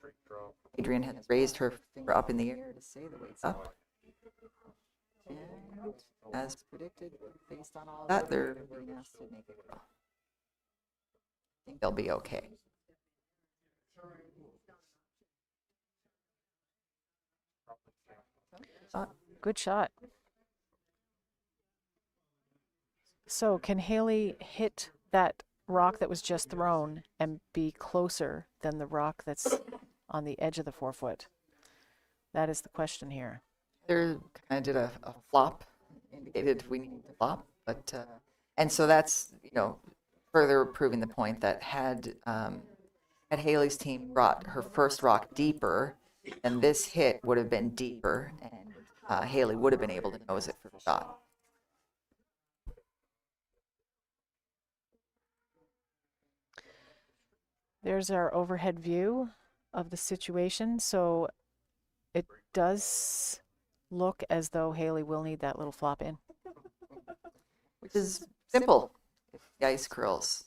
Adrian has raised her finger up in the air to say the weight's up. And as predicted, based on all that, they're being asked to make it go. I think they'll be okay. Good shot. So can Haley hit that rock that was just thrown and be closer than the rock that's on the edge of the 4-foot? That is the question here. They kind of did a flop, indicated we need to flop, but and so that's further proving the point that had Haley's team brought her first rock deeper, then this hit would have been deeper, and Haley would have been able to nose it for the shot. There's our overhead view of the situation. So it does look as though Haley will need that little flop in. Which is simple if the ice curls.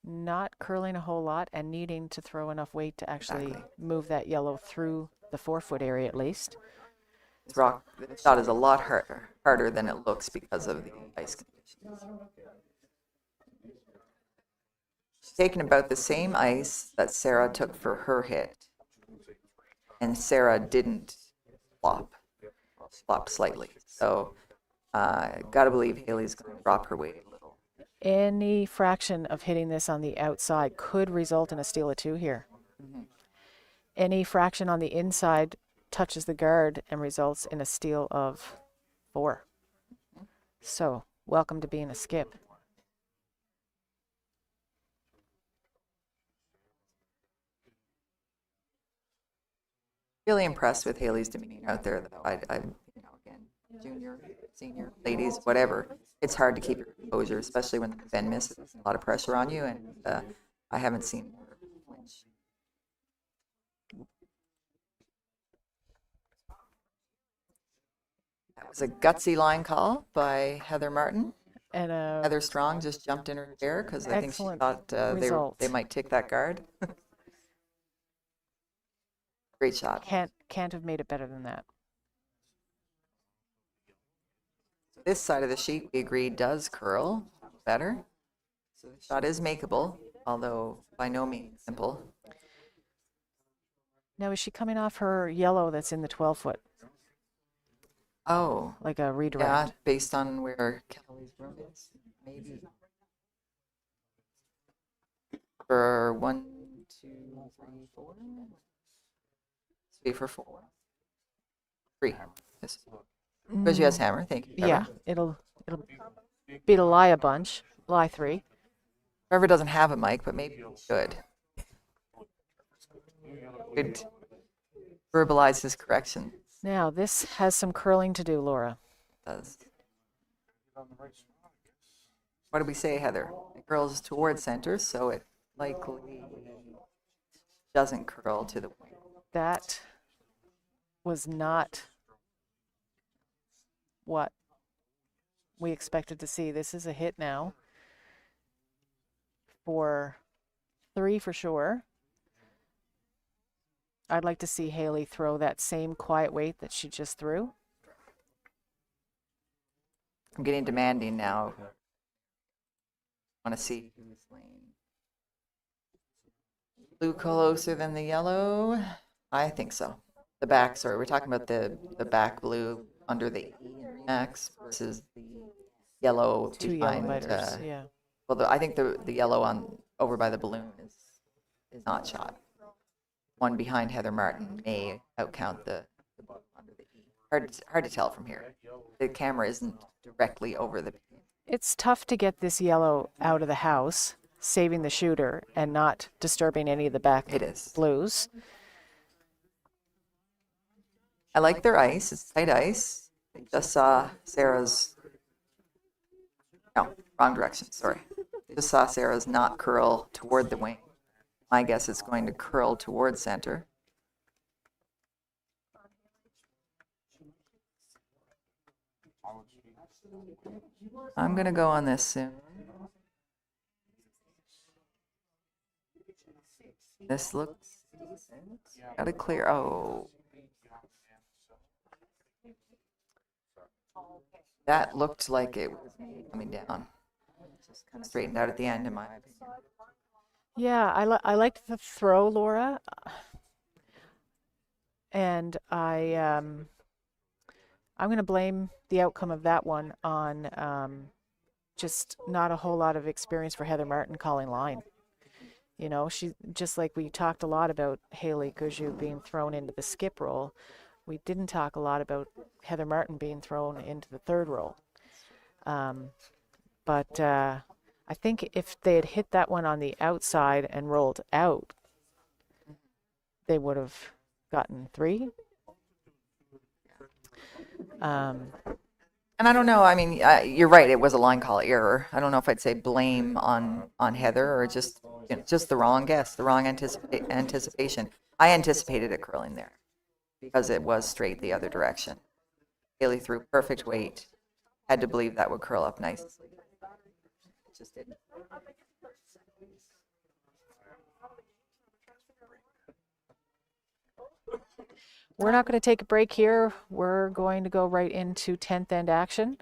Not curling a whole lot and needing to throw enough weight to actually move that yellow through the 4-foot area at least. The shot is a lot harder than it looks because of the ice conditions. She's taken about the same ice that Sarah took for her hit, and Sarah didn't flop. She flopped slightly. So, gotta believe Haley's going to drop her weight a little. Any fraction of hitting this on the outside could result in a steal of 2 here. Mm-hmm. Any fraction on the inside touches the guard and results in a steal of 4. So, welcome to being a skip. Really impressed with Haley's demeanor out there, though. You know, again, junior, senior, ladies, whatever. It's hard to keep your composure, especially when the defend misses. There's a lot of pressure on you, and I haven't seen her flinch. That was a gutsy line call by Heather Martin. And a Heather Strong just jumped in her chair because I think she excellent thought result. they might take that guard. Great shot. Can't have made it better than that. This side of the sheet, we agreed, does curl better. So the shot is makeable, although by no means simple. Now, is she coming off her yellow that's in the 12-foot, Oh, like a yeah, redirect? based on where Kelly's room is, maybe. For 1, 2, 3, 4. 3 for 4. 3. Yes. Because she has hammer, thank you. Trevor. Yeah, it'll beat a lie a bunch. Lie 3. Trevor doesn't have a mic, but maybe he should. Could verbalize his correction. Now, this has some curling to do, Laura. Does. What did we say, Heather? It curls towards center, so it likely doesn't curl to the wing. That was not what we expected to see. This is a hit now for 3 for sure. I'd like to see Haley throw that same quiet weight that she just threw. I'm getting demanding now. Want to see who's lane. Blue closer than the yellow? I think so. The back, sorry, we're talking about the back blue under the E in Remax versus the yellow 2 yellow behind. biters, yeah. Well, I think the yellow on over by the balloon is not shot. One behind Heather Martin may outcount the blue under the E. Hard to tell from here. The camera isn't directly over the. It's tough to get this yellow out of the house, saving the shooter and not disturbing any of the back It is. blues. I like their ice. It's tight ice. I just saw Sarah's. No, wrong direction. Sorry. Just saw Sarah's not curl toward the wing. My guess it's going to curl toward center. I'm going to go on this soon. This looks decent. Got to clear. Oh. That looked like it was coming down. Just kind of straightened out at the end, in my opinion. Yeah, I liked the throw, Laura, and I'm going to blame the outcome of that one on just not a whole lot of experience for Heather Martin calling line. You know, she just like we talked a lot about Haley Gushue being thrown into the skip roll. We didn't talk a lot about Heather Martin being thrown into the third roll. But I think if they had hit that one on the outside and rolled out, they would have gotten 3. And I don't know. I mean, you're right. It was a line call error. I don't know if I'd say blame on Heather or just the wrong guess, the wrong anticipation. I anticipated it curling there because it was straight the other direction. Haley threw perfect weight. Had to believe that would curl up nicely. It just didn't. We're not going to take a break here. We're going to go right into 10th end action.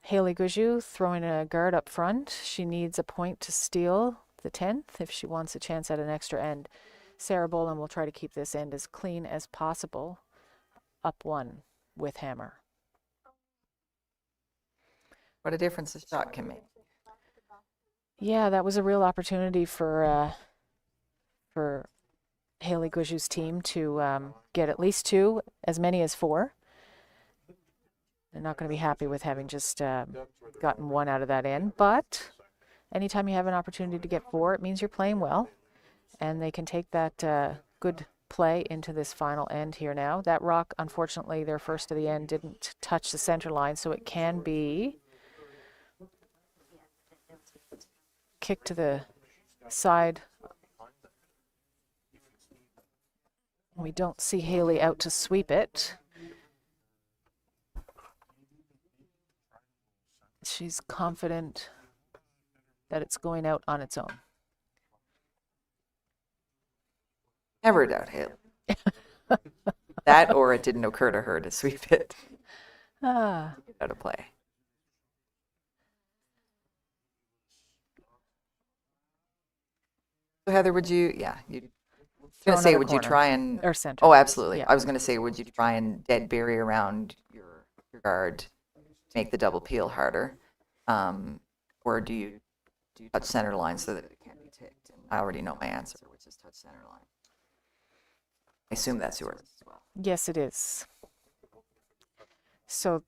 Haley Gushue throwing a guard up front. She needs a point to steal the 10th if she wants a chance at an extra end. Sarah Boland will try to keep this end as clean as possible. Up 1 with hammer. What a difference a shot can make. Yeah, that was a real opportunity for Haley Gushue's team to get at least 2, as many as 4. They're not going to be happy with having just gotten 1 out of that end, but anytime you have an opportunity to get 4, it means you're playing well, and they can take that good play into this final end here now. That rock, unfortunately, their first to the end didn't touch the center line, so it can be kicked to the side. We don't see Haley out to sweep it. She's confident that it's going out on its own. Never doubt Haley. That or it didn't occur to her to sweep it Ah, out of play. So Heather, would you, yeah, you was throw gonna say, another would you corner. try and, Or center. oh, absolutely. Yeah. I was gonna say, would you try and dead bury around your guard, make the double peel harder? Or do you touch center line so that it can't be ticked? And I already know my answer, which is touch center line. I assume that's yours as well. Yes, it is. So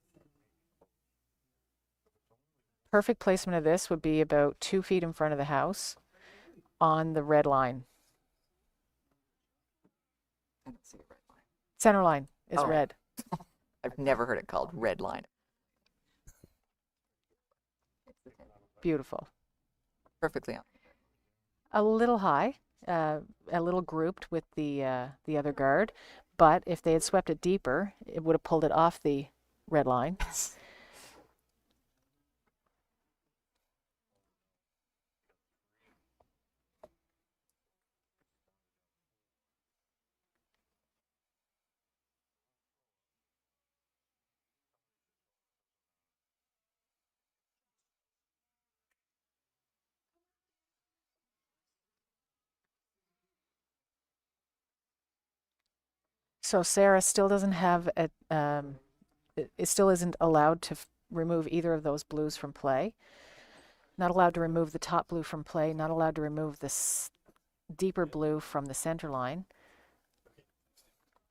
perfect placement of this would be about 2 feet in front of the house on the red line. I don't see a red line. Center line is Oh. red. I've never heard it called red line. Beautiful. Perfectly on. A little high, a little grouped with the other guard, but if they had swept it deeper, it would have pulled it off the red line. So Sarah still doesn't have a, it still isn't allowed to remove either of those blues from play. Not allowed to remove the top blue from play, not allowed to remove this deeper blue from the center line.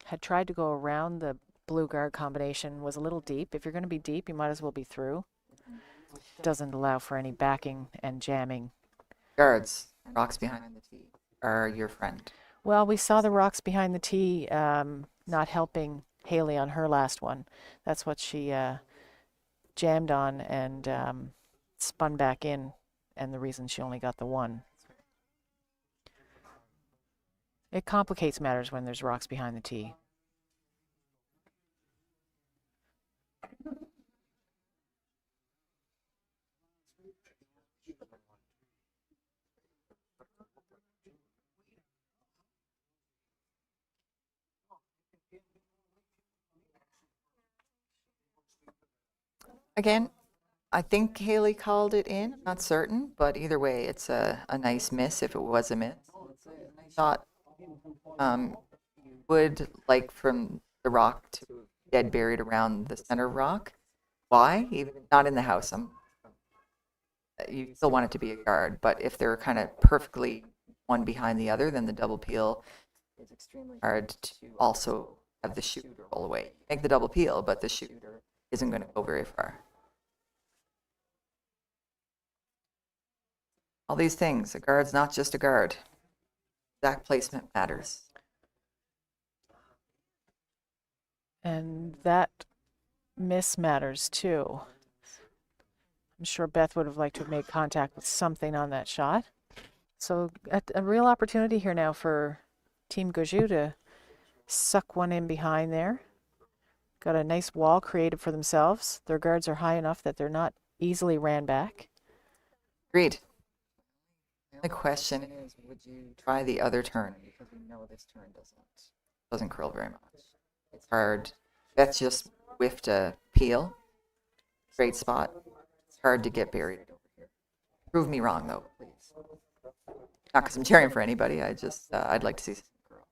Had tried to go around the blue guard combination, was a little deep. If you're going to be deep, you might as well be through. Doesn't allow for any backing and jamming. Guards, rocks behind the tee are your friend. Well, we saw the rocks behind the tee not helping Haley on her last one. That's what she jammed on and spun back in, and the reason she only got the one. It complicates matters when there's rocks behind the tee. Again, I think Haley called it in. I'm not certain, but either way, it's a nice miss if it was a miss. I thought would like from the rock to dead buried around the center rock. Why? Even not in the house. You still want it to be a guard, but if they're kind of perfectly one behind the other, then the double peel is extremely hard to also have the shooter roll away. Make the double peel, but the shooter isn't going to go very far. All these things, a guard's not just a guard. Exact placement matters. And that miss matters too. I'm sure Beth would have liked to have made contact with something on that shot. So a real opportunity here now for Team Gushue to suck one in behind there. Got a nice wall created for themselves. Their guards are high enough that they're not easily ran back. Agreed. The question is, would you try the other turn? Because we know this turn doesn't curl very much. It's hard. Beth just whiffed a peel. Great spot. It's hard to get buried over here. Prove me wrong, though, please. Not because I'm cheering for anybody. I'd like to see something curl.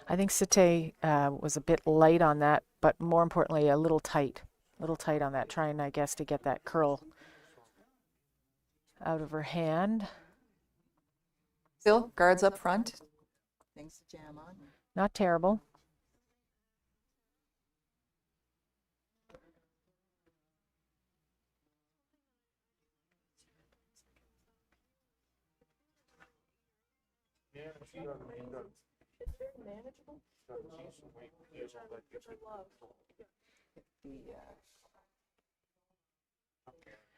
I think Sete was a bit light on that, but more importantly, a little tight on that, trying, I guess, to get that curl out of her hand. Still, guards up front. Things to jam on. Not terrible. It's very manageable. got a decent weight peel that you could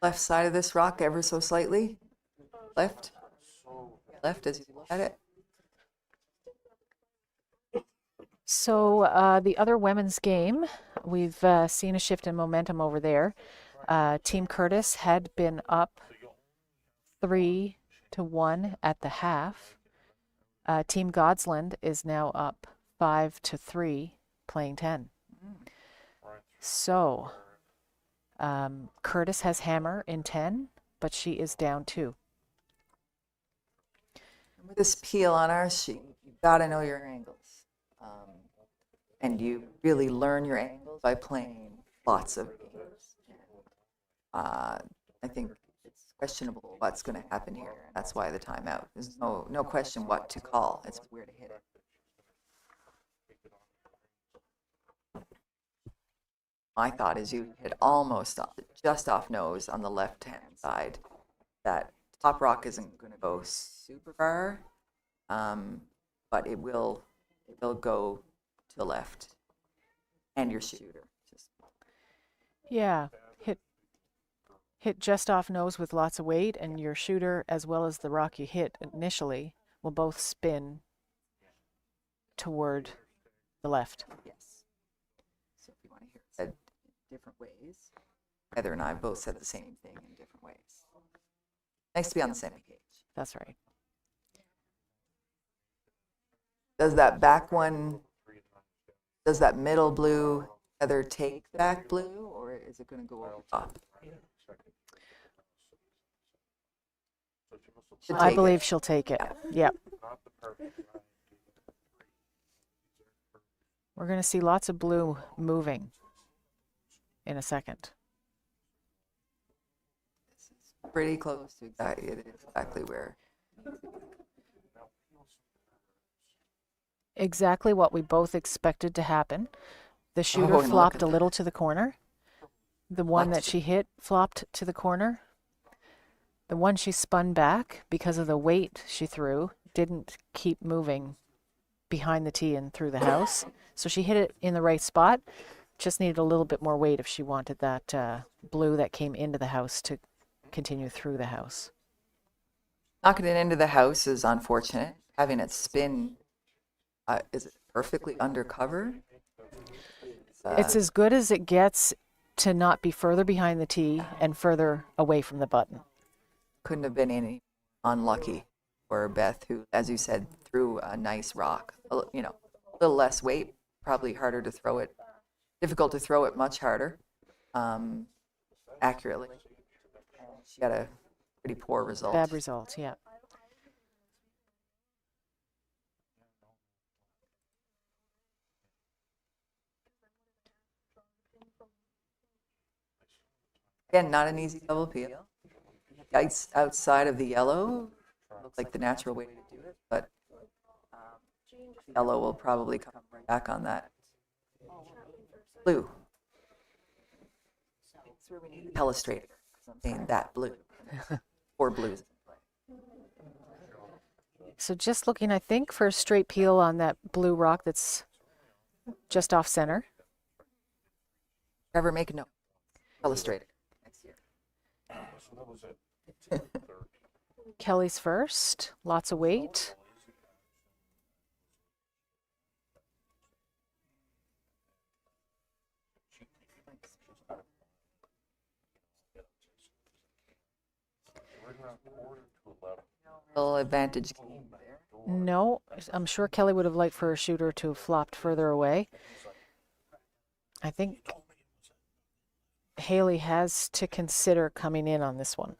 The left side of this rock ever so slightly. Left. so Left as you look at it. So the other women's game, we've seen a shift in momentum over there. Team Curtis had been up 3-1 at the half. Team Godsland is now up 5-3, playing 10. So Curtis has hammer in 10, but she is down 2. With this peel on our sheet, you've got to know your angles. And you really learn your angles by playing lots of games. I think it's questionable what's going to happen here. That's why the timeout. There's no question what to call. It's where to hit it. My thought is you hit almost just off nose on the left-hand side. That top rock isn't going to go super far, but it will go to the left. And your shooter. Yeah, hit just off nose with lots of weight, and your shooter, as well as the rock you hit initially, will both spin toward the left. Yes. So if you want to hear it said different ways, Heather and I both said the same thing in different ways. Nice to be on the same page. That's right. Does that back one, does that middle blue, Heather, take back blue, or is it going to go over top? Should I take believe it. she'll take it. Yep. not the perfect line. We're going to see lots of blue moving in a second. Pretty close to exactly, it is exactly where. Exactly what we both expected to happen. The shooter and look flopped at a that. little to the corner. The one that Left. she hit flopped to the corner. The one she spun back because of the weight she threw didn't keep moving behind the tee and through the house. So she hit it in the right spot. Just needed a little bit more weight if she wanted that blue that came into the house to continue through the house. Knocking it into the house is unfortunate. Having it spin, is it perfectly undercover? It's as good as it gets to not be further behind the tee and further away from the button. Couldn't have been any unlucky for Beth, who, as you said, threw a nice rock. A little less weight, probably harder to throw it. Difficult to throw it, much harder, accurately. And she got a pretty poor result. Bad result, yeah. Again, not an easy double peel. The ice outside of the yellow looked like the natural way to do it, but yellow will probably come right back on that blue. That's where we need the illustrator. I'm saying that blue. Or blues. So just looking, I think, for a straight peel on that blue rock that's just off center. Never make a note. Illustrator next year. So that was it. Kelly's first, lots of weight. Right around quarter to 11. Little advantage game there. No, I'm sure Kelly would have liked for her shooter to have flopped further away. I think Haley has to consider coming in on this one.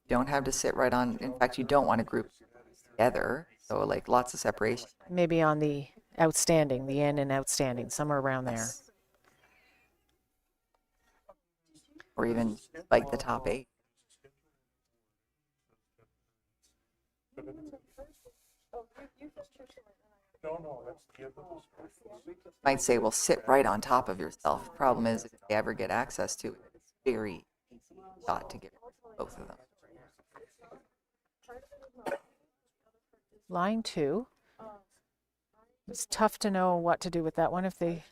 You don't have to sit right on. In fact, you don't want to group together. So like lots of separation. Maybe on the outstanding, the N and outstanding, somewhere around there. Or even like the top 8. No, that's the end of the story. Might say, well, sit right on top of yourself. Problem is, if they ever get access to it, it's very easy shot to get both of them. Line 2. It's tough to know what to do with that one. If they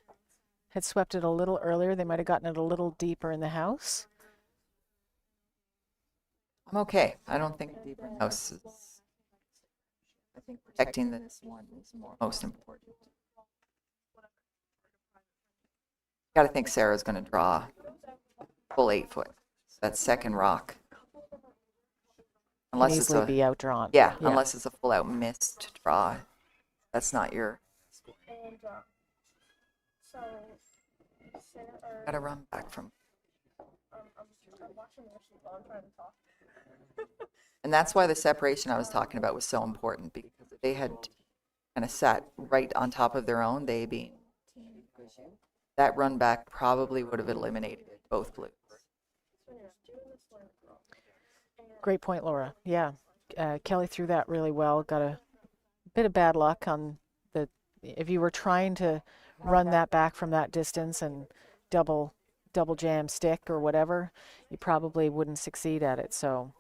had swept it a little earlier, they might have gotten it a little deeper in the house. I'm okay. I don't think deeper in the house is. I think protecting this one is most important. Got to think Sarah's going to draw full 8 foot. That second rock. Can Unless it's easily a be outdrawn. yeah, unless it's a full out missed draw. That's not your. And so Sarah, Got to run back from. I'm watching the issue while I'm trying to talk. And that's why the separation I was talking about was so important, because if they had kind of sat right on top of their own, they being Team Gushue, that run back probably would have eliminated both blues. Great point, Laura. Yeah, Kelly threw that really well. Got a bit of bad luck on the. If you were trying to run that back from that distance and double jam stick or whatever, you probably wouldn't succeed at it. So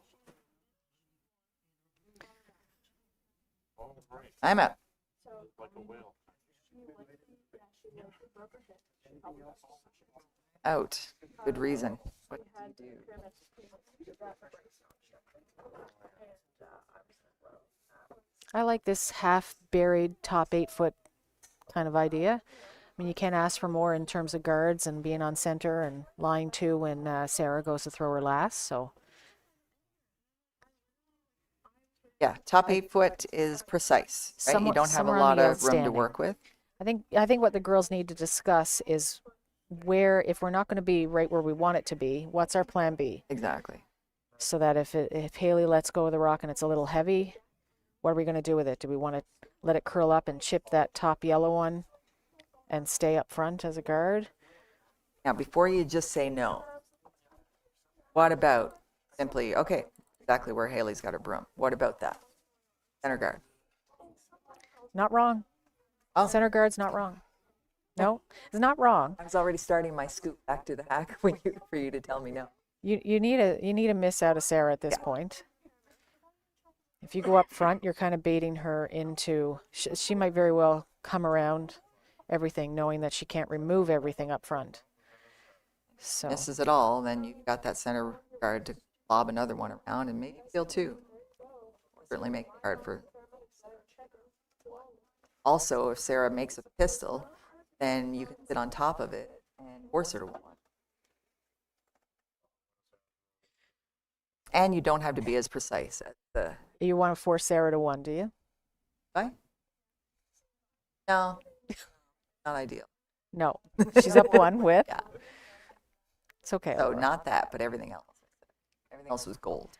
I'm out. Like a whale. Out. Good reason. What did you do? I like this half buried top 8 foot kind of idea. I mean, you can't ask for more in terms of guards and being on center and line 2 when Sarah goes to throw her last. So Yeah, top 8 foot is precise, right? You Somewhat- don't have a somewhere on lot the of room to outstanding. work with. I think what the girls need to discuss is where, if we're not going to be right where we want it to be, what's our plan B? Exactly. So that if Haley lets go of the rock and it's a little heavy, what are we going to do with it? Do we want to let it curl up and chip that top yellow one and stay up front as a guard? Now, before you just say no, what about simply, okay, exactly where Haley's got her broom. What about that? Center guard. Not wrong. Oh. Center guard's not wrong. No, it's not wrong. I was already starting my scoop back to the hack for you to tell me no. You need a miss out of Sarah at this point. If you go up front, you're kind of baiting her into. She might very well come around everything, knowing that she can't remove everything up front. So Misses it all, then you've got that center guard to lob another one around and maybe steal 2. Certainly make it hard for. Also, if Sarah makes a pistol, then you can sit on top of it and force her to 1. And you don't have to be as precise at the. you want to force Sarah to 1, do you? Right? No, not ideal. No, she's up 1 with. Yeah. It's okay. So Laura. not that, but everything else. Everything else was gold.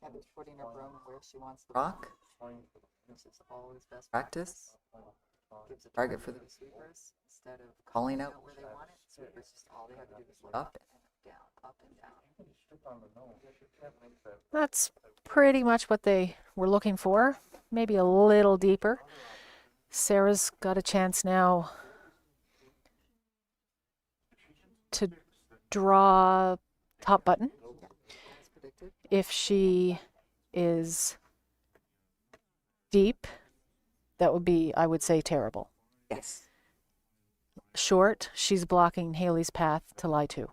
Kevin's putting her broom where she wants the rock, which is always best practice. Gives a target for the sweepers instead of calling out where they want it. Sweepers just all they have to do is look up and down, up and down. That's pretty much what they were looking for. Maybe a little deeper. Sarah's got a chance now to draw top button. As predicted. If she is deep, that would be, I would say, terrible. Yes. Short, she's blocking Haley's path to lie 2.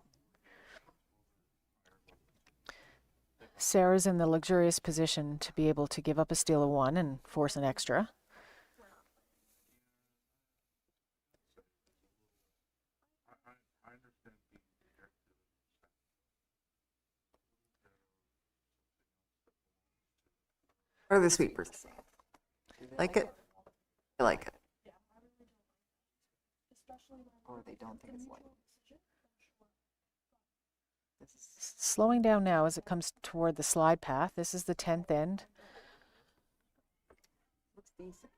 Sarah's in the luxurious position to be able to give up a steal of 1 and force an extra. What are the sweepers saying? Like it? I like it. Or they don't think it's like it. This is Slowing down now as it comes toward the slide path. This is the 10th end. looks decent.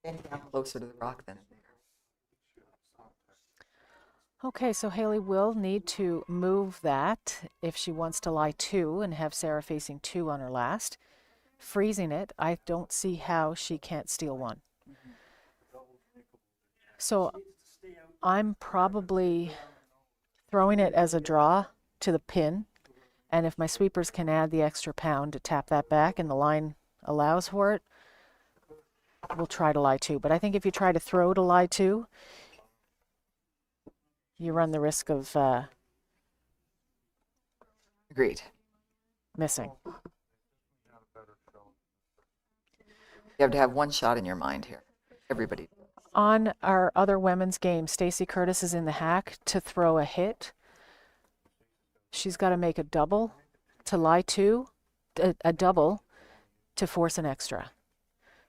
Stand down closer to the rock then. Okay, so Haley will need to move that if she wants to lie 2 and have Sarah facing 2 on her last. Freezing it, I don't see how she can't steal 1. So I'm probably throwing it as a draw to the pin. And if my sweepers can add the extra pound to tap that back and the line allows for it, we'll try to lie 2. But I think if you try to throw to lie 2, you run the risk of Agreed. missing. You have to have one shot in your mind here. Everybody. On our other women's game, Stacey Curtis is in the hack to throw a hit. She's got to make a double to lie 2, a double to force an extra.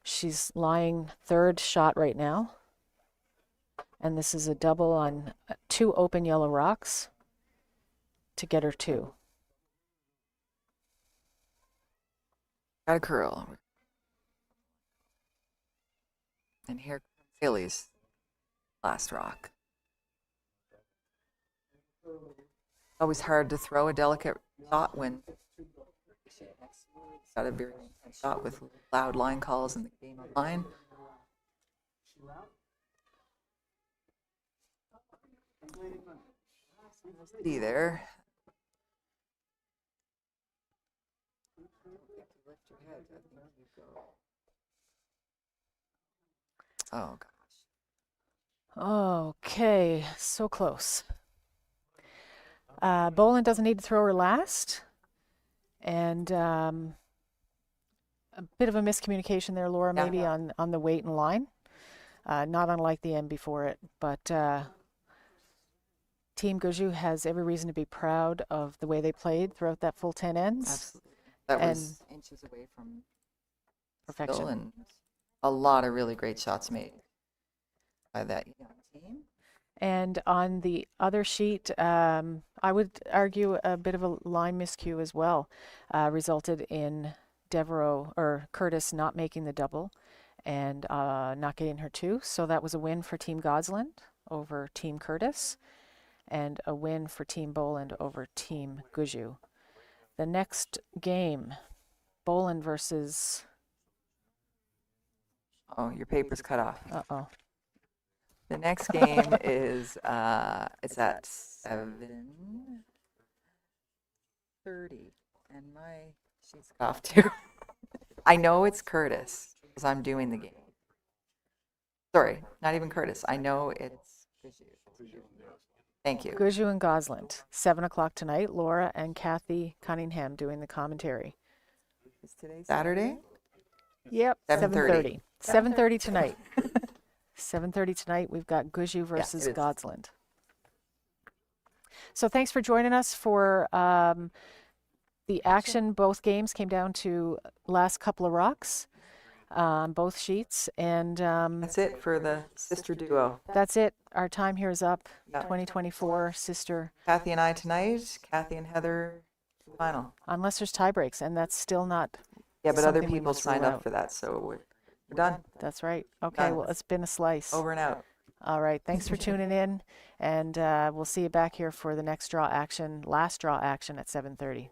She's lying 3rd shot right now. And this is a double on 2 open yellow rocks to get her 2. Got a curl. And here comes Haley's last rock. Always hard to throw a delicate shot when she's got a very intense shot with loud line calls and the game of line. See there. Lift your head. I think you go. Oh gosh. Okay, so close. Boland doesn't need to throw her last. And a bit of a miscommunication there, Laura, Yeah. maybe on the weight and line. Not unlike the end before it. But Team Gushue has every reason to be proud of the way they played throughout that full 10 ends. Absolutely. That was inches away from Perfection. skill and a lot of really great shots made by that young team. And on the other sheet, I would argue a bit of a line miscue as well resulted in Devereaux or Curtis not making the double and not getting her 2. So that was a win for Team Gosland over Team Curtis and a win for Team Boland over Team Gushue. The next game, Boland versus... Oh, your paper's cut off. Uh-oh. The next game is it's at 7:30, and my sheet's cut off too. I know it's Curtis because I'm doing the game. Sorry, not even Curtis. I know it's Gushue. Thank you. Gushue and Gosland, 7 o'clock tonight. Laura and Kathy Cunningham doing the commentary. Is today Saturday? Yep, 7:30. 7:30 tonight. 7:30 tonight. We've got Gushue versus it is. Gosland. So thanks for joining us for the action. Both games came down to last couple of rocks on both sheets. And That's it for the sister duo. that's it. Our time here is up. Yeah. 2024 sister, Kathy and I tonight. Kathy and Heather final. unless there's tie breaks, and that's still not. Yeah, but other Something we people must signed rule up out. for that, so we're done. That's right. Okay, Done. well, it's been a slice. Over and out. All right. Thanks for tuning in, and we'll see you back here for the next draw action, last draw action at 7:30.